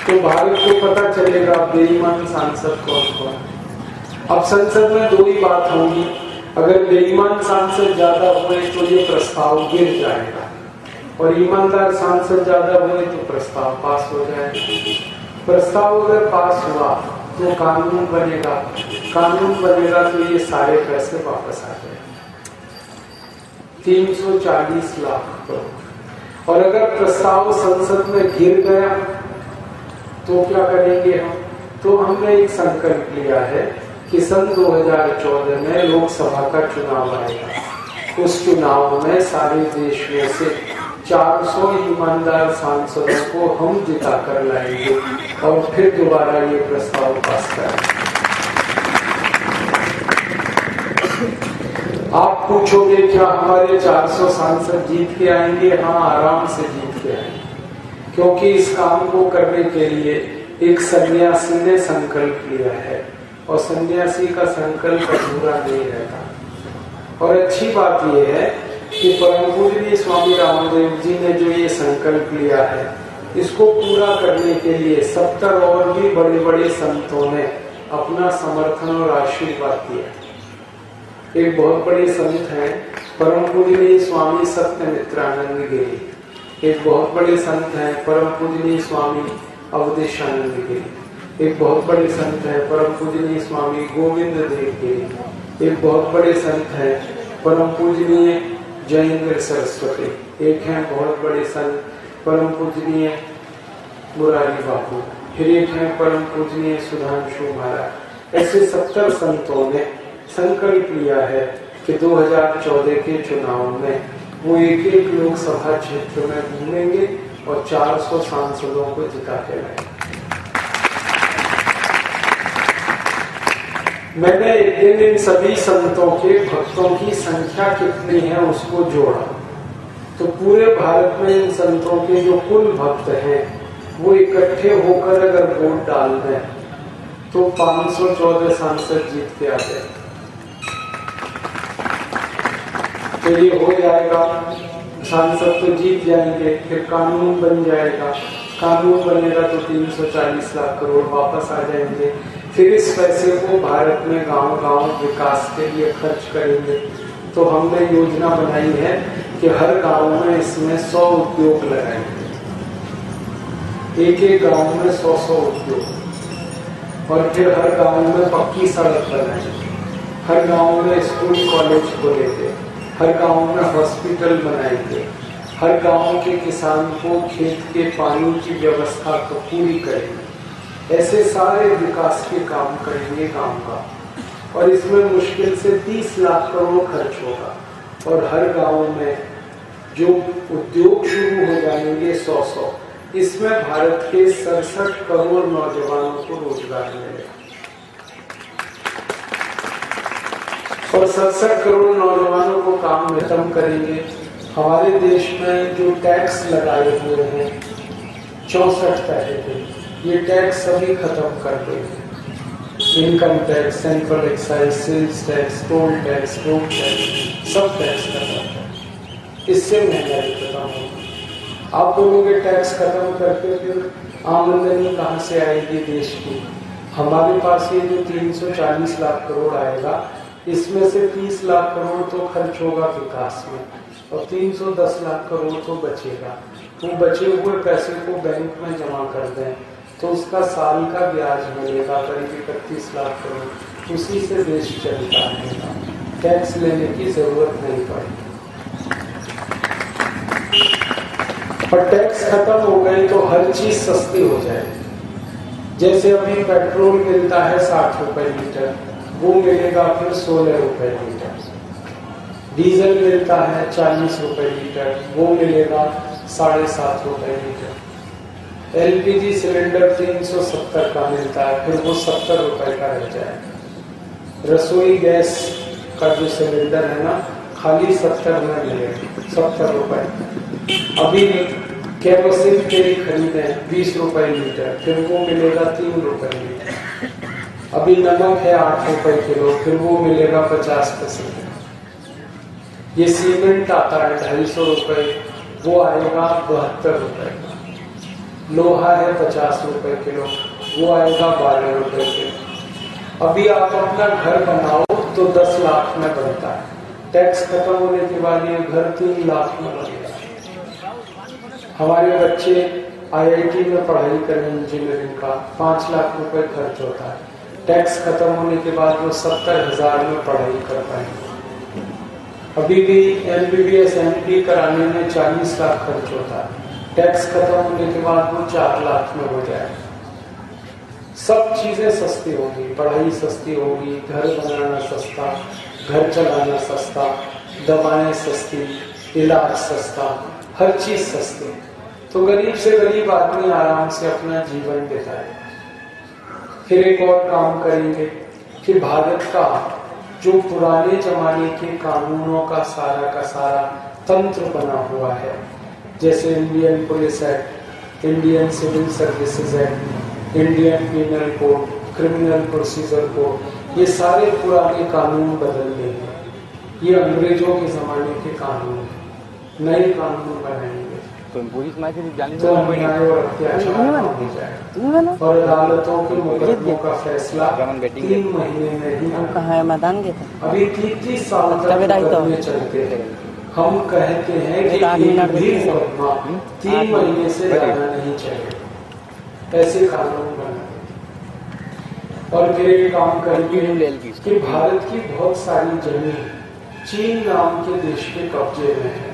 तो भारत को पता चलेगा बेईमान सांसद कौन कौन है। अब संसद में 2 ही बात होगी, अगर बेईमान सांसद ज्यादा हुए तो ये प्रस्ताव गिर जाएगा और ईमानदार सांसद ज्यादा हुए तो प्रस्ताव पास हो जाएगा। प्रस्ताव अगर पास हुआ तो कानून बनेगा, कानून बनेगा तो ये सारे पैसे वापस आ जाएंगे, 340 लाख करोड़। और अगर प्रस्ताव संसद में गिर गया तो क्या करेंगे हम? तो हमने एक संकल्प लिया है कि सन 2014 में लोकसभा का चुनाव आएगा। उस चुनाव में सारे देश में से 400 ईमानदार सांसदों को हम जिता कर लाएंगे और फिर दोबारा ये प्रस्ताव पास करेंगे। आप पूछोगे क्या हमारे 400 सांसद जीत के आएंगे? हाँ, आराम से जीत के आएंगे, क्योंकि इस काम को करने के लिए एक सन्यासी ने संकल्प लिया है और सन्यासी का संकल्प अधूरा नहीं रहता। और अच्छी बात यह है कि परम पूज्य स्वामी रामदेव जी ने जो ये संकल्प लिया है, इसको पूरा करने के लिए 70 और भी बड़े बड़े संतों ने अपना समर्थन और आशीर्वाद दिया। एक बहुत बड़े संत हैं परम पूज्य स्वामी सत्यमित्रानंद गिरी। एक बहुत बड़े संत हैं परम पूज्य स्वामी अवधेशानंद गिरी। एक बहुत बड़े संत हैं परम पूजनीय स्वामी गोविंद देव गिरी। एक बहुत बड़े संत हैं परम पूजनीय जयेंद्र सरस्वती। एक हैं बहुत बड़े संत परम पूजनीय मुरारी बापू। फिर एक हैं परम पूजनीय सुधांशु महाराज। ऐसे 70 संतों ने संकल्प लिया है कि 2014 के चुनाव में वो एक एक लोकसभा क्षेत्र में घूमेंगे और 400 सांसदों को जिता के लाएंगे। मैंने एक दिन इन सभी संतों के भक्तों की संख्या कितनी है उसको जोड़ा, तो पूरे भारत में इन संतों के जो कुल भक्त हैं वो इकट्ठे होकर अगर वोट डाल दें तो 514 सांसद जीत के आ जाए। तो ये हो जाएगा, सांसद तो जीत जाएंगे, फिर कानून बन जाएगा। कानून बनेगा तो 340 लाख करोड़ वापस आ जाएंगे। फिर इस पैसे को भारत में गांव-गांव विकास के लिए खर्च करेंगे। तो हमने योजना बनाई है कि हर गांव में इसमें 100 उद्योग लगाएंगे, एक एक गांव में 100 उद्योग। और फिर हर गांव में पक्की सड़क बनाएंगे, हर गांव में स्कूल कॉलेज खोलेंगे, हर गांव में हॉस्पिटल बनाएंगे, हर गांव के किसान को खेत के पानी की व्यवस्था को पूरी करेंगे। ऐसे सारे विकास के काम करेंगे गांव का, और इसमें मुश्किल से 30 लाख करोड़ खर्च होगा। और हर गांव में जो उद्योग शुरू हो जाएंगे 100, इसमें भारत के 67 करोड़ नौजवानों को रोजगार मिलेगा। और 67 करोड़ नौजवानों को काम में खत्म करेंगे। हमारे देश में जो टैक्स लगाए हुए हैं 64 तरह के, ये टैक्स सभी खत्म कर देंगे। Income tax, central excise, sales tax, toll tax, road tax, सब टैक्स खत्म। इससे महंगाई खत्म होगी। आप बोलोगे टैक्स खत्म करके फिर आमदनी कहाँ से आएगी देश की? हमारे पास ये जो 340 लाख करोड़ आएगा, इसमें से 30 लाख करोड़ तो खर्च होगा विकास में और 310 लाख करोड़ तो बचेगा। तो बचे हुए पैसे को बैंक में जमा कर दें तो उसका साल का ब्याज मिलेगा करीब 31 लाख करोड़, उसी से देश चलता रहेगा, टैक्स लेने की जरूरत नहीं पड़ेगी। और टैक्स खत्म हो गए तो हर चीज सस्ती हो जाएगी। जैसे अभी पेट्रोल मिलता है 60 रुपए लीटर, वो मिलेगा फिर 16 रुपए लीटर। डीजल मिलता है 40 रुपए लीटर, वो मिलेगा 7.5 रुपए लीटर। एलपीजी सिलेंडर 370 का मिलता है, फिर वो 70 रुपए का रह जाएगा। रसोई गैस का जो सिलेंडर है ना, खाली 70 में मिलेगा, 70 रुपए। अभी केरोसिन तेल खरीदें 20 रुपए लीटर, फिर वो मिलेगा 3 रुपए लीटर। अभी नमक है 8 रुपए किलो, फिर वो मिलेगा 50 पैसे। ये सीमेंट आता है 250 रुपए, वो आएगा 72 रुपए का। लोहा है 50 रुपए किलो, वो आएगा 12 रुपए किलो। अभी आप अपना घर बनाओ तो 10 लाख में बनता है, टैक्स खत्म होने के बाद ये घर 3 लाख में बनेगा। हमारे बच्चे आईआईटी में पढ़ाई करें इंजीनियरिंग का 5 लाख रुपए खर्च होता है, टैक्स खत्म होने के बाद वो 70,000 में पढ़ाई कर पाएंगे। अभी भी MBBS MD कराने में 40 लाख खर्च होता है, टैक्स खत्म होने के बाद वो 4 लाख में हो जाए। सब चीजें सस्ती होगी, पढ़ाई सस्ती होगी, घर बनाना सस्ता, घर चलाना सस्ता, दवाएं सस्ती, इलाज सस्ता, हर चीज सस्ती। तो गरीब से गरीब आदमी आराम से अपना जीवन बिताएगा। फिर एक और काम करेंगे कि भारत का जो पुराने जमाने के कानूनों का सारा तंत्र बना हुआ है, जैसे Indian police act, Indian civil services act, Indian penal code, criminal procedure code, ये सारे पुराने कानून बदल देंगे। ये अंग्रेजों के जमाने के कानून, नए कानून बनाएंगे तो अन्याय और अत्याचार हो जाएगा और अदालतों के मुकदमों का फैसला 3 महीने में ही। मैदान के अभी 30 साल तक चलते हैं। हम कहते हैं कि एक भी मुकदमा 3 महीने से ज्यादा नहीं चले, ऐसे कानून बना। और फिर एक काम करेंगे कि भारत की बहुत सारी जमीन चीन नाम के देश के कब्जे में है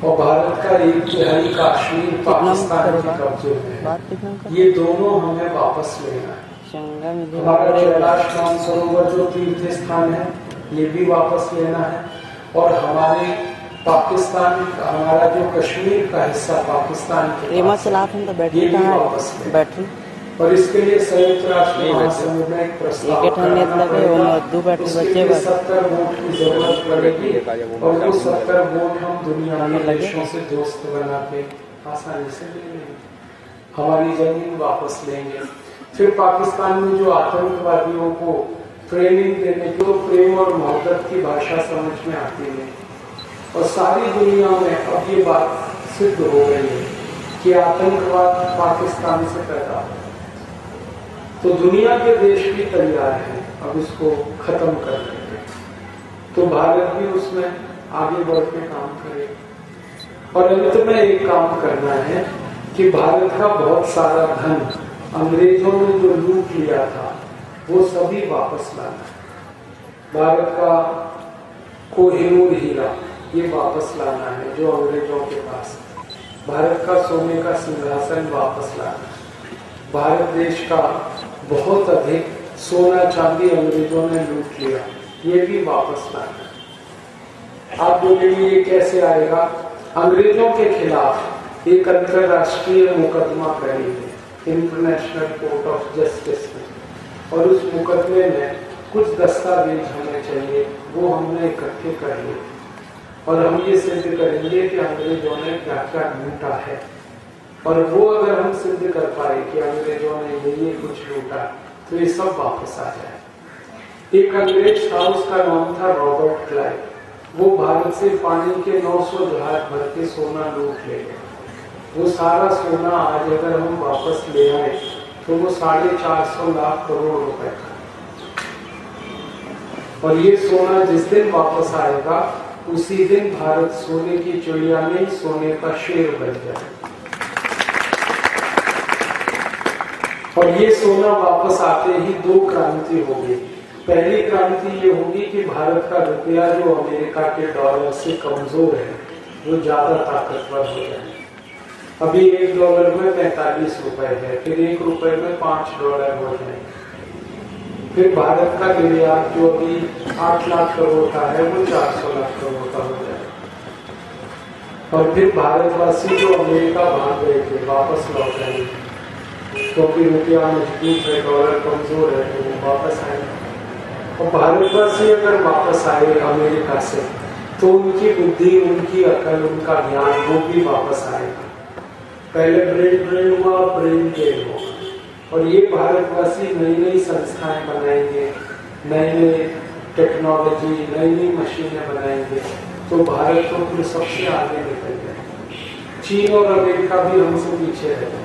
और भारत का 1/3 कश्मीर पाकिस्तान के कब्जे में है। ये दोनों हमें वापस लेना है। हमारा कैलाश मानसरोवर जो तीर्थ स्थान है, ये भी वापस लेना है। और हमारे पाकिस्तान, हमारा जो कश्मीर का हिस्सा पाकिस्तान के ये भी वापस लेना। और इसके लिए संयुक्त राष्ट्र महासंघ में एक प्रस्ताव करना पड़ेगा। उसके लिए 70 वोट की जरूरत पड़ेगी और वो 70 वोट हम दुनिया के देशों से दोस्त बना के आसानी से ले लेंगे, हमारी जमीन वापस लेंगे। फिर पाकिस्तान में जो आतंकवादियों को ट्रेनिंग देने की, तो प्रेम और मोहब्बत की भाषा समझ में आती है और सारी दुनिया में अब ये बात सिद्ध हो गई है कि आतंकवाद पाकिस्तान से पैदा हो। तो दुनिया के देश भी तैयार हैं अब इसको खत्म करने के, तो भारत भी उसमें आगे बढ़ के काम करेगा। और अंत में एक काम करना है कि भारत का बहुत सारा धन अंग्रेजों ने जो लूट लिया था वो सभी वापस लाना है। भारत का कोहिनूर हीरा ये वापस लाना है जो अंग्रेजों के पास है। भारत का सोने का सिंहासन वापस लाना है। भारत देश का बहुत अधिक सोना चांदी अंग्रेजों ने लूट लिया, ये भी वापस लाना। आप बोलेंगे ये कैसे आएगा? अंग्रेजों के खिलाफ एक अंतरराष्ट्रीय मुकदमा करेंगे इंटरनेशनल कोर्ट ऑफ जस्टिस में, और उस मुकदमे में कुछ दस्तावेज हमें चाहिए, वो हमने इकट्ठे कर लिए और हम ये सिद्ध करेंगे कि अंग्रेजों ने क्या क्या लूटा है। और वो अगर हम सिद्ध कर पाए कि अंग्रेजों ने ये कुछ लूटा तो ये सब वापस आ जाए। एक अंग्रेज था, उसका नाम था रॉबर्ट क्लाइव। वो भारत से पानी के 900 जहाज भर के सोना लूट ले गए। वो सारा सोना आज अगर हम वापस ले आए तो वो 450 लाख करोड़ रुपए का, और ये सोना जिस दिन वापस आएगा उसी दिन भारत सोने की चिड़िया नहीं सोने का शेर बन जाएगा। और ये सोना वापस आते ही 2 क्रांति होगी। पहली क्रांति ये होगी कि भारत का रुपया जो अमेरिका के डॉलर से कमजोर है वो ज्यादा ताकतवर हो जाए। अभी $1 में 45 रुपए है, फिर $1 में $5 हो जाए। फिर भारत का निर्यात जो अभी 8 लाख करोड़ का है वो 400 लाख करोड़ का हो जाए। और फिर भारतवासी जो अमेरिका भाग गए थे वापस लौट आएंगे, क्योंकि रुपया मजबूत है, डॉलर कमजोर है, तो वो वापस आएंगे। और भारतवासी अगर वापस आए अमेरिका से तो उनकी बुद्धि, उनकी अकल, उनका ज्ञान वो भी वापस आएगा। पहले ब्रेन ड्रेन हुआ, ब्रेन गेन हुआ, और ये भारतवासी नई नई संस्थाएं बनाएंगे, नई नई टेक्नोलॉजी, नई नई मशीनें बनाएंगे, तो भारत तो फिर सबसे आगे निकल जाए। चीन और अमेरिका भी हमसे पीछे रहेगा,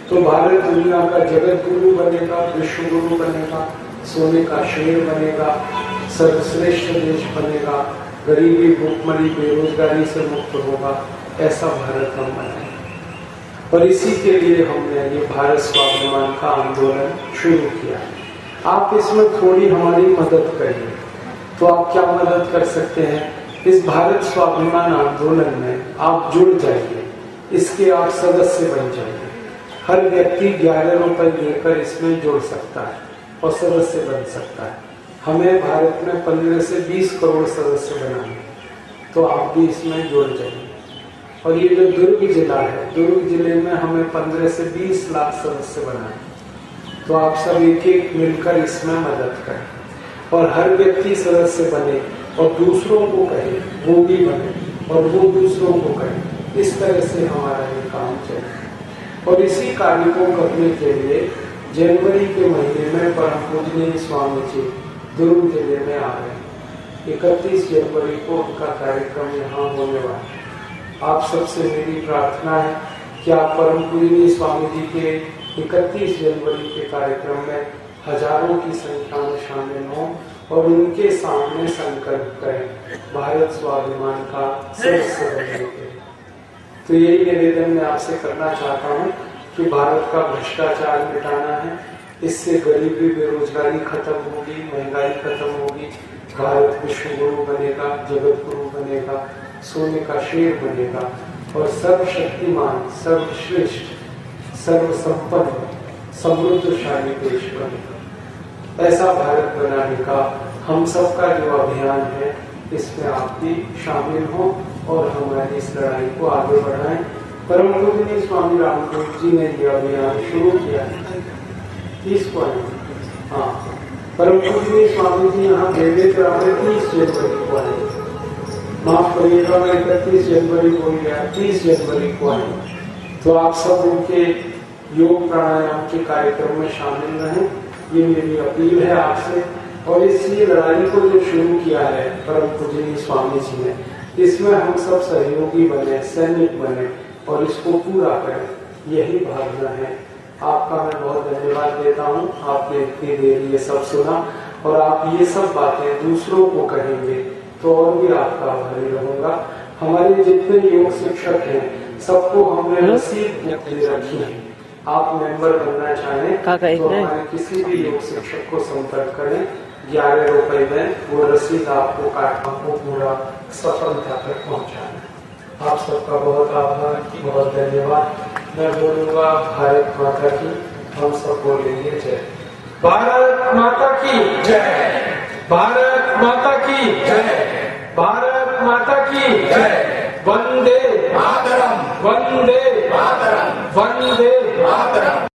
तो भारत दुनिया का जगत गुरु बनेगा, विश्व गुरु बनेगा, सोने का शेर बनेगा, सर्वश्रेष्ठ देश बनेगा, गरीबी, भूखमरी, बेरोजगारी से मुक्त होगा। ऐसा भारत हम बनाएंगे। और इसी के लिए हमने ये भारत स्वाभिमान का आंदोलन शुरू किया। आप इसमें थोड़ी हमारी मदद करिए। तो आप क्या मदद कर सकते हैं? इस भारत स्वाभिमान आंदोलन में आप जुड़ जाइए, इसके आप सदस्य बन जाइए। हर व्यक्ति 11 रुपए देकर इसमें जुड़ सकता है और सदस्य बन सकता है। हमें भारत में 15 से 20 करोड़ सदस्य बनाने, तो आप भी इसमें जुड़ जाइए। और ये जो दुर्ग जिला है, दुर्ग जिले में हमें 15 से 20 लाख सदस्य बनाए, तो आप सब एक एक मिलकर इसमें मदद करें। और हर व्यक्ति सदस्य बने और दूसरों को कहे वो भी बने, और वो दूसरों को कहे। इस तरह से हमारा ये काम चले। और इसी कार्य को करने के लिए जनवरी के महीने में परम पूजनीय स्वामी जी दुर्ग जिले में आ रहे हैं। 31 जनवरी को उनका कार्यक्रम यहाँ होने वाला है। आप सबसे मेरी प्रार्थना है कि आप परम पूजनीय स्वामी जी के 31 जनवरी के कार्यक्रम में हजारों की संख्या में शामिल हों और उनके सामने संकल्प करें भारत स्वाभिमान का सदस्य बनने के। तो यही निवेदन मैं आपसे करना चाहता हूँ कि भारत का भ्रष्टाचार मिटाना है, इससे गरीबी, बेरोजगारी खत्म होगी, महंगाई खत्म होगी, भारत विश्व गुरु बनेगा, जगत गुरु बनेगा, सोने का शेर बनेगा और सर्वशक्तिमान, सर्वश्रेष्ठ, सर्वसंपन्न, समृद्धशाली देश बनेगा। ऐसा भारत बनाने का हम सबका जो अभियान है इसमें आप भी शामिल हो और हमारी इस लड़ाई को आगे बढ़ाएं। परम पूजनीय स्वामी रामदेव जी ने यह अभियान शुरू किया है 30 को। हाँ, परम पूजनीय स्वामी जी यहाँ बेबे करावे 30 जनवरी को आए, माफ करिएगा मैं 31 जनवरी को गया, 30 जनवरी को आए। तो आप सब उनके योग प्राणायाम के कार्यक्रम में शामिल रहें, ये मेरी अपील है आपसे। और इस लड़ाई को जो शुरू किया है परम पूजनीय स्वामी जी ने, इसमें हम सब सहयोगी बने, सैनिक बने और इसको पूरा करें, यही भावना है। आपका मैं बहुत धन्यवाद देता हूँ, आपने इतनी देर ये सब सुना और आप ये सब बातें दूसरों को कहेंगे तो और भी आपका आभारी रहूंगा। हमारे जितने योग शिक्षक हैं सबको हमने रसीद दे रखी है। आप मेंबर बनना चाहें तो हमारे किसी भी योग शिक्षक को संपर्क करें। 11 रुपए में वो रसीद आपको काटना को पूरा सफलता तक पहुँचाना। आप सबका बहुत आभार, बहुत धन्यवाद। मैं बोलूंगा भारत माता की, हम सब बोलेंगे जय। भारत माता की जय, भारत माता की जय, भारत माता की जय। वंदे मातरम, वंदे मातरम, वंदे मातरम।